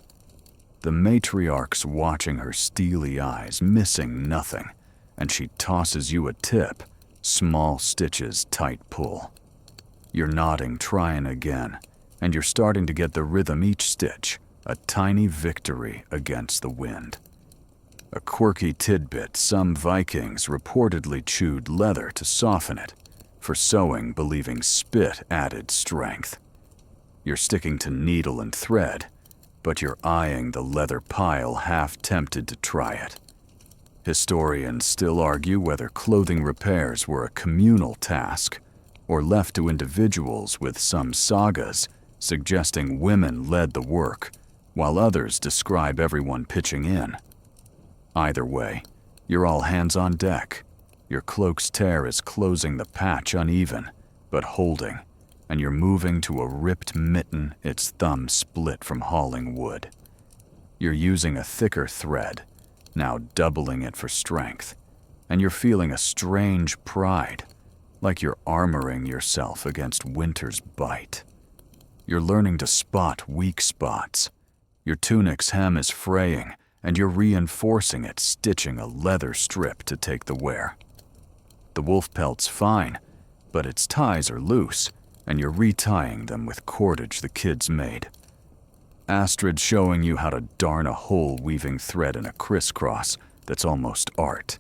The matriarch's watching her steely eyes, missing nothing, and she tosses you a tip, small stitches, tight pull. You're nodding, trying again, and you're starting to get the rhythm each stitch, a tiny victory against the wind. A quirky tidbit, some Vikings reportedly chewed leather to soften it, for sewing believing spit added strength. You're sticking to needle and thread, but you're eyeing the leather pile, half tempted to try it. Historians still argue whether clothing repairs were a communal task or left to individuals, with some sagas suggesting women led the work, while others describe everyone pitching in. Either way, you're all hands on deck. Your cloak's tear is closing the patch uneven, but holding, and you're moving to a ripped mitten, its thumb split from hauling wood. You're using a thicker thread, now doubling it for strength, and you're feeling a strange pride, like you're armoring yourself against winter's bite. You're learning to spot weak spots. Your tunic's hem is fraying, and you're reinforcing it, stitching a leather strip to take the wear. The wolf pelt's fine, but its ties are loose, and you're retying them with cordage the kids made. Astrid showing you how to darn a hole weaving thread in a crisscross that's almost art.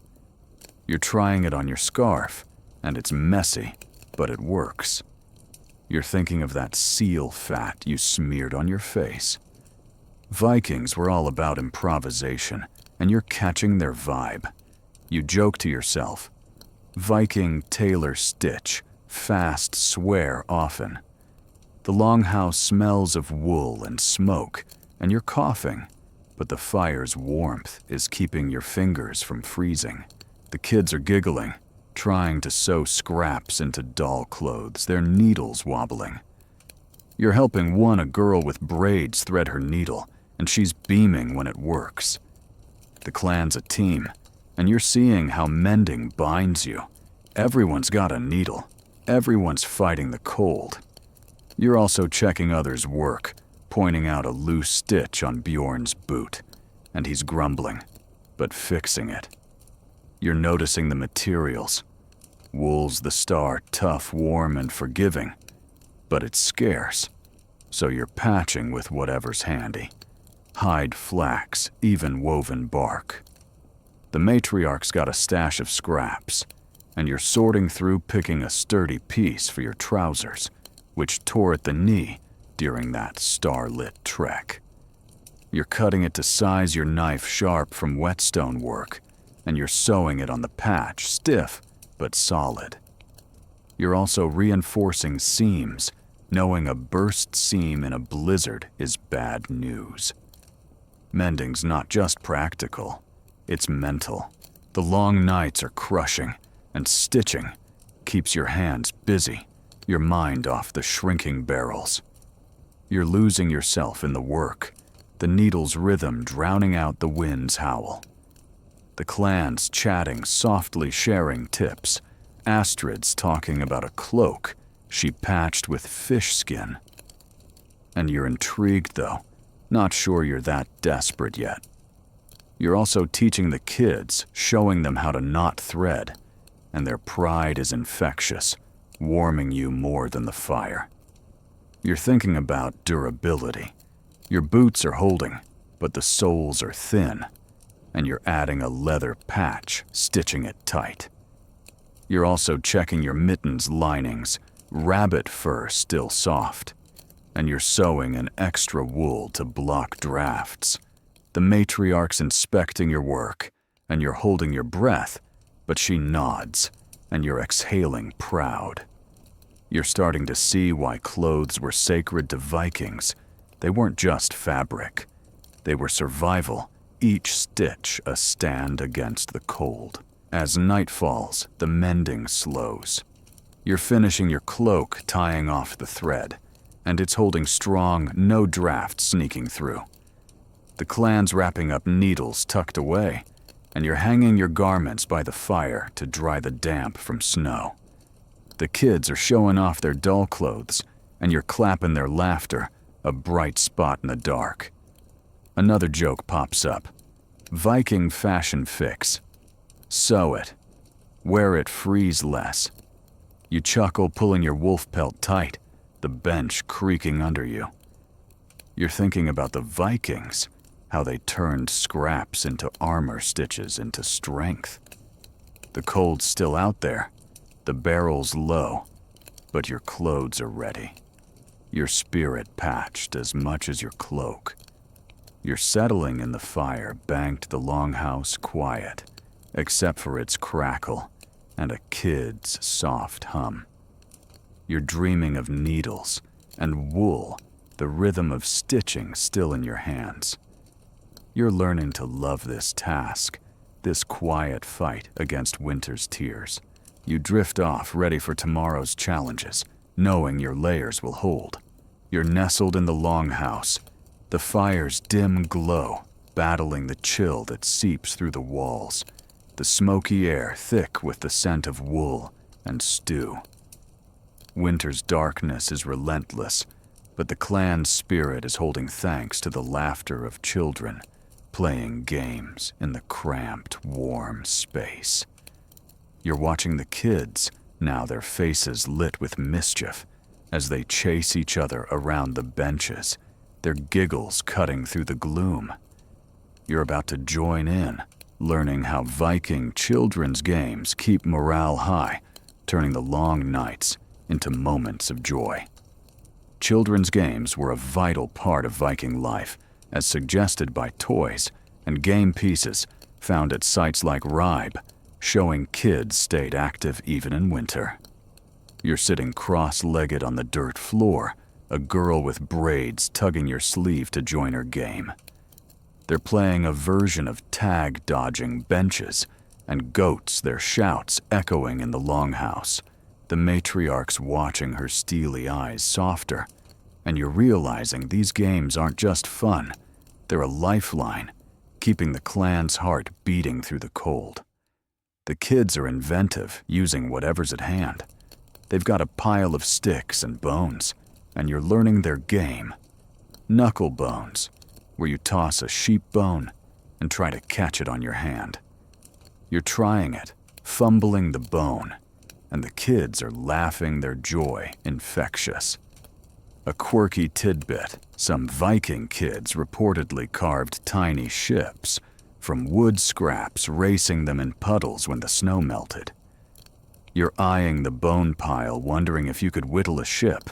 You're trying it on your scarf, and it's messy, but it works. You're thinking of that seal fat you smeared on your face. Vikings were all about improvisation, and you're catching their vibe. You joke to yourself, Viking tailor stitch, fast swear often. The longhouse smells of wool and smoke, and you're coughing, but the fire's warmth is keeping your fingers from freezing. The kids are giggling, trying to sew scraps into doll clothes, their needles wobbling. You're helping a girl with braids thread her needle, and she's beaming when it works. The clan's a team, and you're seeing how mending binds you. Everyone's got a needle. Everyone's fighting the cold. You're also checking others' work, pointing out a loose stitch on Bjorn's boot, and he's grumbling, but fixing it. You're noticing the materials. Wool's the star, tough, warm, and forgiving, but it's scarce, so you're patching with whatever's handy. Hide flax, even woven bark. The matriarch's got a stash of scraps, and you're sorting through picking a sturdy piece for your trousers, which tore at the knee during that starlit trek. You're cutting it to size your knife sharp from whetstone work, and you're sewing it on the patch, stiff but solid. You're also reinforcing seams, knowing a burst seam in a blizzard is bad news. Mending's not just practical, it's mental. The long nights are crushing, and stitching keeps your hands busy, your mind off the shrinking barrels. You're losing yourself in the work, the needle's rhythm drowning out the wind's howl. The clan's chatting, softly sharing tips. Astrid's talking about a cloak she patched with fish skin. And you're intrigued, though, not sure you're that desperate yet. You're also teaching the kids, showing them how to knot thread, and their pride is infectious, warming you more than the fire. You're thinking about durability. Your boots are holding, but the soles are thin, and you're adding a leather patch, stitching it tight. You're also checking your mittens' linings, rabbit fur still soft, and you're sewing an extra wool to block drafts. The matriarch's inspecting your work, and you're holding your breath, but she nods, and you're exhaling proud. You're starting to see why clothes were sacred to Vikings. They weren't just fabric. They were survival, each stitch a stand against the cold. As night falls, the mending slows. You're finishing your cloak, tying off the thread, and it's holding strong, no draft sneaking through. The clan's wrapping up needles tucked away, and you're hanging your garments by the fire to dry the damp from snow. The kids are showing off their doll clothes, and you're clapping their laughter, a bright spot in the dark. Another joke pops up. Viking fashion fix. Sew it. Wear it freeze less. You chuckle, pulling your wolf pelt tight, the bench creaking under you. You're thinking about the Vikings, how they turned scraps into armor, stitches into strength. The cold's still out there, the barrel's low, but your clothes are ready. Your spirit patched as much as your cloak. You're settling in the fire, banked the longhouse quiet, except for its crackle and a kid's soft hum. You're dreaming of needles and wool, the rhythm of stitching still in your hands. You're learning to love this task, this quiet fight against winter's tears. You drift off, ready for tomorrow's challenges, knowing your layers will hold. You're nestled in the longhouse, the fire's dim glow battling the chill that seeps through the walls, the smoky air thick with the scent of wool and stew. Winter's darkness is relentless, but the clan's spirit is holding thanks to the laughter of children, playing games in the cramped, warm space. You're watching the kids, now their faces lit with mischief, as they chase each other around the benches, their giggles cutting through the gloom. You're about to join in, learning how Viking children's games keep morale high, turning the long nights into moments of joy. Children's games were a vital part of Viking life, as suggested by toys and game pieces found at sites like Ribe, showing kids stayed active even in winter. You're sitting cross-legged on the dirt floor, a girl with braids tugging your sleeve to join her game. They're playing a version of tag dodging benches and goats, their shouts echoing in the longhouse, the matriarch's watching her steely eyes softer, and you're realizing these games aren't just fun, they're a lifeline, keeping the clan's heart beating through the cold. The kids are inventive, using whatever's at hand. They've got a pile of sticks and bones, and you're learning their game. Knuckle bones, where you toss a sheep bone and try to catch it on your hand. You're trying it, fumbling the bone, and the kids are laughing, their joy infectious. A quirky tidbit, some Viking kids reportedly carved tiny ships from wood scraps, racing them in puddles when the snow melted. You're eyeing the bone pile, wondering if you could whittle a ship,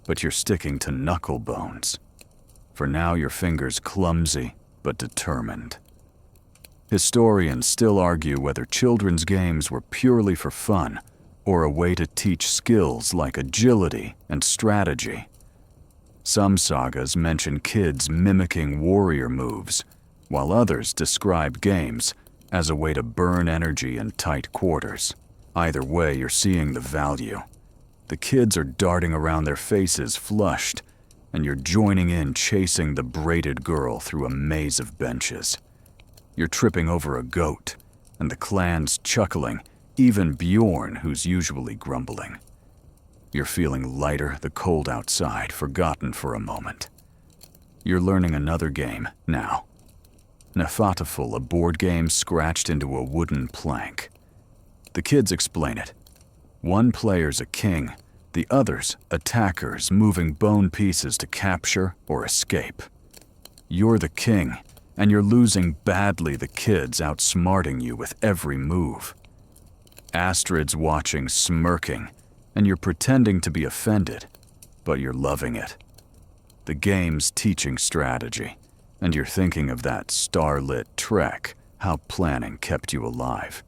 but you're sticking to knuckle bones. For now, your fingers clumsy but determined. Historians still argue whether children's games were purely for fun or a way to teach skills like agility and strategy. Some sagas mention kids mimicking warrior moves, while others describe games as a way to burn energy in tight quarters. Either way, you're seeing the value. The kids are darting around, their faces flushed, and you're joining in, chasing the braided girl through a maze of benches. You're tripping over a goat, and the clan's chuckling, even Bjorn, who's usually grumbling. You're feeling lighter, the cold outside forgotten for a moment. You're learning another game now. Nafataful, a board game scratched into a wooden plank. The kids explain it. One player's a king, the others attackers moving bone pieces to capture or escape. You're the king, and you're losing badly, the kids outsmarting you with every move. Astrid's watching, smirking, and you're pretending to be offended, but you're loving it. The game's teaching strategy, and you're thinking of that starlit trek, how planning kept you alive.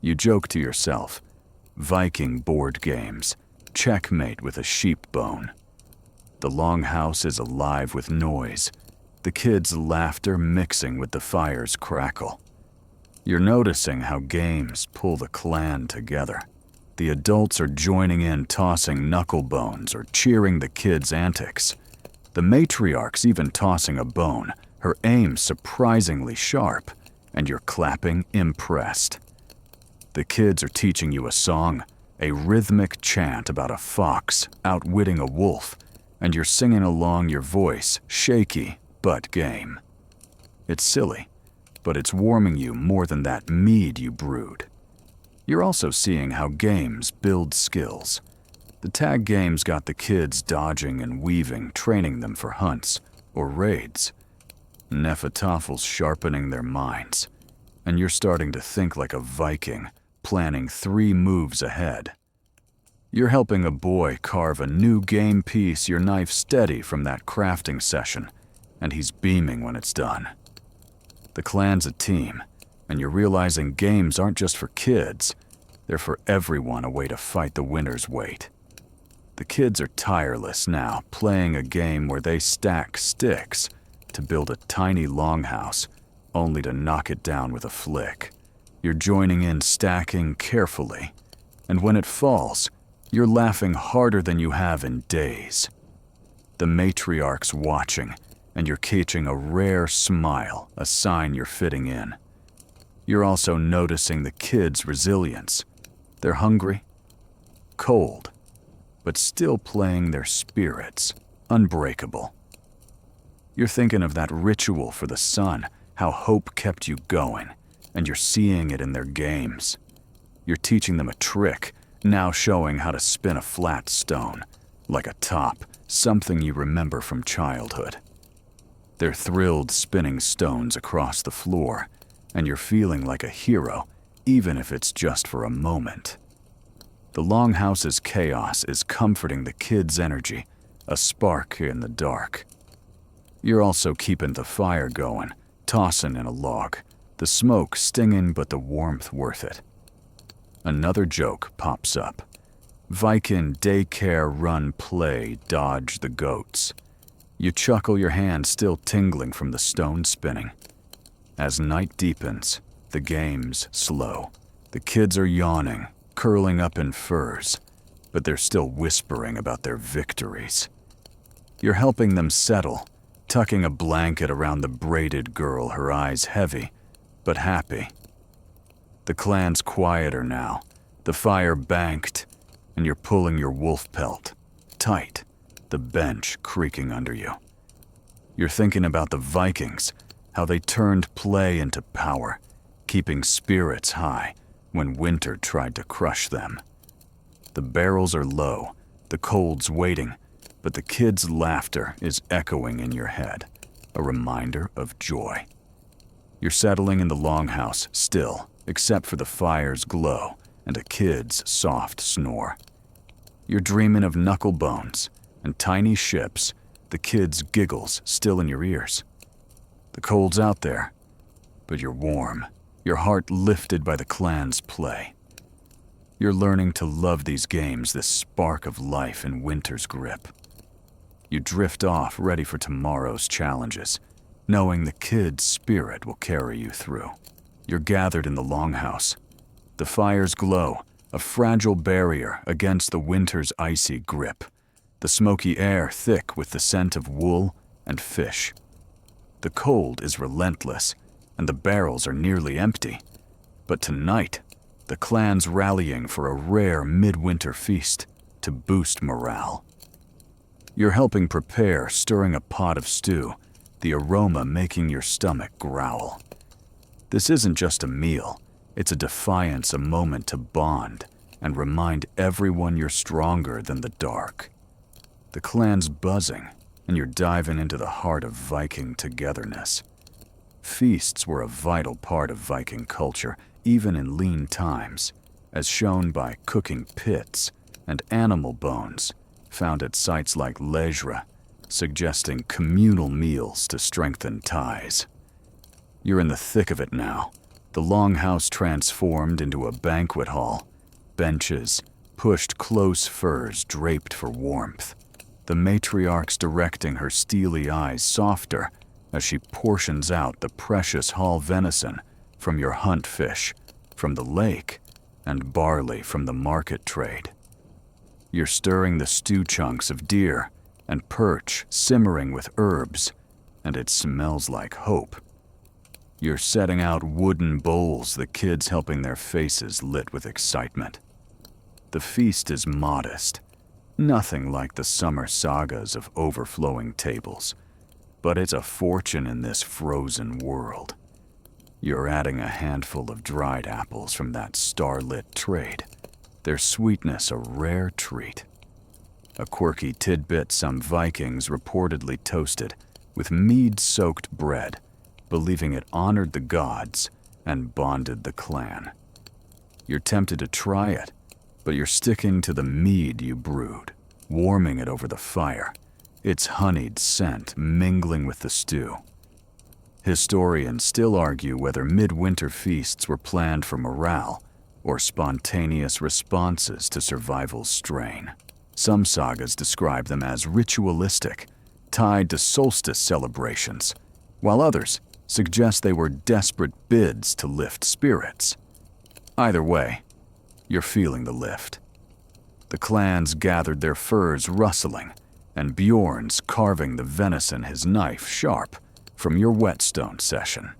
You joke to yourself, Viking board games, checkmate with a sheep bone. The longhouse is alive with noise, the kids' laughter mixing with the fire's crackle. You're noticing how games pull the clan together. The adults are joining in, tossing knuckle bones or cheering the kids' antics. The matriarch's even tossing a bone, her aim surprisingly sharp, and you're clapping, impressed. The kids are teaching you a song, a rhythmic chant about a fox outwitting a wolf, and you're singing along, your voice shaky but game. It's silly, but it's warming you more than that mead you brewed. You're also seeing how games build skills. The tag games got the kids dodging and weaving, training them for hunts or raids. Nefatafel's sharpening their minds, and you're starting to think like a Viking, planning 3 moves ahead. You're helping a boy carve a new game piece, your knife steady from that crafting session, and he's beaming when it's done. The clan's a team, and you're realizing games aren't just for kids, they're for everyone, a way to fight the winter's weight. The kids are tireless now, playing a game where they stack sticks to build a tiny longhouse, only to knock it down with a flick. You're joining in, stacking carefully, and when it falls, you're laughing harder than you have in days. The matriarch's watching, and you're catching a rare smile, a sign you're fitting in. You're also noticing the kids' resilience. They're hungry, cold, but still playing their spirits, unbreakable. You're thinking of that ritual for the sun, how hope kept you going, and you're seeing it in their games. You're teaching them a trick, now showing how to spin a flat stone, like a top, something you remember from childhood. They're thrilled spinning stones across the floor, and you're feeling like a hero, even if it's just for a moment. The longhouse's chaos is comforting the kids' energy, a spark in the dark. You're also keeping the fire going, tossing in a log, the smoke stinging but the warmth worth it. Another joke pops up. Viking daycare run play dodge the goats. You chuckle, your hand still tingling from the stone spinning. As night deepens, the game's slow. The kids are yawning, curling up in furs, but they're still whispering about their victories. You're helping them settle, tucking a blanket around the braided girl, her eyes heavy, but happy. The clan's quieter now, the fire banked, and you're pulling your wolf pelt, tight, the bench creaking under you. You're thinking about the Vikings, how they turned play into power, keeping spirits high when winter tried to crush them. The barrels are low, the cold's waiting, but the kids' laughter is echoing in your head, a reminder of joy. You're settling in the longhouse still, except for the fire's glow and a kid's soft snore. You're dreaming of knuckle bones and tiny ships, the kids' giggles still in your ears. The cold's out there, but you're warm, your heart lifted by the clan's play. You're learning to love these games, this spark of life in winter's grip. You drift off, ready for tomorrow's challenges, knowing the kid's spirit will carry you through. You're gathered in the longhouse. The fire's glow, a fragile barrier against the winter's icy grip. The smoky air thick with the scent of wool and fish. The cold is relentless, and the barrels are nearly empty. But tonight, the clan's rallying for a rare midwinter feast to boost morale. You're helping prepare, stirring a pot of stew, the aroma making your stomach growl. This isn't just a meal, it's a defiance, a moment to bond and remind everyone you're stronger than the dark. The clan's buzzing, and you're diving into the heart of Viking togetherness. Feasts were a vital part of Viking culture, even in lean times, as shown by cooking pits and animal bones found at sites like Lejre, suggesting communal meals to strengthen ties. You're in the thick of it now, the longhouse transformed into a banquet hall, benches, pushed close furs draped for warmth. The matriarch's directing her steely eyes softer as she portions out the precious hall venison from your hunt fish, from the lake, and barley from the market trade. You're stirring the stew chunks of deer and perch simmering with herbs, and it smells like hope. You're setting out wooden bowls, the kids helping their faces lit with excitement. The feast is modest, nothing like the summer sagas of overflowing tables, but it's a fortune in this frozen world. You're adding a handful of dried apples from that starlit trade, their sweetness a rare treat. A quirky tidbit some Vikings reportedly toasted with mead-soaked bread, believing it honored the gods and bonded the clan. You're tempted to try it, but you're sticking to the mead you brewed, warming it over the fire, its honeyed scent mingling with the stew. Historians still argue whether midwinter feasts were planned for morale or spontaneous responses to survival's strain. Some sagas describe them as ritualistic, tied to solstice celebrations, while others suggest they were desperate bids to lift spirits. Either way, you're feeling the lift. The clans gathered, their furs rustling, and Bjorn's carving the venison, his knife sharp, from your whetstone session.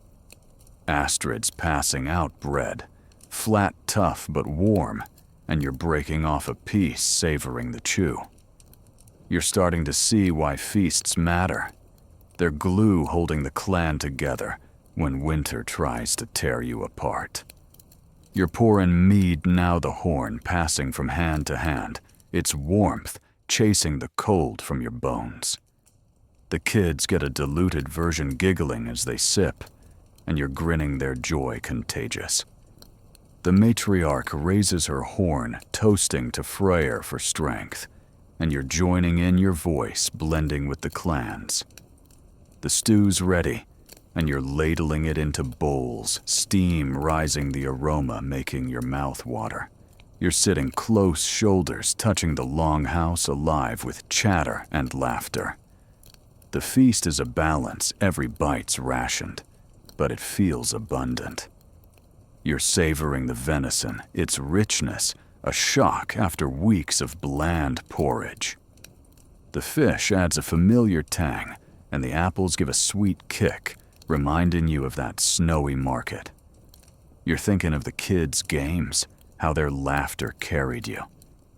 Astrid's passing out bread, flat, tough, but warm, and you're breaking off a piece, savoring the chew. You're starting to see why feasts matter. They're glue holding the clan together when winter tries to tear you apart. You're pouring mead, now the horn passing from hand to hand, its warmth chasing the cold from your bones. The kids get a diluted version giggling as they sip, and you're grinning their joy contagious. The matriarch raises her horn, toasting to Freyr for strength, and you're joining in your voice, blending with the clans. The stew's ready, and you're ladling it into bowls, steam rising the aroma, making your mouth water. You're sitting close shoulders, touching the longhouse alive with chatter and laughter. The feast is a balance, every bite's rationed, but it feels abundant. You're savoring the venison, its richness, a shock after weeks of bland porridge. The fish adds a familiar tang, and the apples give a sweet kick, reminding you of that snowy market. You're thinking of the kids' games, how their laughter carried you,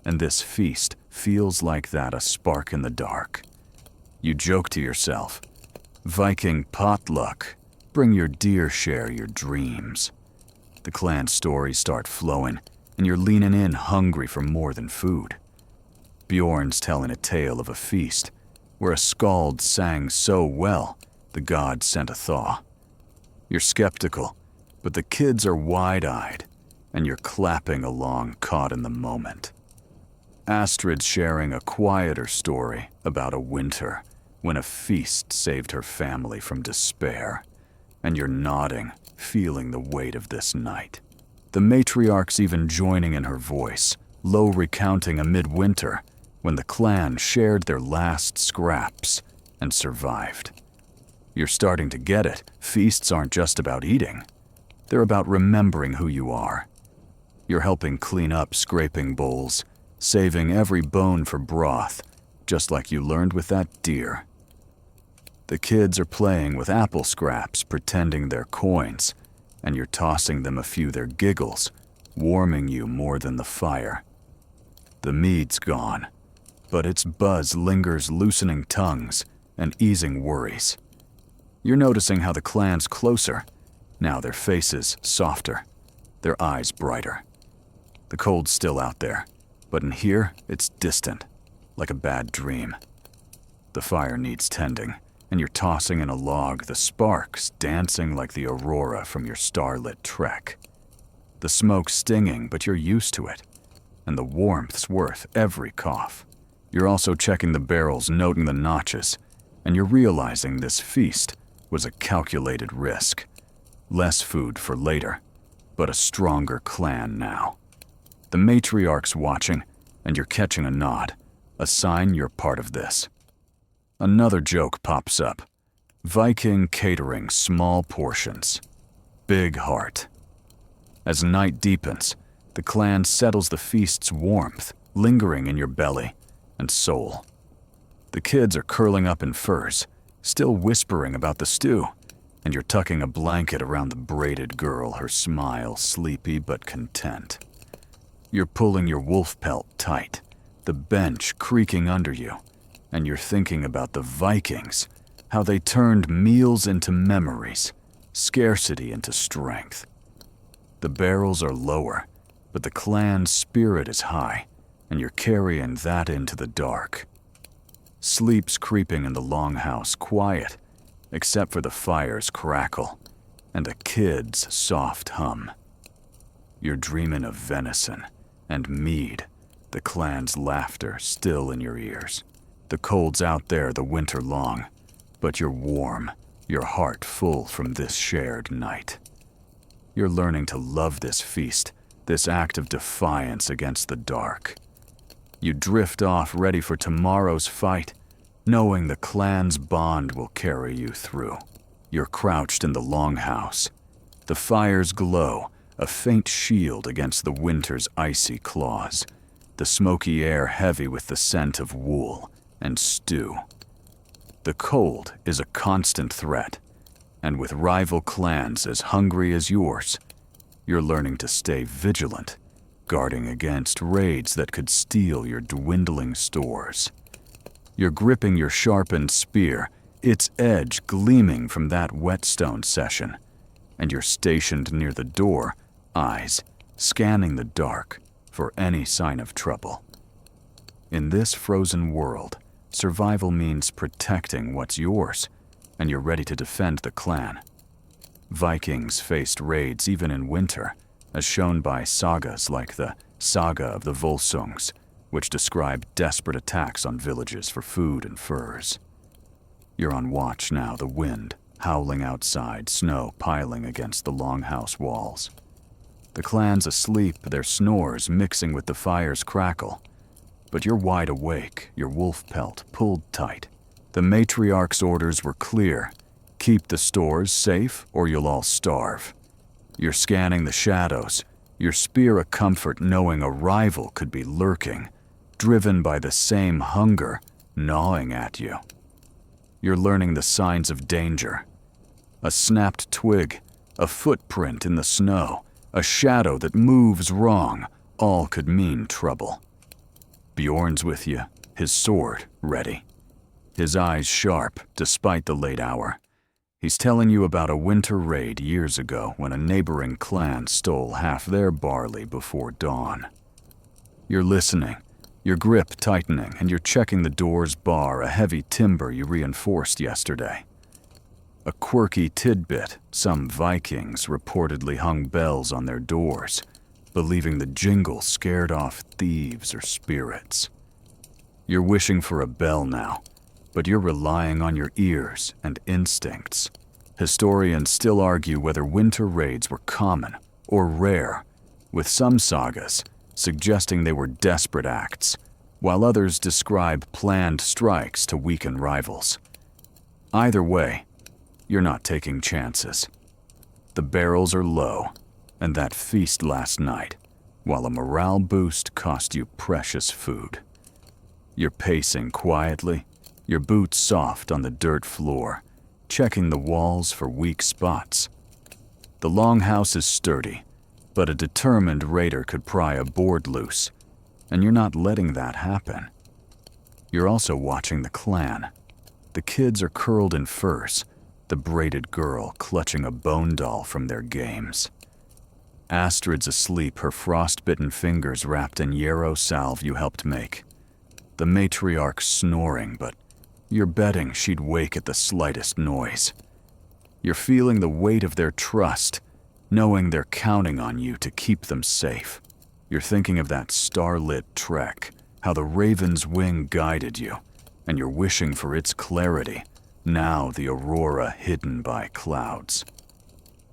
and this feast feels like that, a spark in the dark. You joke to yourself, Viking potluck, bring your deer, share your dreams. The clan stories start flowing, and you're leaning in hungry for more than food. Bjorn's telling a tale of a feast where a skald sang so well the gods sent a thaw. You're skeptical, but the kids are wide-eyed, and you're clapping along, caught in the moment. Astrid's sharing a quieter story about a winter when a feast saved her family from despair, and you're nodding, feeling the weight of this night. The matriarch's even joining in her voice, low recounting a midwinter when the clan shared their last scraps and survived. You're starting to get it. Feasts aren't just about eating. They're about remembering who you are. You're helping clean up scraping bowls, saving every bone for broth, just like you learned with that deer. The kids are playing with apple scraps, pretending they're coins, and you're tossing them a few their giggles, warming you more than the fire. The mead's gone, but its buzz lingers, loosening tongues and easing worries. You're noticing how the clan's closer. Now their faces softer, their eyes brighter. The cold's still out there, but in here, it's distant, like a bad dream. The fire needs tending, and you're tossing in a log, the sparks dancing like the aurora from your starlit trek. The smoke's stinging, but you're used to it, and the warmth's worth every cough. You're also checking the barrels, noting the notches, and you're realizing this feast was a calculated risk. Less food for later, but a stronger clan now. The matriarch's watching, and you're catching a nod, a sign you're part of this. Another joke pops up. Viking catering, small portions. Big heart. As night deepens, the clan settles the feast's warmth, lingering in your belly and soul. The kids are curling up in furs, still whispering about the stew, and you're tucking a blanket around the braided girl, her smile sleepy but content. You're pulling your wolf pelt tight, the bench creaking under you, and you're thinking about the Vikings, how they turned meals into memories, scarcity into strength. The barrels are lower, but the clan's spirit is high, and you're carrying that into the dark. Sleep's creeping in the longhouse, quiet, except for the fire's crackle and a kid's soft hum. You're dreaming of venison and mead, the clan's laughter still in your ears. The cold's out there the winter long, but you're warm, your heart full from this shared night. You're learning to love this feast, this act of defiance against the dark. You drift off ready for tomorrow's fight, knowing the clan's bond will carry you through. You're crouched in the longhouse. The fire's glow, a faint shield against the winter's icy claws, the smoky air heavy with the scent of wool and stew. The cold is a constant threat, and with rival clans as hungry as yours, you're learning to stay vigilant, guarding against raids that could steal your dwindling stores. You're gripping your sharpened spear, its edge gleaming from that whetstone session, and you're stationed near the door, eyes scanning the dark for any sign of trouble. In this frozen world, survival means protecting what's yours, and you're ready to defend the clan. Vikings faced raids even in winter, as shown by sagas like the Saga of the Volsungs, which describe desperate attacks on villages for food and furs. You're on watch now, the wind howling outside, snow piling against the longhouse walls. The clan's asleep, their snores mixing with the fire's crackle. But you're wide awake, your wolf pelt pulled tight. The matriarch's orders were clear. Keep the stores safe or you'll all starve. You're scanning the shadows, your spear a comfort knowing a rival could be lurking, driven by the same hunger gnawing at you. You're learning the signs of danger. A snapped twig, a footprint in the snow, a shadow that moves wrong, all could mean trouble. Bjorn's with you, his sword ready. His eyes sharp, despite the late hour. He's telling you about a winter raid years ago when a neighboring clan stole half their barley before dawn. You're listening, your grip tightening, and you're checking the door's bar, a heavy timber you reinforced yesterday. A quirky tidbit, some Vikings reportedly hung bells on their doors, believing the jingle scared off thieves or spirits. You're wishing for a bell now, but you're relying on your ears and instincts. Historians still argue whether winter raids were common or rare, with some sagas suggesting they were desperate acts, while others describe planned strikes to weaken rivals. Either way, you're not taking chances. The barrels are low, and that feast last night, while a morale boost cost you precious food. You're pacing quietly, your boots soft on the dirt floor, checking the walls for weak spots. The longhouse is sturdy, but a determined raider could pry a board loose, and you're not letting that happen. You're also watching the clan. The kids are curled in furs, the braided girl clutching a bone doll from their games. Astrid's asleep, her frostbitten fingers wrapped in yarrow salve you helped make. The matriarch's snoring, but you're betting she'd wake at the slightest noise. You're feeling the weight of their trust, knowing they're counting on you to keep them safe. You're thinking of that starlit trek, how the raven's wing guided you, and you're wishing for its clarity, now the aurora hidden by clouds.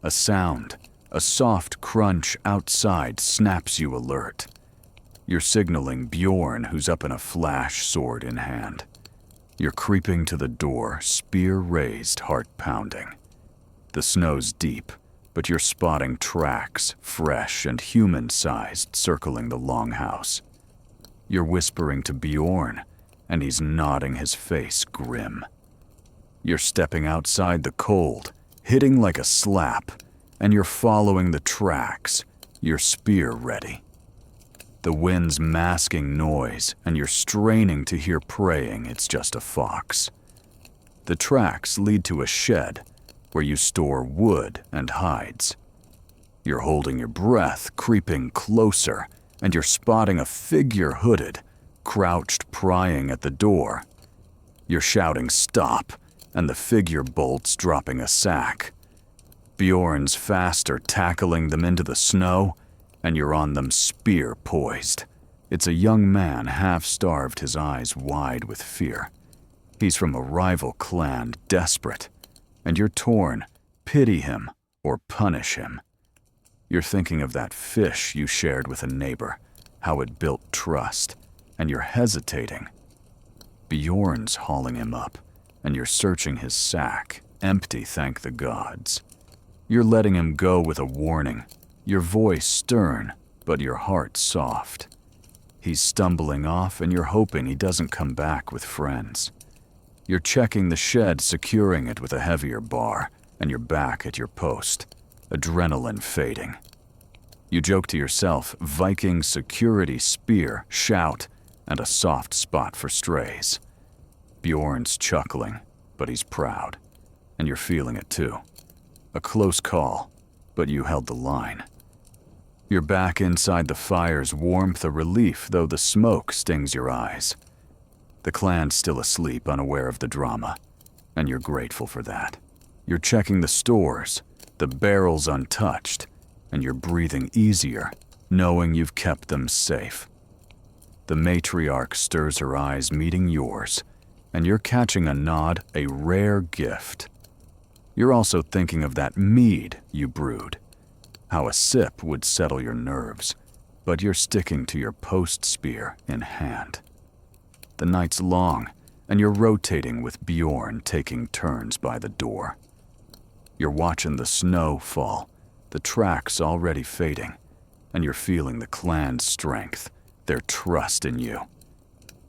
A sound, a soft crunch outside snaps you alert. You're signaling Bjorn, who's up in a flash, sword in hand. You're creeping to the door, spear raised, heart pounding. The snow's deep, but you're spotting tracks, fresh and human-sized, circling the longhouse. You're whispering to Bjorn, and he's nodding, his face grim. You're stepping outside the cold, hitting like a slap, and you're following the tracks, your spear ready. The wind's masking noise, and you're straining to hear praying it's just a fox. The tracks lead to a shed, where you store wood and hides. You're holding your breath, creeping closer, and you're spotting a figure hooded, crouched prying at the door. You're shouting stop, and the figure bolts, dropping a sack. Bjorn's faster, tackling them into the snow, and you're on them, spear poised. It's a young man, half-starved, his eyes wide with fear. He's from a rival clan, desperate, and you're torn, pity him or punish him. You're thinking of that fish you shared with a neighbor, how it built trust, and you're hesitating. Bjorn's hauling him up, and you're searching his sack, empty, thank the gods. You're letting him go with a warning, your voice stern, but your heart soft. He's stumbling off, and you're hoping he doesn't come back with friends. You're checking the shed, securing it with a heavier bar, and you're back at your post, adrenaline fading. You joke to yourself, Viking security spear, shout, and a soft spot for strays. Bjorn's chuckling, but he's proud, and you're feeling it too. A close call, but you held the line. You're back inside the fire's warmth, a relief, though the smoke stings your eyes. The clan's still asleep, unaware of the drama, and you're grateful for that. You're checking the stores, the barrels untouched, and you're breathing easier, knowing you've kept them safe. The matriarch stirs her eyes, meeting yours, and you're catching a nod, a rare gift. You're also thinking of that mead you brewed, how a sip would settle your nerves, but you're sticking to your post-spear in hand. The night's long, and you're rotating with Bjorn taking turns by the door. You're watching the snow fall, the tracks already fading, and you're feeling the clan's strength, their trust in you.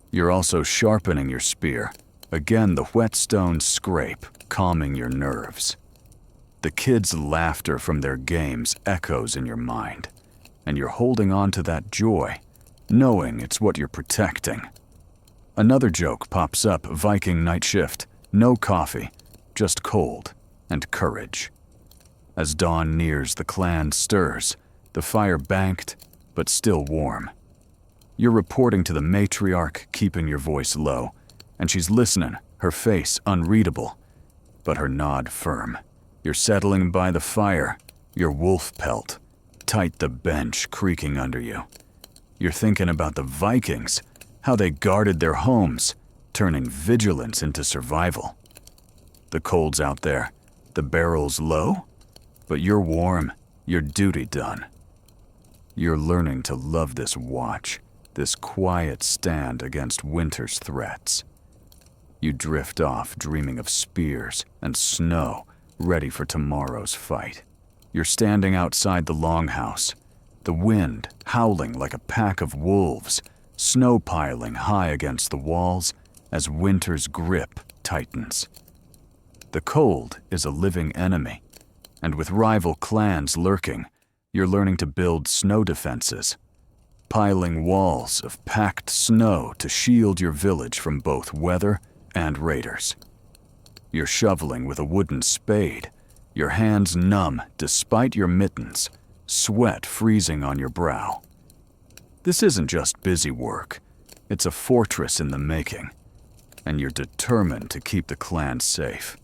You're also sharpening your spear, again the whetstone scrape, calming your nerves. The kids' laughter from their games echoes in your mind, and you're holding on to that joy, knowing it's what you're protecting. Another joke pops up, Viking night shift, no coffee, just cold and courage. As dawn nears, the clan stirs, the fire banked, but still warm. You're reporting to the matriarch, keeping your voice low, and she's listening, her face unreadable, but her nod firm. You're settling by the fire, your wolf pelt, tight the bench creaking under you. You're thinking about the Vikings, how they guarded their homes, turning vigilance into survival. The cold's out there, the barrel's low, but you're warm, your duty done. You're learning to love this watch, this quiet stand against winter's threats. You drift off dreaming of spears and snow, ready for tomorrow's fight. You're standing outside the longhouse, the wind howling like a pack of wolves, snow piling high against the walls as winter's grip tightens. The cold is a living enemy, and with rival clans lurking, you're learning to build snow defenses, piling walls of packed snow to shield your village from both weather and raiders. You're shoveling with a wooden spade, your hands numb despite your mittens, sweat freezing on your brow. This isn't just busy work, it's a fortress in the making, and you're determined to keep the clan safe.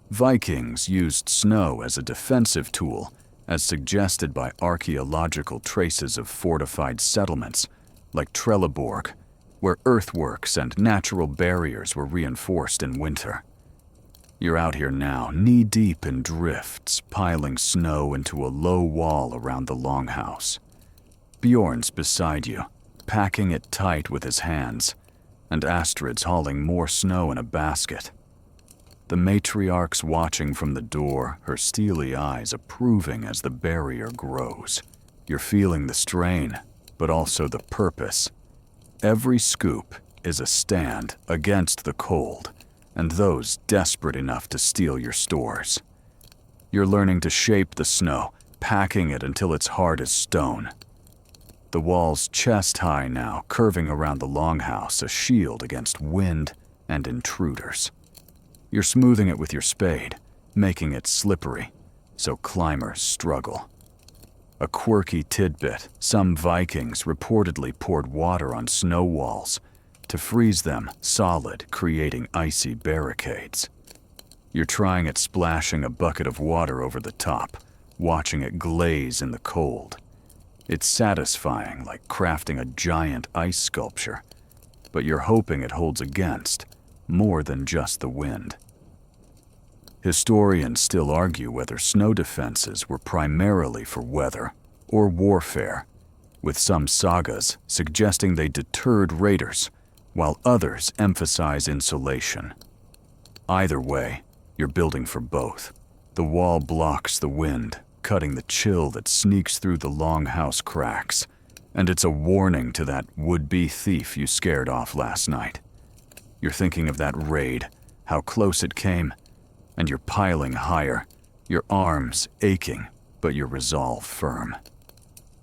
Vikings used snow as a defensive tool, as suggested by archaeological traces of fortified settlements, like Trelleborg, where earthworks and natural barriers were reinforced in winter. You're out here now, knee-deep in drifts, piling snow into a low wall around the longhouse. Bjorn's beside you, packing it tight with his hands, and Astrid's hauling more snow in a basket. The matriarch's watching from the door, her steely eyes approving as the barrier grows. You're feeling the strain, but also the purpose. Every scoop is a stand against the cold, and those desperate enough to steal your stores. You're learning to shape the snow, packing it until it's hard as stone. The wall's chest high now, curving around the longhouse, a shield against wind and intruders. You're smoothing it with your spade, making it slippery, so climbers struggle. A quirky tidbit, some Vikings reportedly poured water on snow walls to freeze them solid, creating icy barricades. You're trying it splashing a bucket of water over the top, watching it glaze in the cold. It's satisfying, like crafting a giant ice sculpture, but you're hoping it holds against more than just the wind. Historians still argue whether snow defenses were primarily for weather or warfare, with some sagas suggesting they deterred raiders, while others emphasize insulation. Either way, you're building for both. The wall blocks the wind, cutting the chill that sneaks through the longhouse cracks, and it's a warning to that would-be thief you scared off last night. You're thinking of that raid, how close it came, and you're piling higher, your arms aching, but your resolve firm.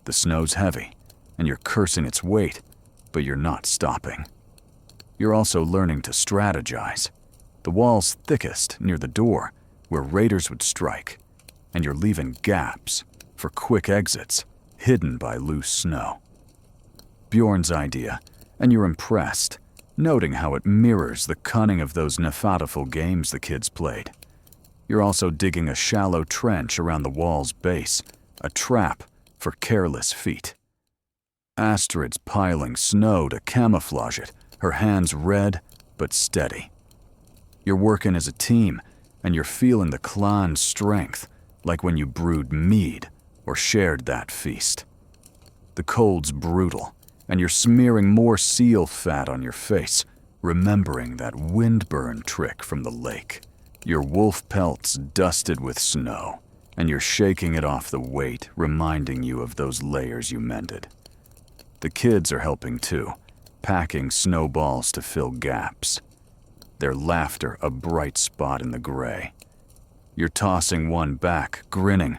The snow's heavy, and you're cursing its weight, but you're not stopping. You're also learning to strategize. The wall's thickest near the door, where raiders would strike, and you're leaving gaps for quick exits, hidden by loose snow. Bjorn's idea, and you're impressed, noting how it mirrors the cunning of those nefatiful games the kids played. You're also digging a shallow trench around the wall's base, a trap for careless feet. Astrid's piling snow to camouflage it, her hands red but steady. You're working as a team, and you're feeling the clan's strength, like when you brewed mead or shared that feast. The cold's brutal, and you're smearing more seal fat on your face, remembering that windburn trick from the lake. Your wolf pelt's dusted with snow, and you're shaking it off the weight, reminding you of those layers you mended. The kids are helping too, packing snowballs to fill gaps. Their laughter a bright spot in the gray. You're tossing one back, grinning,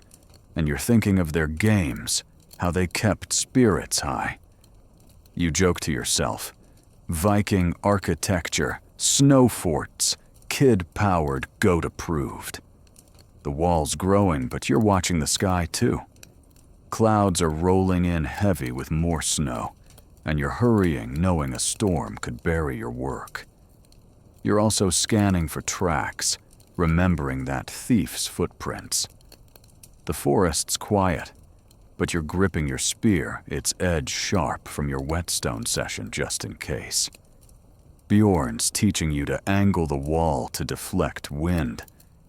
and you're thinking of their games, how they kept spirits high. You joke to yourself, Viking architecture, snow forts, kid-powered, goat-approved. The wall's growing, but you're watching the sky too. Clouds are rolling in heavy with more snow, and you're hurrying knowing a storm could bury your work. You're also scanning for tracks, remembering that thief's footprints. The forest's quiet, but you're gripping your spear, its edge sharp from your whetstone session just in case. Bjorn's teaching you to angle the wall to deflect wind,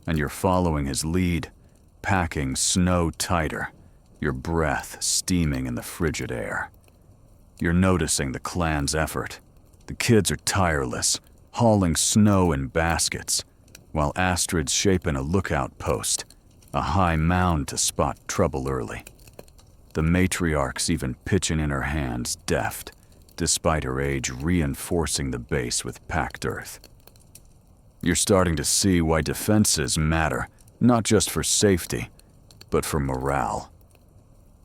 and you're following his lead, packing snow tighter, your breath steaming in the frigid air. You're noticing the clan's effort. The kids are tireless, hauling snow in baskets, while Astrid's shaping a lookout post, a high mound to spot trouble early. The matriarch's even pitching in her hands deft, despite her age reinforcing the base with packed earth. You're starting to see why defenses matter, not just for safety, but for morale.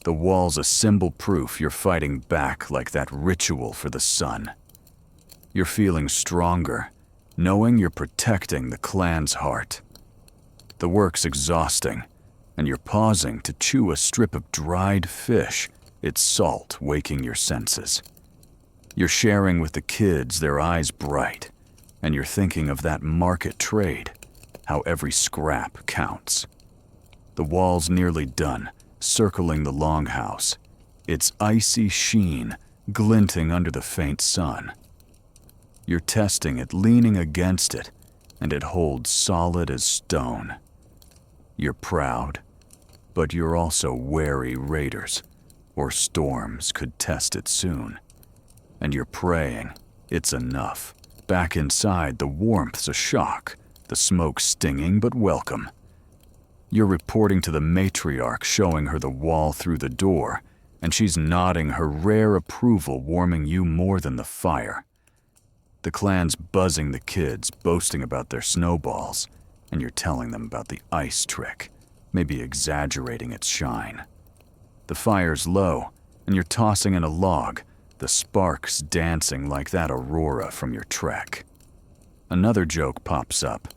The wall's a symbol proof you're fighting back like that ritual for the sun. You're feeling stronger, knowing you're protecting the clan's heart. The work's exhausting, and you're pausing to chew a strip of dried fish, its salt waking your senses. You're sharing with the kids, their eyes bright, and you're thinking of that market trade, how every scrap counts. The wall's nearly done, circling the longhouse, its icy sheen glinting under the faint sun. You're testing it, leaning against it, and it holds solid as stone. You're proud, but you're also wary raiders, or storms could test it soon. And you're praying it's enough. Back inside, the warmth's a shock, the smoke stinging but welcome. You're reporting to the matriarch, showing her the wall through the door, and she's nodding her rare approval, warming you more than the fire. The clan's buzzing the kids, boasting about their snowballs, and you're telling them about the ice trick, maybe exaggerating its shine. The fire's low, and you're tossing in a log, the sparks dancing like that aurora from your trek. Another joke pops up.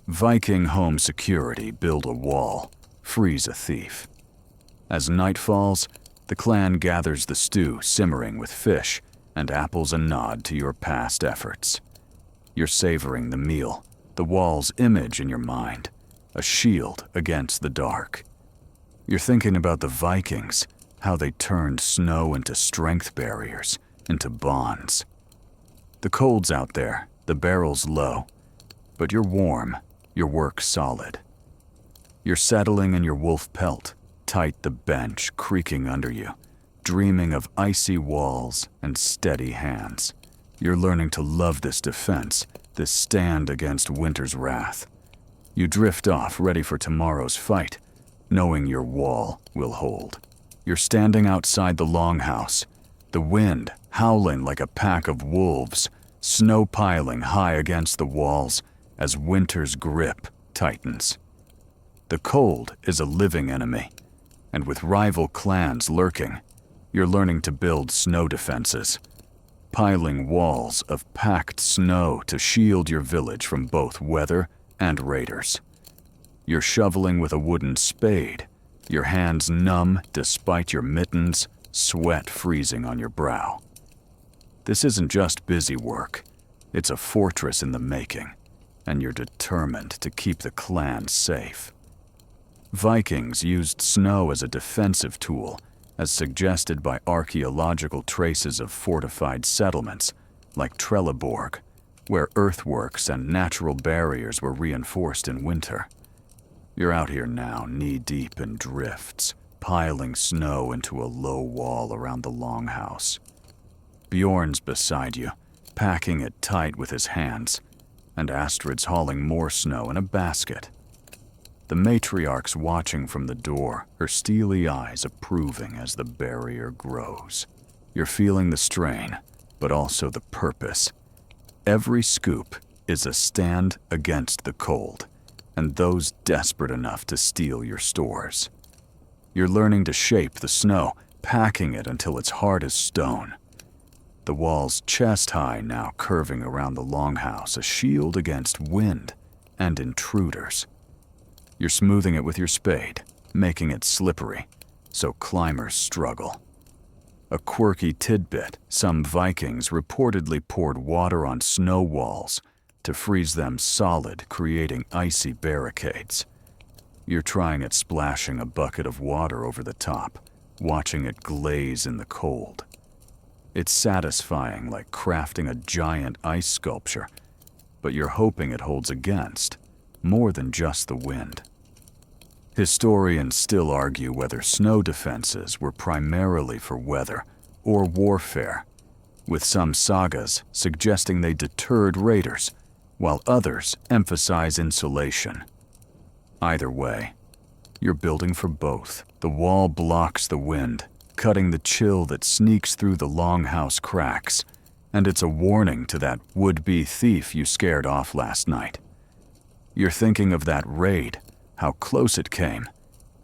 Viking home security build a wall, freeze a thief. As night falls, the clan gathers the stew simmering with fish and apples a nod to your past efforts. You're savoring the meal, the wall's image in your mind, a shield against the dark. You're thinking about the Vikings, how they turned snow into strength barriers, into bonds. The cold's out there, the barrel's low, but you're warm, your work solid. You're settling in your wolf pelt, tight the bench creaking under you, dreaming of icy walls and steady hands. You're learning to love this defense, this stand against winter's wrath. You drift off, ready for tomorrow's fight, knowing your wall will hold. You're standing outside the longhouse, the wind howling like a pack of wolves, snow piling high against the walls as winter's grip tightens. The cold is a living enemy, and with rival clans lurking, you're learning to build snow defenses, piling walls of packed snow to shield your village from both weather and raiders. You're shoveling with a wooden spade, your hands numb despite your mittens, sweat freezing on your brow. This isn't just busy work. It's a fortress in the making, and you're determined to keep the clan safe. Vikings used snow as a defensive tool, as suggested by archaeological traces of fortified settlements, like Trelleborg, where earthworks and natural barriers were reinforced in winter. You're out here now, knee-deep in drifts, piling snow into a low wall around the longhouse. Bjorn's beside you, packing it tight with his hands, and Astrid's hauling more snow in a basket. The matriarch's watching from the door, her steely eyes approving as the barrier grows. You're feeling the strain, but also the purpose. Every scoop is a stand against the cold, and those desperate enough to steal your stores. You're learning to shape the snow, packing it until it's hard as stone. The walls chest high now curving around the longhouse, a shield against wind and intruders. You're smoothing it with your spade, making it slippery, so climbers struggle. A quirky tidbit, some Vikings reportedly poured water on snow walls to freeze them solid, creating icy barricades. You're trying at splashing a bucket of water over the top, watching it glaze in the cold. It's satisfying, like crafting a giant ice sculpture, but you're hoping it holds against more than just the wind. Historians still argue whether snow defenses were primarily for weather or warfare, with some sagas suggesting they deterred raiders, while others emphasize insulation. Either way, you're building for both. The wall blocks the wind, cutting the chill that sneaks through the longhouse cracks, and it's a warning to that would-be thief you scared off last night. You're thinking of that raid, how close it came,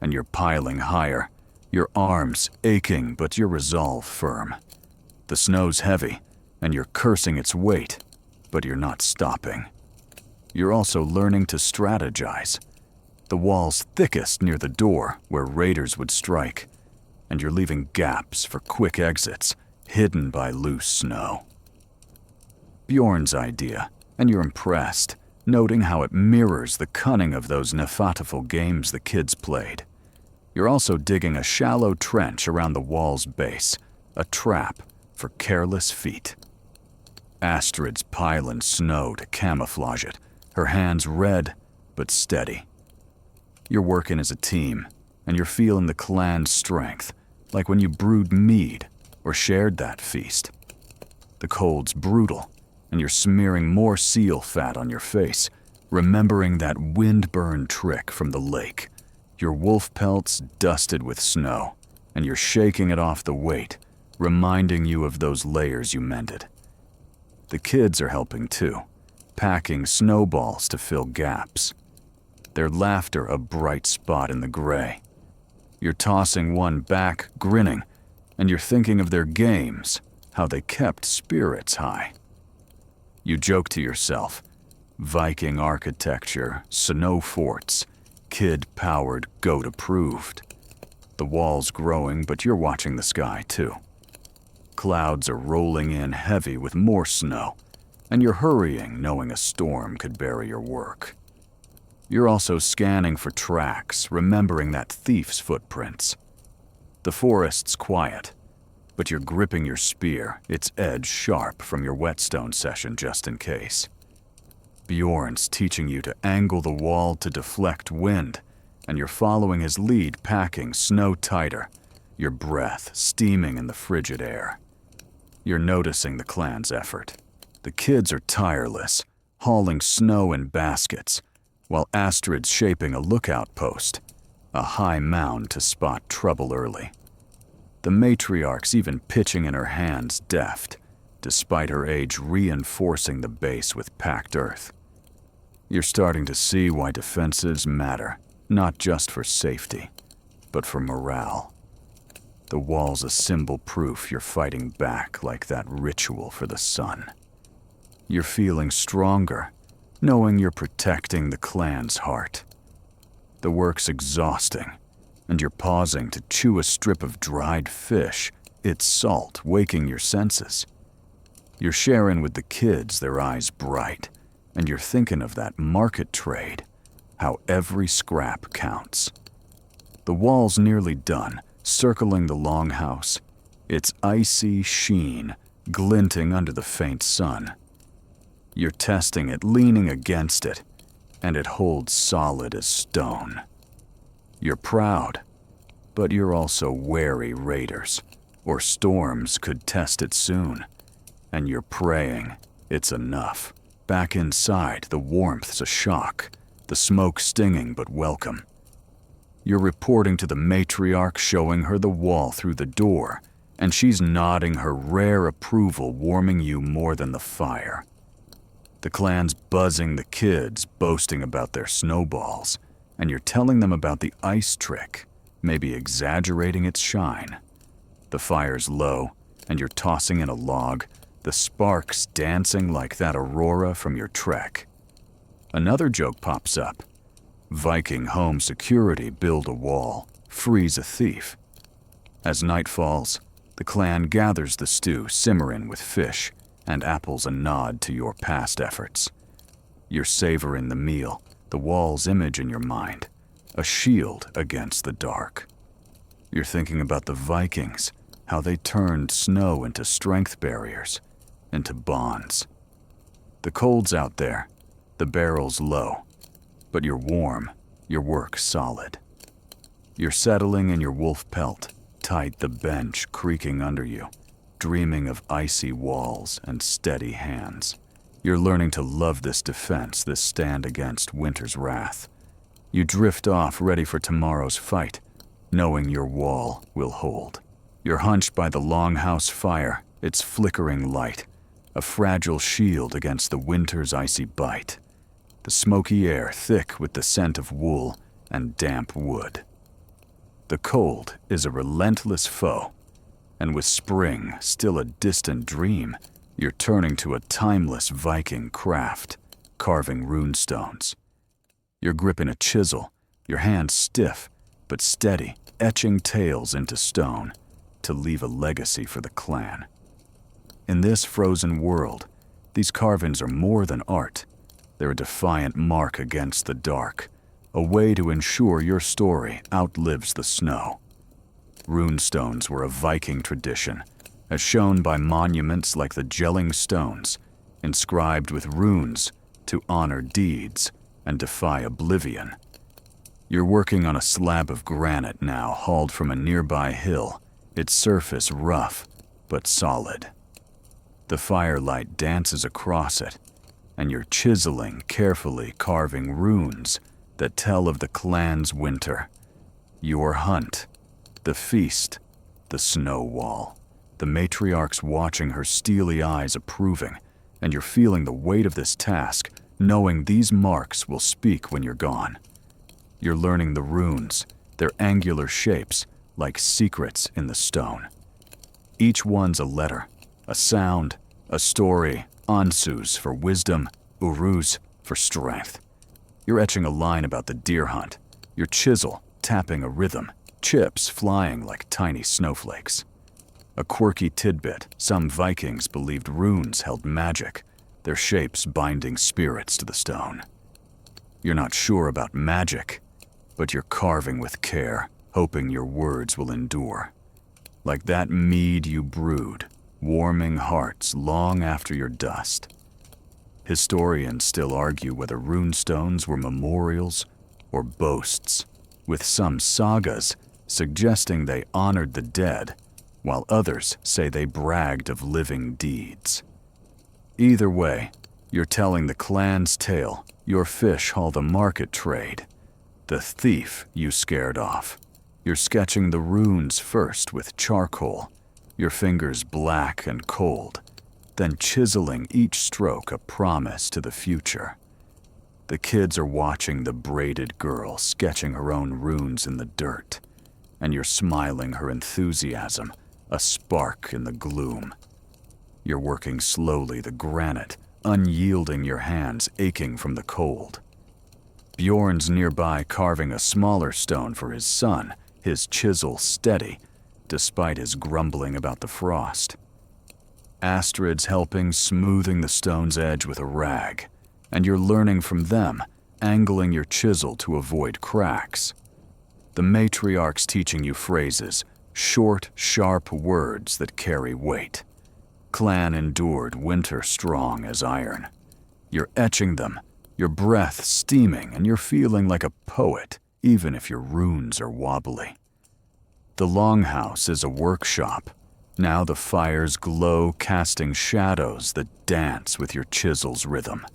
and you're piling higher, your arms aching but your resolve firm. The snow's heavy, and you're cursing its weight, but you're not stopping. You're also learning to strategize. The wall's thickest near the door, where raiders would strike, and you're leaving gaps for quick exits, hidden by loose snow. Bjorn's idea, and you're impressed, noting how it mirrors the cunning of those nefatiful games the kids played. You're also digging a shallow trench around the wall's base, a trap for careless feet. Astrid's piling snow to camouflage it, her hands red but steady. You're working as a team, and you're feeling the clan's strength, like when you brewed mead or shared that feast. The cold's brutal, and you're smearing more seal fat on your face, remembering that wind-burn trick from the lake. Your wolf pelt's dusted with snow, and you're shaking it off the weight, reminding you of those layers you mended. The kids are helping too, packing snowballs to fill gaps. Their laughter a bright spot in the gray. You're tossing one back, grinning, and you're thinking of their games, how they kept spirits high. You joke to yourself, Viking architecture, snow forts, kid-powered, goat-approved. The wall's growing, but you're watching the sky too. Clouds are rolling in heavy with more snow, and you're hurrying knowing a storm could bury your work. You're also scanning for tracks, remembering that thief's footprints. The forest's quiet, but you're gripping your spear, its edge sharp from your whetstone session just in case. Bjorn's teaching you to angle the wall to deflect wind, and you're following his lead, packing snow tighter, your breath steaming in the frigid air. You're noticing the clan's effort. The kids are tireless, hauling snow in baskets, while Astrid's shaping a lookout post, a high mound to spot trouble early. The matriarch's even pitching in her hands deft, despite her age reinforcing the base with packed earth. You're starting to see why defenses matter, not just for safety, but for morale. The wall's a symbol proof you're fighting back like that ritual for the sun. You're feeling stronger, knowing you're protecting the clan's heart. The work's exhausting, and you're pausing to chew a strip of dried fish, its salt waking your senses. You're sharing with the kids, their eyes bright, and you're thinking of that market trade, how every scrap counts. The wall's nearly done, circling the longhouse, its icy sheen glinting under the faint sun. You're testing it, leaning against it, and it holds solid as stone. You're proud, but you're also wary raiders, or storms could test it soon. And you're praying it's enough. Back inside, the warmth's a shock, the smoke stinging but welcome. You're reporting to the matriarch, showing her the wall through the door, and she's nodding her rare approval, warming you more than the fire. The clan's buzzing the kids, boasting about their snowballs, and you're telling them about the ice trick, maybe exaggerating its shine. The fire's low, and you're tossing in a log, the sparks dancing like that aurora from your trek. Another joke pops up. Viking home security build a wall, freeze a thief. As night falls, the clan gathers the stew simmering with fish, and apples a nod to your past efforts. You're savoring the meal, the wall's image in your mind, a shield against the dark. You're thinking about the Vikings, how they turned snow into strength barriers, into bonds. The cold's out there, the barrel's low, but you're warm, your work solid. You're settling in your wolf pelt, tight the bench creaking under you, dreaming of icy walls and steady hands. You're learning to love this defense, this stand against winter's wrath. You drift off ready for tomorrow's fight, knowing your wall will hold. You're hunched by the longhouse fire, its flickering light, a fragile shield against the winter's icy bite. The smoky air thick with the scent of wool and damp wood. The cold is a relentless foe, and with spring still a distant dream, you're turning to a timeless Viking craft, carving runestones. You're gripping a chisel, your hands stiff but steady, etching tales into stone to leave a legacy for the clan. In this frozen world, these carvings are more than art. They're a defiant mark against the dark, a way to ensure your story outlives the snow. Runestones were a Viking tradition, as shown by monuments like the Gelling Stones, inscribed with runes to honor deeds and defy oblivion. You're working on a slab of granite now, hauled from a nearby hill, its surface rough but solid. The firelight dances across it, and you're chiseling, carefully carving runes that tell of the clan's winter. Your hunt, the feast, the snow wall. The matriarch's watching, her steely eyes approving, and you're feeling the weight of this task, knowing these marks will speak when you're gone. You're learning the runes, their angular shapes, like secrets in the stone. Each one's a letter, a sound, a story, ansus for wisdom, urus for strength. You're etching a line about the deer hunt, your chisel tapping a rhythm, chips flying like tiny snowflakes. A quirky tidbit, some Vikings believed runes held magic, their shapes binding spirits to the stone. You're not sure about magic, but you're carving with care, hoping your words will endure. Like that mead you brewed, warming hearts long after your dust. Historians still argue whether runestones were memorials or boasts, with some sagas suggesting they honored the dead, while others say they bragged of living deeds. Either way, you're telling the clan's tale, your fish haul the market trade, the thief you scared off. You're sketching the runes first with charcoal, your fingers black and cold, then chiseling each stroke a promise to the future. The kids are watching the braided girl sketching her own runes in the dirt, and you're smiling her enthusiasm, a spark in the gloom. You're working slowly the granite, unyielding your hands aching from the cold. Bjorn's nearby carving a smaller stone for his son, his chisel steady, despite his grumbling about the frost. Astrid's helping smoothing the stone's edge with a rag, and you're learning from them, angling your chisel to avoid cracks. The matriarch's teaching you phrases, short, sharp words that carry weight. Clan endured winter strong as iron. You're etching them, your breath steaming, and you're feeling like a poet, even if your runes are wobbly. The longhouse is a workshop. Now the fires glow, casting shadows that dance with your chisel's rhythm.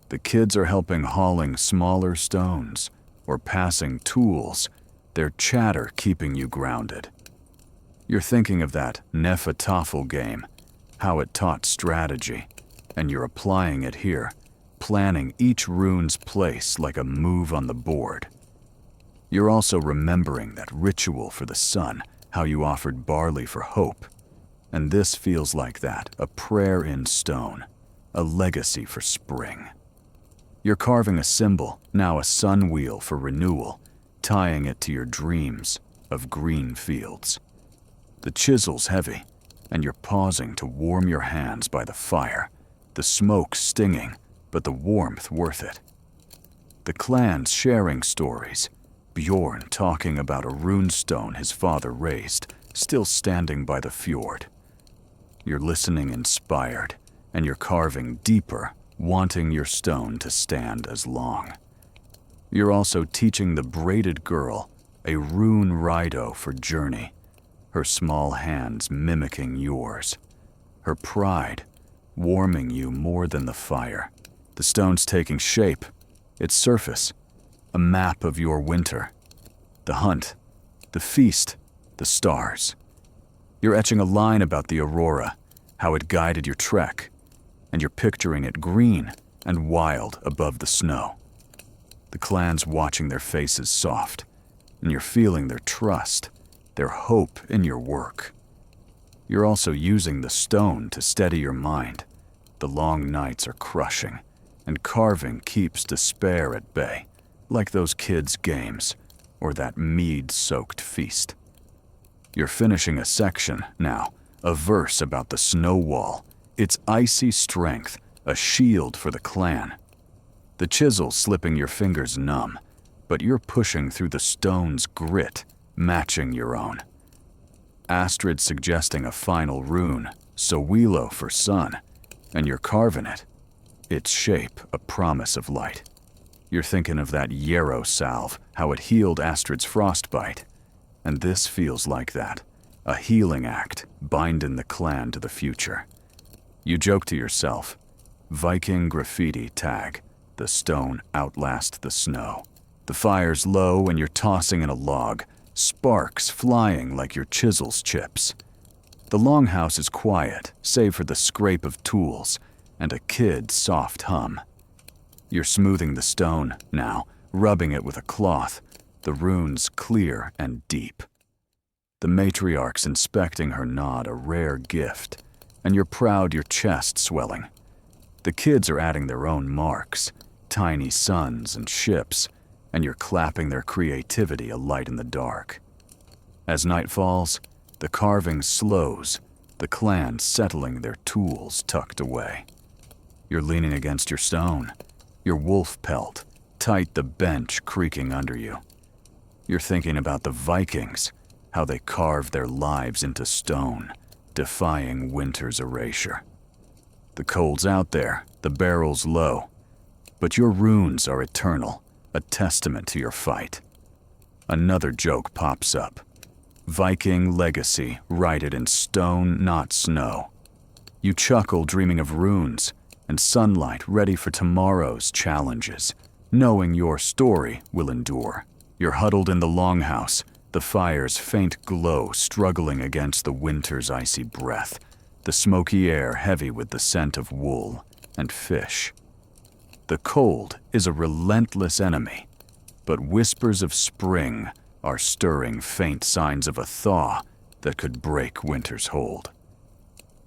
The kids are helping hauling smaller stones or passing tools, their chatter keeping you grounded. You're thinking of that Nefertafel game, how it taught strategy, and you're applying it here, planning each rune's place like a move on the board. You're also remembering that ritual for the sun, how you offered barley for hope. And this feels like that, a prayer in stone, a legacy for spring. You're carving a symbol, now a sun wheel for renewal, tying it to your dreams of green fields. The chisel's heavy, and you're pausing to warm your hands by the fire, the smoke stinging, but the warmth worth it. The clan's sharing stories, Bjorn talking about a runestone his father raised, still standing by the fjord. You're listening inspired, and you're carving deeper, wanting your stone to stand as long. You're also teaching the braided girl a rune rido for journey, her small hands mimicking yours, her pride warming you more than the fire. The stone's taking shape, its surface, a map of your winter, the hunt, the feast, the stars. You're etching a line about the aurora, how it guided your trek, and you're picturing it green and wild above the snow. The clan's watching their faces soft, and you're feeling their trust, their hope in your work. You're also using the stone to steady your mind. The long nights are crushing, and carving keeps despair at bay, like those kids' games or that mead-soaked feast. You're finishing a section now, a verse about the snow wall, its icy strength, a shield for the clan. The chisel slipping your fingers numb, but you're pushing through the stone's grit, matching your own. Astrid suggesting a final rune, Sowilo for sun, and you're carving it. Its shape, a promise of light. You're thinking of that yarrow salve, how it healed Astrid's frostbite. And this feels like that, a healing act, binding the clan to the future. You joke to yourself, Viking graffiti tag, the stone outlast the snow. The fire's low and you're tossing in a log, sparks flying like your chisel's chips. The longhouse is quiet, save for the scrape of tools and a kid's soft hum. You're smoothing the stone now, rubbing it with a cloth, the runes clear and deep. The matriarch's inspecting her nod, a rare gift, and you're proud, your chest swelling. The kids are adding their own marks, tiny suns and ships, and you're clapping their creativity a light in the dark. As night falls, the carving slows, the clan settling their tools tucked away. You're leaning against your stone, your wolf pelt, tight the bench creaking under you. You're thinking about the Vikings, how they carved their lives into stone, defying winter's erasure. The cold's out there, the barrel's low, but your runes are eternal, a testament to your fight. Another joke pops up. Viking legacy, write in stone, not snow. You chuckle, dreaming of runes and sunlight ready for tomorrow's challenges, knowing your story will endure. You're huddled in the longhouse, the fire's faint glow struggling against the winter's icy breath, the smoky air heavy with the scent of wool and fish. The cold is a relentless enemy, but whispers of spring are stirring faint signs of a thaw that could break winter's hold.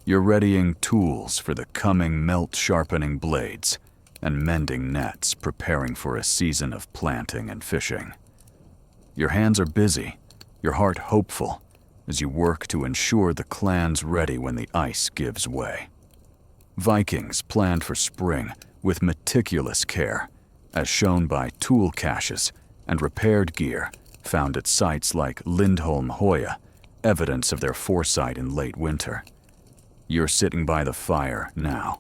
You're readying tools for the coming melt-sharpening blades and mending nets, preparing for a season of planting and fishing. Your hands are busy, your heart hopeful, as you work to ensure the clan's ready when the ice gives way. Vikings planned for spring with meticulous care, as shown by tool caches and repaired gear found at sites like Lindholm Hoya, evidence of their foresight in late winter. You're sitting by the fire now,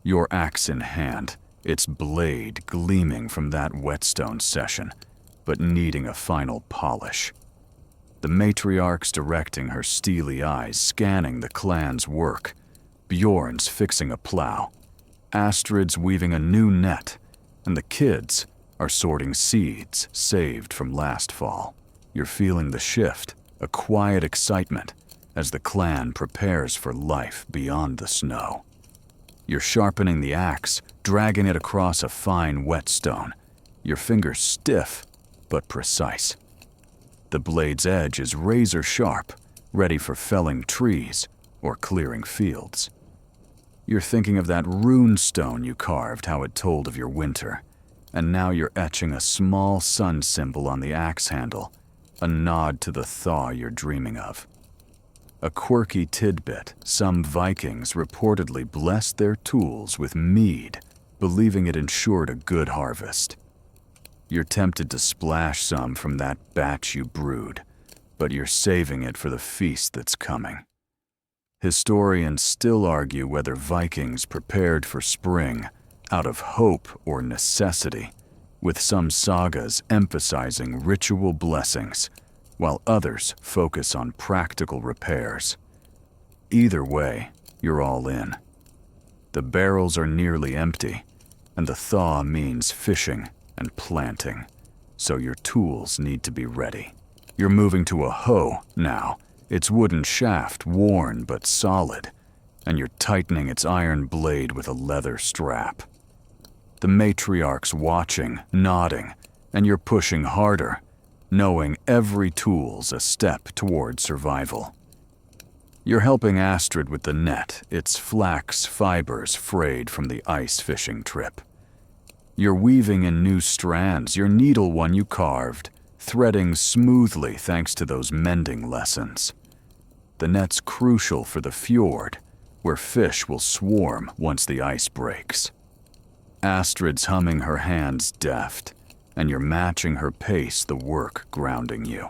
your axe in hand, its blade gleaming from that whetstone session, but needing a final polish. The matriarch's directing her steely eyes, scanning the clan's work. Bjorn's fixing a plow, Astrid's weaving a new net, and the kids are sorting seeds saved from last fall. You're feeling the shift, a quiet excitement, as the clan prepares for life beyond the snow. You're sharpening the axe, dragging it across a fine whetstone, your fingers stiff but precise. The blade's edge is razor sharp, ready for felling trees or clearing fields. You're thinking of that rune stone you carved, how it told of your winter, and now you're etching a small sun symbol on the axe handle, a nod to the thaw you're dreaming of. A quirky tidbit, some Vikings reportedly blessed their tools with mead, believing it ensured a good harvest. You're tempted to splash some from that batch you brewed, but you're saving it for the feast that's coming. Historians still argue whether Vikings prepared for spring out of hope or necessity, with some sagas emphasizing ritual blessings, while others focus on practical repairs. Either way, you're all in. The barrels are nearly empty, and the thaw means fishing and planting, so your tools need to be ready. You're moving to a hoe now, its wooden shaft worn but solid, and you're tightening its iron blade with a leather strap. The matriarch's watching, nodding, and you're pushing harder, knowing every tool's a step toward survival. You're helping Astrid with the net, its flax fibers frayed from the ice fishing trip. You're weaving in new strands, your needle one you carved, threading smoothly thanks to those mending lessons. The net's crucial for the fjord, where fish will swarm once the ice breaks. Astrid's humming her hands deft, and you're matching her pace, the work grounding you.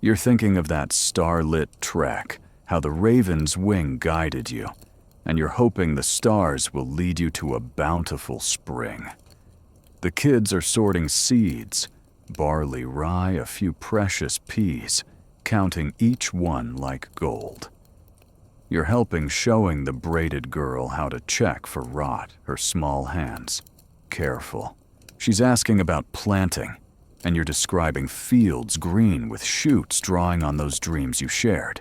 You're thinking of that starlit trek, how the raven's wing guided you, and you're hoping the stars will lead you to a bountiful spring. The kids are sorting seeds, barley, rye, a few precious peas, counting each one like gold. You're helping showing the braided girl how to check for rot, her small hands. Careful. She's asking about planting, and you're describing fields green with shoots drawing on those dreams you shared.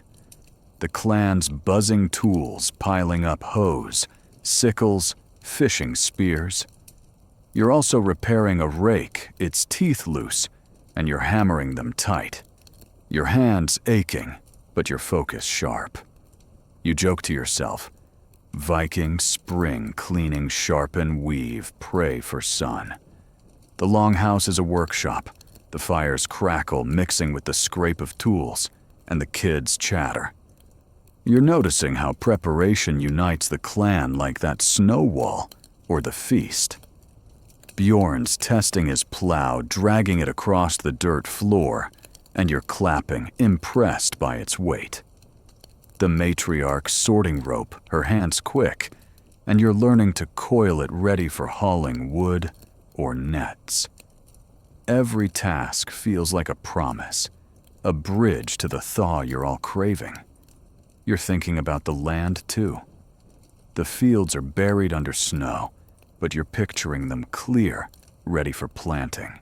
The clan's buzzing tools piling up hoes, sickles, fishing spears. You're also repairing a rake, its teeth loose, and you're hammering them tight. Your hands aching, but your focus sharp. You joke to yourself, Viking spring cleaning, sharpen, weave, pray for sun. The longhouse is a workshop. The fires crackle, mixing with the scrape of tools, and the kids chatter. You're noticing how preparation unites the clan like that snow wall or the feast. Bjorn's testing his plow, dragging it across the dirt floor, and you're clapping, impressed by its weight. The matriarch's sorting rope, her hands quick, and you're learning to coil it ready for hauling wood or nets. Every task feels like a promise, a bridge to the thaw you're all craving. You're thinking about the land too. The fields are buried under snow, but you're picturing them clear, ready for planting.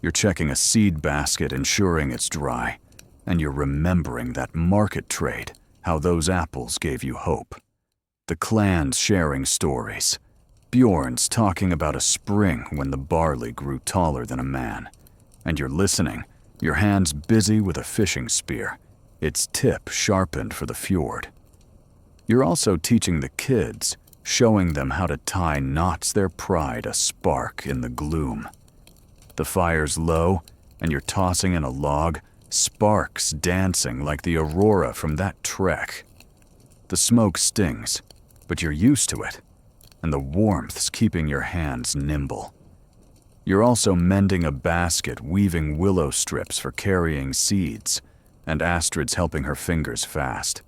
You're checking a seed basket, ensuring it's dry, and you're remembering that market trade, how those apples gave you hope. The clan's sharing stories. Bjorn's talking about a spring when the barley grew taller than a man. And you're listening, your hands busy with a fishing spear, its tip sharpened for the fjord. You're also teaching the kids, showing them how to tie knots, their pride a spark in the gloom. The fire's low, and you're tossing in a log, sparks dancing like the aurora from that trek. The smoke stings, but you're used to it, and the warmth's keeping your hands nimble. You're also mending a basket, weaving willow strips for carrying seeds, and Astrid's helping her fingers fast.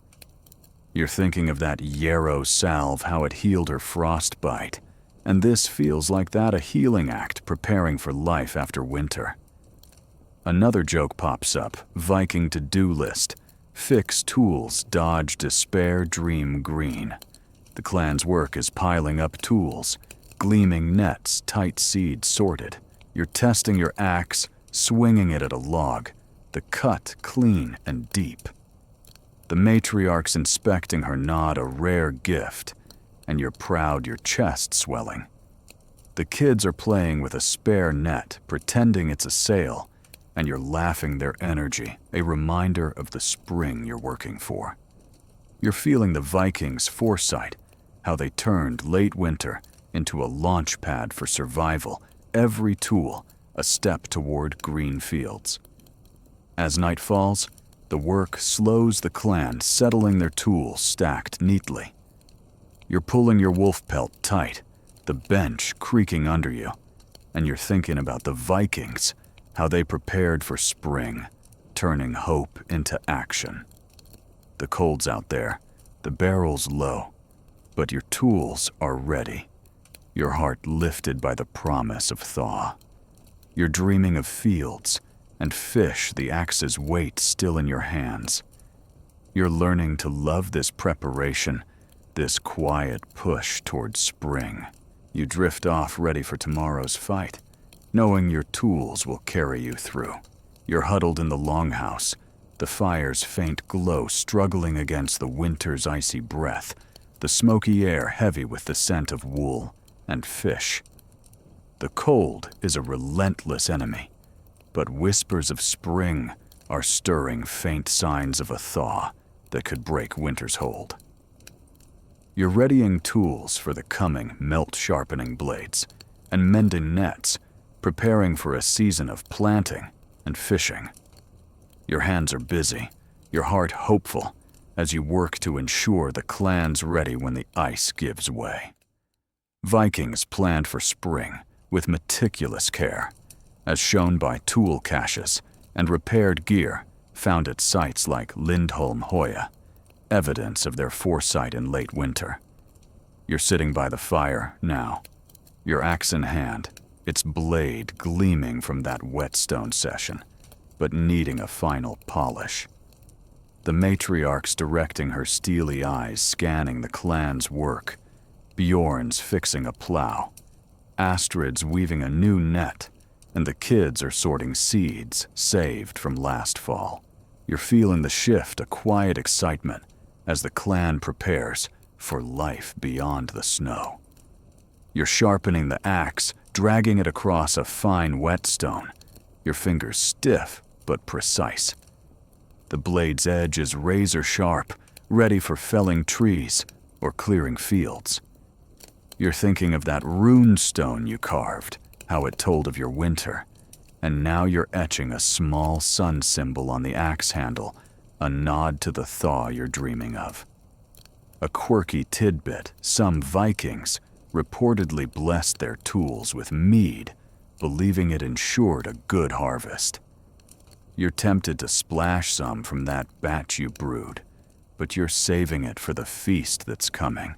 You're thinking of that yarrow salve, how it healed her frostbite, and this feels like that, a healing act preparing for life after winter. Another joke pops up, Viking to-do list. Fix tools, dodge despair, dream green. The clan's work is piling up tools, gleaming nets, tight seeds sorted. You're testing your axe, swinging it at a log, the cut clean and deep. The matriarch's inspecting her nod, a rare gift, and you're proud, your chest swelling. The kids are playing with a spare net, pretending it's a sail, and you're laughing their energy, a reminder of the spring you're working for. You're feeling the Vikings' foresight, how they turned late winter into a launch pad for survival, every tool a step toward green fields. As night falls, the work slows the clan, settling their tools stacked neatly. You're pulling your wolf pelt tight, the bench creaking under you, and you're thinking about the Vikings, how they prepared for spring, turning hope into action. The cold's out there, the barrel's low, but your tools are ready, your heart lifted by the promise of thaw. You're dreaming of fields and fish, the axe's weight still in your hands. You're learning to love this preparation, this quiet push towards spring. You drift off ready for tomorrow's fight, knowing your tools will carry you through. You're huddled in the longhouse, the fire's faint glow struggling against the winter's icy breath, the smoky air heavy with the scent of wool and fish. The cold is a relentless enemy, but whispers of spring are stirring faint signs of a thaw that could break winter's hold. You're readying tools for the coming melt-sharpening blades and mending nets, preparing for a season of planting and fishing. Your hands are busy, your heart hopeful, as you work to ensure the clan's ready when the ice gives way. Vikings planned for spring with meticulous care, as shown by tool caches and repaired gear found at sites like Lindholm Hoya, evidence of their foresight in late winter. You're sitting by the fire now, your axe in hand, its blade gleaming from that whetstone session, but needing a final polish. The matriarch's directing her steely eyes, scanning the clan's work. Bjorn's fixing a plow, Astrid's weaving a new net, and the kids are sorting seeds saved from last fall. You're feeling the shift, a quiet excitement, as the clan prepares for life beyond the snow. You're sharpening the axe, dragging it across a fine whetstone, your fingers stiff but precise. The blade's edge is razor sharp, ready for felling trees or clearing fields. You're thinking of that rune stone you carved, how it told of your winter, and now you're etching a small sun symbol on the axe handle, a nod to the thaw you're dreaming of. A quirky tidbit, some Vikings reportedly blessed their tools with mead, believing it ensured a good harvest. You're tempted to splash some from that batch you brewed, but you're saving it for the feast that's coming.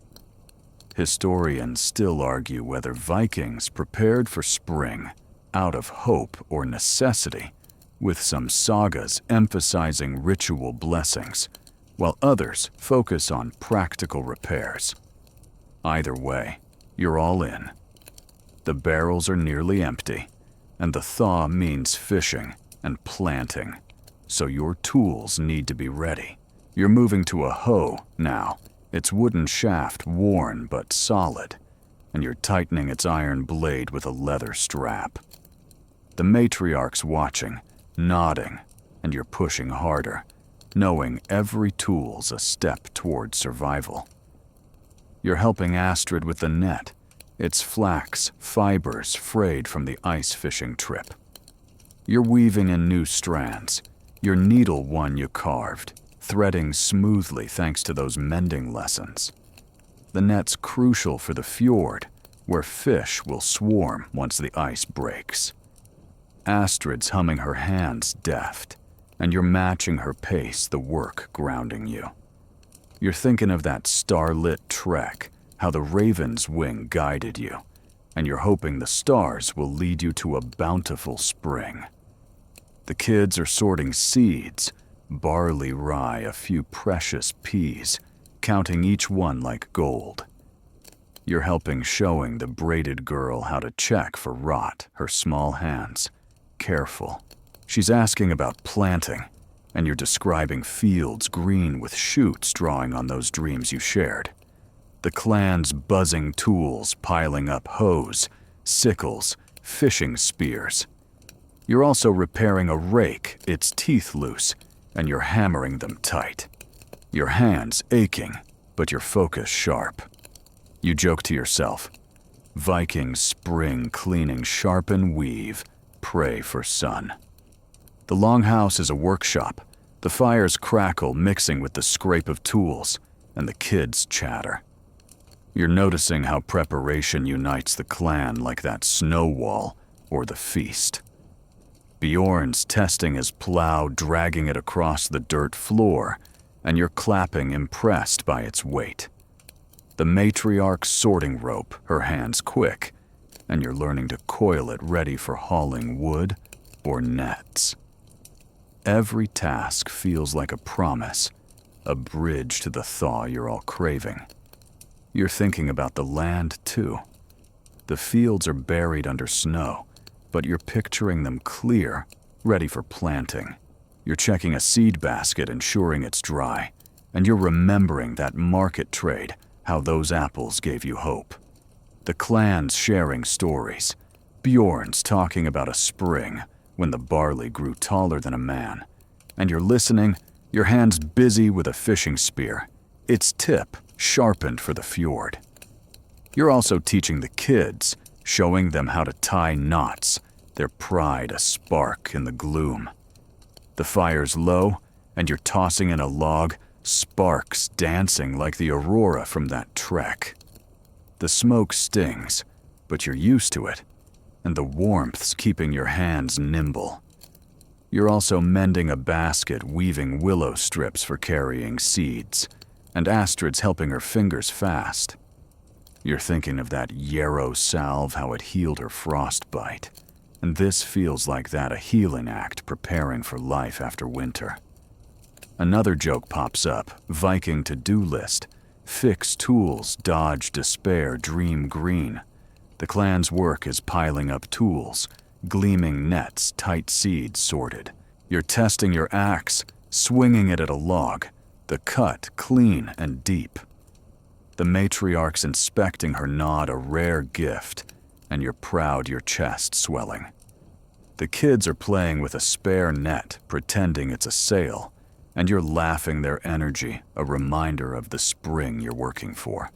Historians still argue whether Vikings prepared for spring out of hope or necessity, with some sagas emphasizing ritual blessings, while others focus on practical repairs. Either way, you're all in. The barrels are nearly empty, and the thaw means fishing and planting, so your tools need to be ready. You're moving to a hoe now, its wooden shaft worn but solid, and you're tightening its iron blade with a leather strap. The matriarch's watching, nodding, and you're pushing harder, knowing every tool's a step toward survival. You're helping Astrid with the net, its flax fibers frayed from the ice fishing trip. You're weaving in new strands, your needle one you carved, threading smoothly thanks to those mending lessons. The net's crucial for the fjord, where fish will swarm once the ice breaks. Astrid's humming her hands deft, and you're matching her pace, the work grounding you. You're thinking of that starlit trek, how the raven's wing guided you, and you're hoping the stars will lead you to a bountiful spring. The kids are sorting seeds, barley, rye, a few precious peas, counting each one like gold. You're helping showing the braided girl how to check for rot, her small hands. Careful. She's asking about planting, and you're describing fields green with shoots drawing on those dreams you shared. The clan's buzzing tools piling up hoes, sickles, fishing spears. You're also repairing a rake, its teeth loose, and you're hammering them tight. Your hands aching, but your focus sharp. You joke to yourself, Vikings spring cleaning sharpen weave, pray for sun. The longhouse is a workshop. The fires crackle mixing with the scrape of tools, and the kids chatter. You're noticing how preparation unites the clan like that snow wall or the feast. Bjorn's testing his plow, dragging it across the dirt floor, and you're clapping, impressed by its weight. The matriarch's sorting rope, her hands quick, and you're learning to coil it ready for hauling wood or nets. Every task feels like a promise, a bridge to the thaw you're all craving. You're thinking about the land, too. The fields are buried under snow, but you're picturing them clear, ready for planting. You're checking a seed basket, ensuring it's dry, and you're remembering that market trade, how those apples gave you hope. The clans sharing stories. Bjorn's talking about a spring when the barley grew taller than a man. And you're listening, your hands busy with a fishing spear, its tip sharpened for the fjord. You're also teaching the kids, showing them how to tie knots, their pride a spark in the gloom. The fire's low, and you're tossing in a log, sparks dancing like the aurora from that trek. The smoke stings, but you're used to it, and the warmth's keeping your hands nimble. You're also mending a basket, weaving willow strips for carrying seeds, and Astrid's helping her fingers fast. You're thinking of that yarrow salve, how it healed her frostbite, and this feels like that, a healing act preparing for life after winter. Another joke pops up, Viking to-do list. Fix tools, dodge despair, dream green. The clan's work is piling up tools, gleaming nets, tight seeds sorted. You're testing your axe, swinging it at a log, the cut clean and deep. The matriarch's inspecting her nod, a rare gift, and you're proud, your chest swelling. The kids are playing with a spare net, pretending it's a sail, and you're laughing their energy, a reminder of the spring you're working for.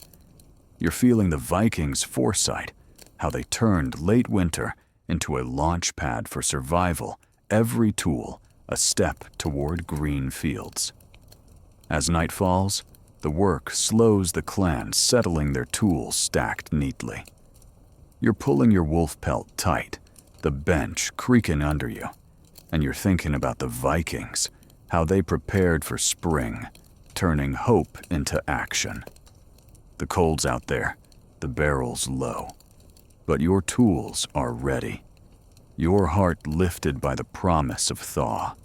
You're feeling the Vikings' foresight, how they turned late winter into a launch pad for survival, every tool a step toward green fields. As night falls, the work slows the clan, settling their tools stacked neatly. You're pulling your wolf pelt tight, the bench creaking under you, and you're thinking about the Vikings, how they prepared for spring, turning hope into action. The cold's out there, the barrel's low, but your tools are ready. Your heart lifted by the promise of thaw.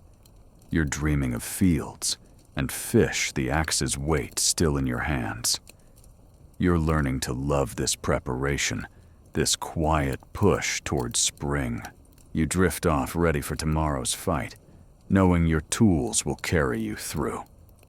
You're dreaming of fields and fish, the axe's weight still in your hands. You're learning to love this preparation, this quiet push towards spring. You drift off ready for tomorrow's fight, knowing your tools will carry you through.